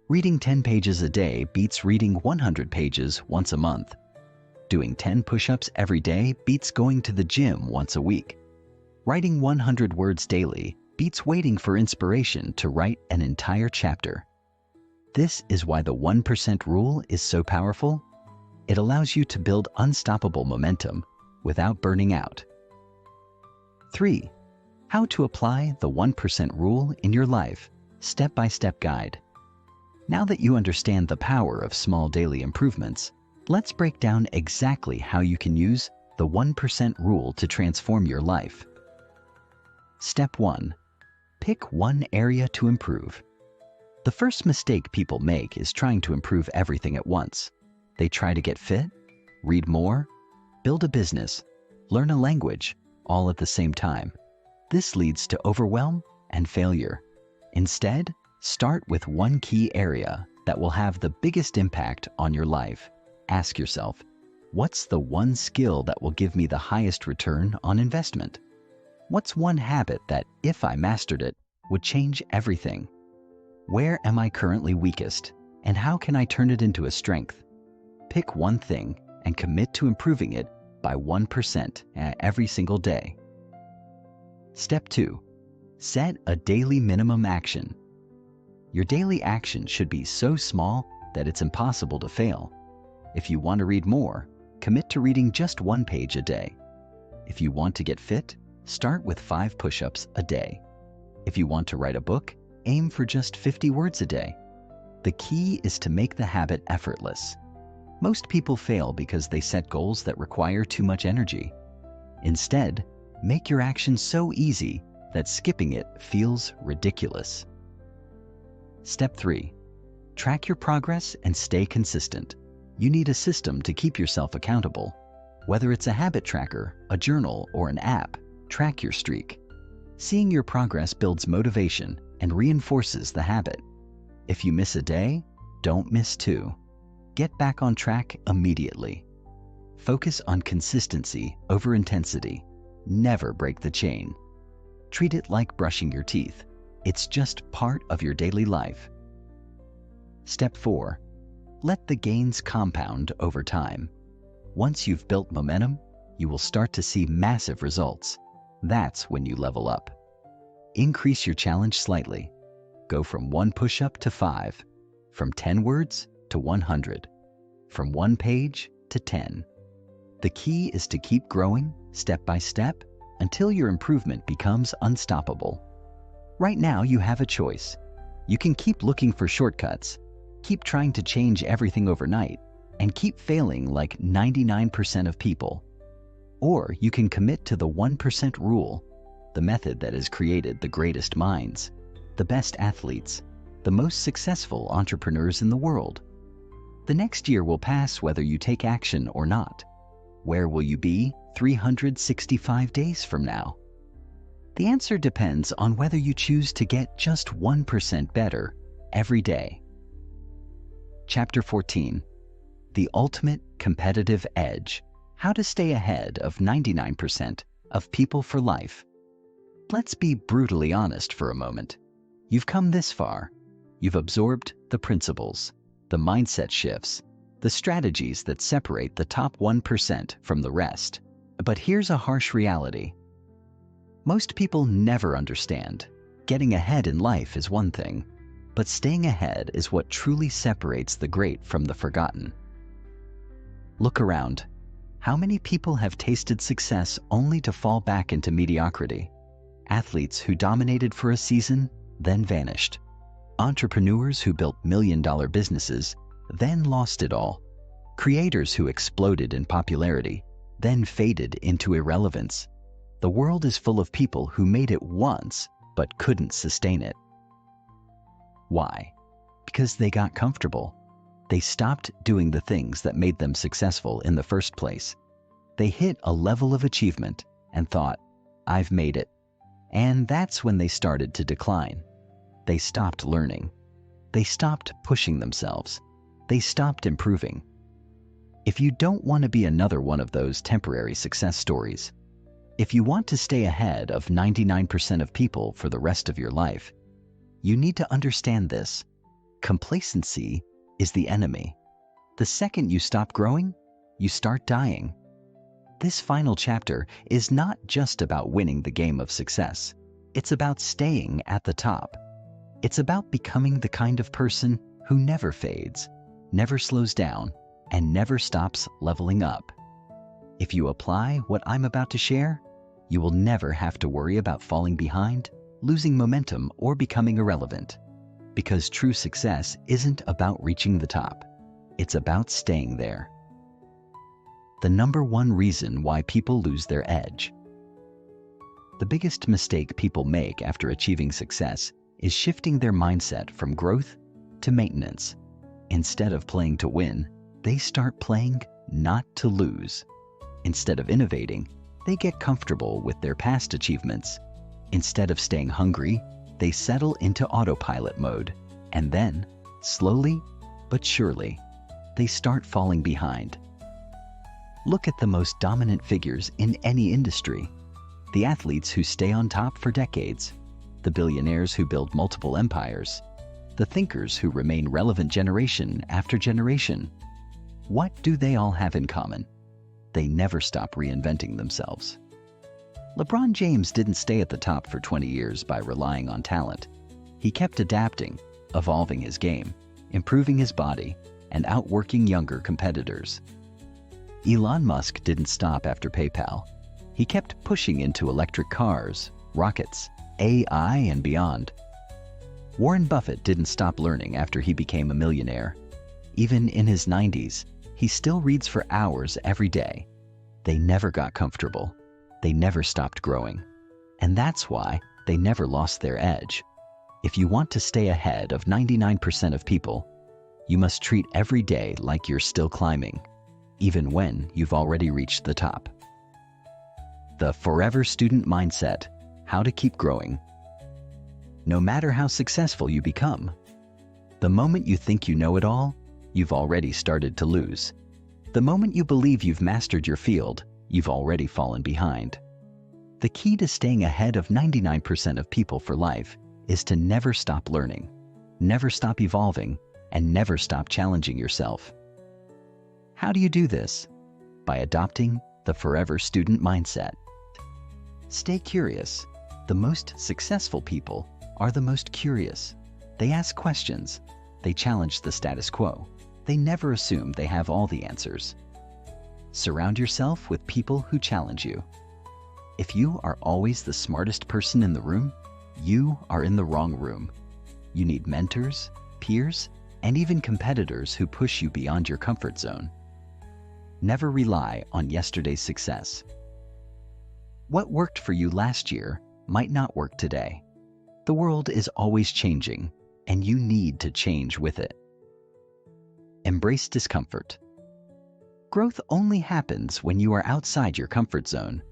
Reading 10 pages a day beats reading 100 pages once a month. Doing 10 push-ups every day beats going to the gym once a week. Writing 100 words daily beats waiting for inspiration to write an entire chapter. This is why the 1% rule is so powerful. It allows you to build unstoppable momentum without burning out. 3. How to apply the 1% rule in your life, step-by-step guide. Now that you understand the power of small daily improvements, let's break down exactly how you can use the 1% rule to transform your life. Step 1. Pick one area to improve. The first mistake people make is trying to improve everything at once. They try to get fit, read more, build a business, learn a language, all at the same time. This leads to overwhelm and failure. Instead, start with one key area that will have the biggest impact on your life. Ask yourself, what's the one skill that will give me the highest return on investment? What's one habit that, if I mastered it, would change everything? Where am I currently weakest, and how can I turn it into a strength? Pick one thing and commit to improving it by 1% every single day. Step 2. Set a daily minimum action. Your daily action should be so small that it's impossible to fail. If you want to read more, commit to reading just 1 page a day. If you want to get fit, start with 5 push-ups a day. If you want to write a book, aim for just 50 words a day. The key is to make the habit effortless. Most people fail because they set goals that require too much energy. Instead, make your action so easy that skipping it feels ridiculous. Step 3. Track your progress and stay consistent. You need a system to keep yourself accountable. Whether it's a habit tracker, a journal, or an app, track your streak. Seeing your progress builds motivation and reinforces the habit. If you miss a day, don't miss 2. Get back on track immediately. Focus on consistency over intensity. Never break the chain. Treat it like brushing your teeth. It's just part of your daily life. Step 4. Let the gains compound over time. Once you've built momentum, you will start to see massive results. That's when you level up. Increase your challenge slightly. Go from 1 push-up to 5, from 10 words to 100, from 1 page to 10. The key is to keep growing step by step until your improvement becomes unstoppable. Right now, you have a choice. You can keep looking for shortcuts, keep trying to change everything overnight, and keep failing like 99% of people. Or you can commit to the 1% rule, the method that has created the greatest minds, the best athletes, the most successful entrepreneurs in the world. The next year will pass whether you take action or not. Where will you be 365 days from now? The answer depends on whether you choose to get just 1% better every day. Chapter 14. The Ultimate Competitive Edge. How to stay ahead of 99% of people for life. Let's be brutally honest for a moment. You've come this far. You've absorbed the principles, the mindset shifts, the strategies that separate the top 1% from the rest. But here's a harsh reality. Most people never understand. Getting ahead in life is one thing, but staying ahead is what truly separates the great from the forgotten. Look around. How many people have tasted success only to fall back into mediocrity? Athletes who dominated for a season, then vanished. Entrepreneurs who built million-dollar businesses, then lost it all. Creators who exploded in popularity, then faded into irrelevance. The world is full of people who made it once, but couldn't sustain it. Why? Because they got comfortable. They stopped doing the things that made them successful in the first place. They hit a level of achievement and thought, I've made it. And that's when they started to decline. They stopped learning. They stopped pushing themselves. They stopped improving. If you don't want to be another one of those temporary success stories, if you want to stay ahead of 99% of people for the rest of your life, you need to understand this. Complacency is the enemy. The second you stop growing, you start dying. This final chapter is not just about winning the game of success. It's about staying at the top. It's about becoming the kind of person who never fades, never slows down, and never stops leveling up. If you apply what I'm about to share, You will never have to worry about falling behind, losing momentum, or becoming irrelevant. Because true success isn't about reaching the top. It's about staying there. The number one reason why people lose their edge. The biggest mistake people make after achieving success is shifting their mindset from growth to maintenance. Instead of playing to win, they start playing not to lose. Instead of innovating, they get comfortable with their past achievements. Instead of staying hungry, they settle into autopilot mode. And then, slowly but surely, they start falling behind. Look at the most dominant figures in any industry. The athletes who stay on top for decades, the billionaires who build multiple empires, the thinkers who remain relevant generation after generation. What do they all have in common? They never stop reinventing themselves. LeBron James didn't stay at the top for 20 years by relying on talent. He kept adapting, evolving his game, improving his body, and outworking younger competitors. Elon Musk didn't stop after PayPal. He kept pushing into electric cars, rockets, AI, and beyond. Warren Buffett didn't stop learning after he became a millionaire. Even in his 90s, he still reads for hours every day. They never got comfortable. They never stopped growing. And that's why they never lost their edge. If you want to stay ahead of 99% of people, you must treat every day like you're still climbing, even when you've already reached the top. The forever student mindset, how to keep growing. No matter how successful you become, the moment you think you know it all, you've already started to lose. The moment you believe you've mastered your field, you've already fallen behind. The key to staying ahead of 99% of people for life is to never stop learning, never stop evolving, and never stop challenging yourself. How do you do this? By adopting the forever student mindset. Stay curious. The most successful people are the most curious. They ask questions. They challenge the status quo. They never assume they have all the answers. Surround yourself with people who challenge you. If you are always the smartest person in the room, you are in the wrong room. You need mentors, peers, and even competitors who push you beyond your comfort zone. Never rely on yesterday's success. What worked for you last year might not work today. The world is always changing, and you need to change with it. Embrace discomfort. Growth only happens when you are outside your comfort zone.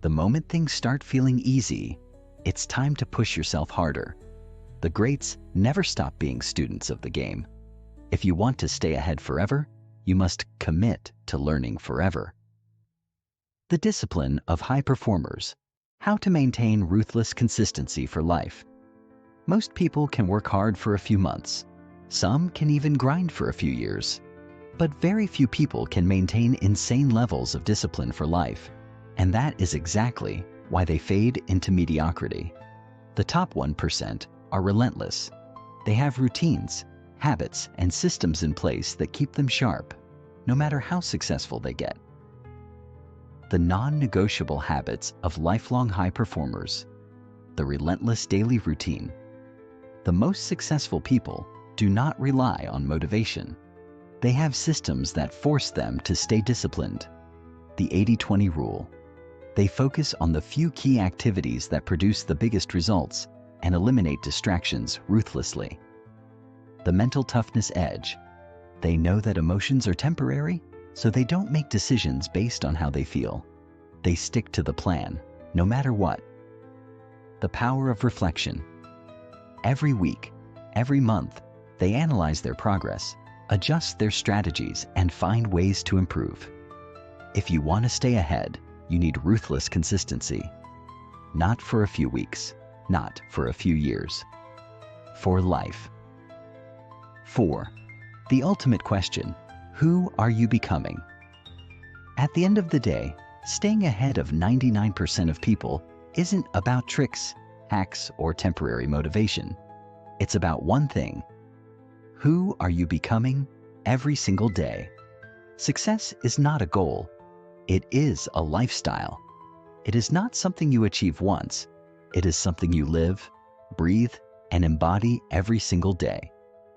The moment things start feeling easy, it's time to push yourself harder. The greats never stop being students of the game. If you want to stay ahead forever, you must commit to learning forever. The discipline of high performers. How to maintain ruthless consistency for life. Most people can work hard for a few months. Some can even grind for a few years. But very few people can maintain insane levels of discipline for life. And that is exactly why they fade into mediocrity. The top 1% are relentless. They have routines, habits, and systems in place that keep them sharp, no matter how successful they get. The non-negotiable habits of lifelong high performers. The relentless daily routine. The most successful people do not rely on motivation. They have systems that force them to stay disciplined. The 80-20 rule. They focus on the few key activities that produce the biggest results and eliminate distractions ruthlessly. The mental toughness edge. They know that emotions are temporary, so they don't make decisions based on how they feel. They stick to the plan, no matter what. The power of reflection. Every week, every month, they analyze their progress, adjust their strategies, and find ways to improve. If you want to stay ahead, you need ruthless consistency. Not for a few weeks, not for a few years. For life. 4. The ultimate question. Who are you becoming? At the end of the day, staying ahead of 99% of people isn't about tricks, hacks, or temporary motivation. It's about one thing. Who are you becoming every single day? Success is not a goal. It is a lifestyle. It is not something you achieve once. It is something you live, breathe, and embody every single day.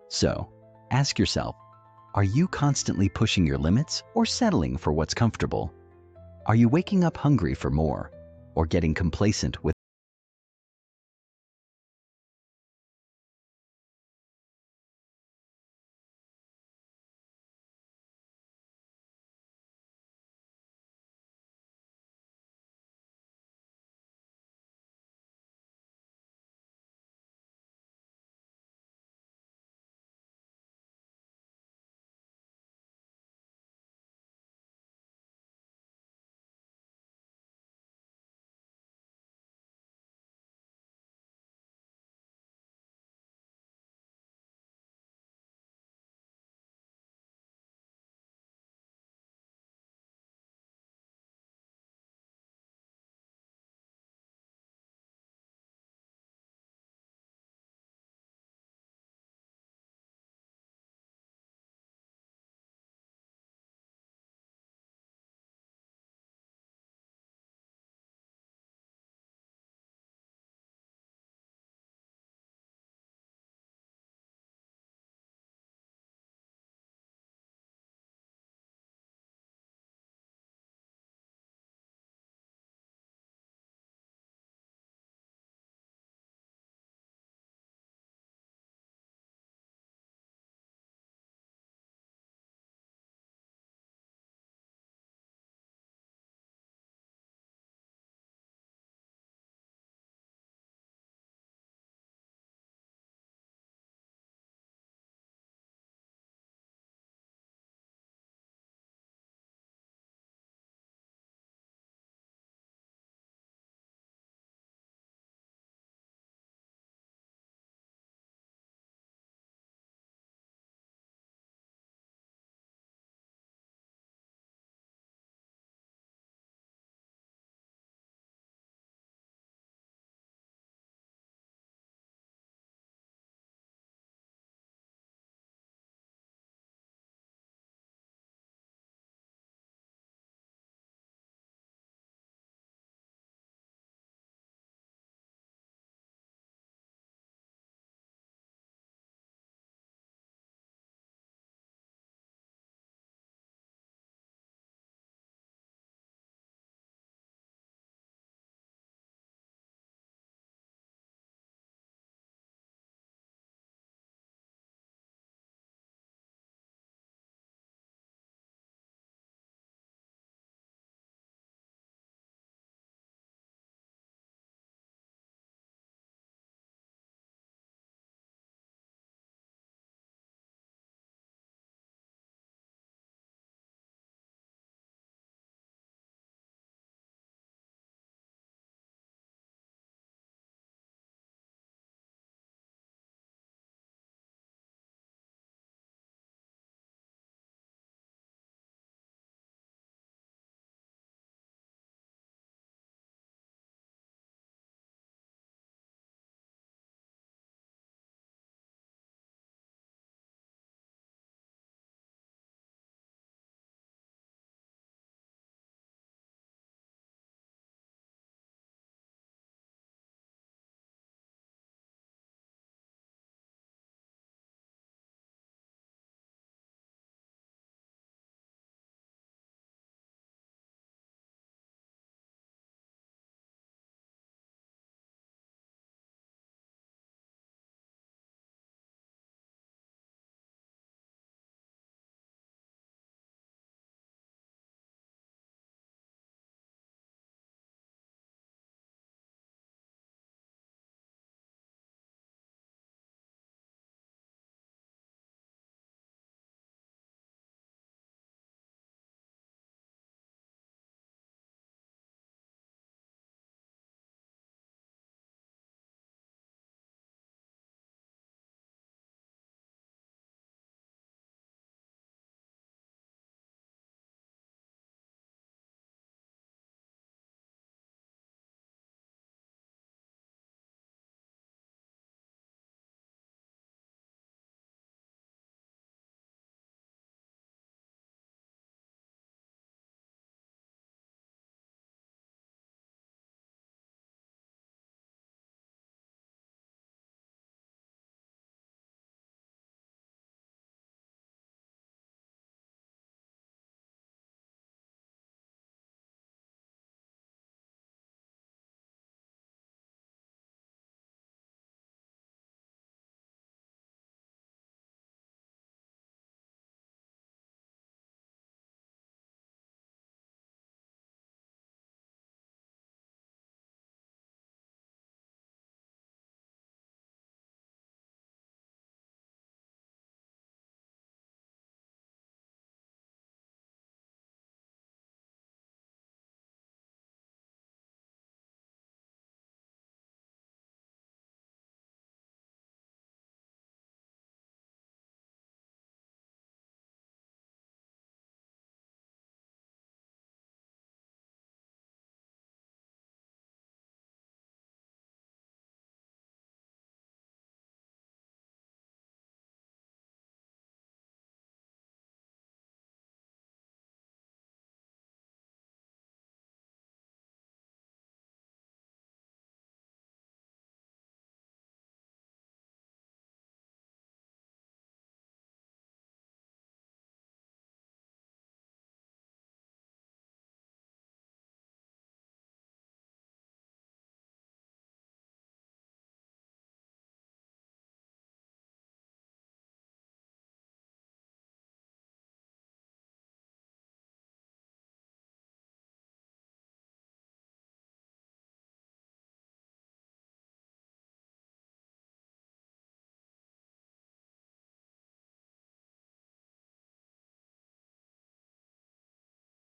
So, ask yourself, are you constantly pushing your limits or settling for what's comfortable? Are you waking up hungry for more or getting complacent with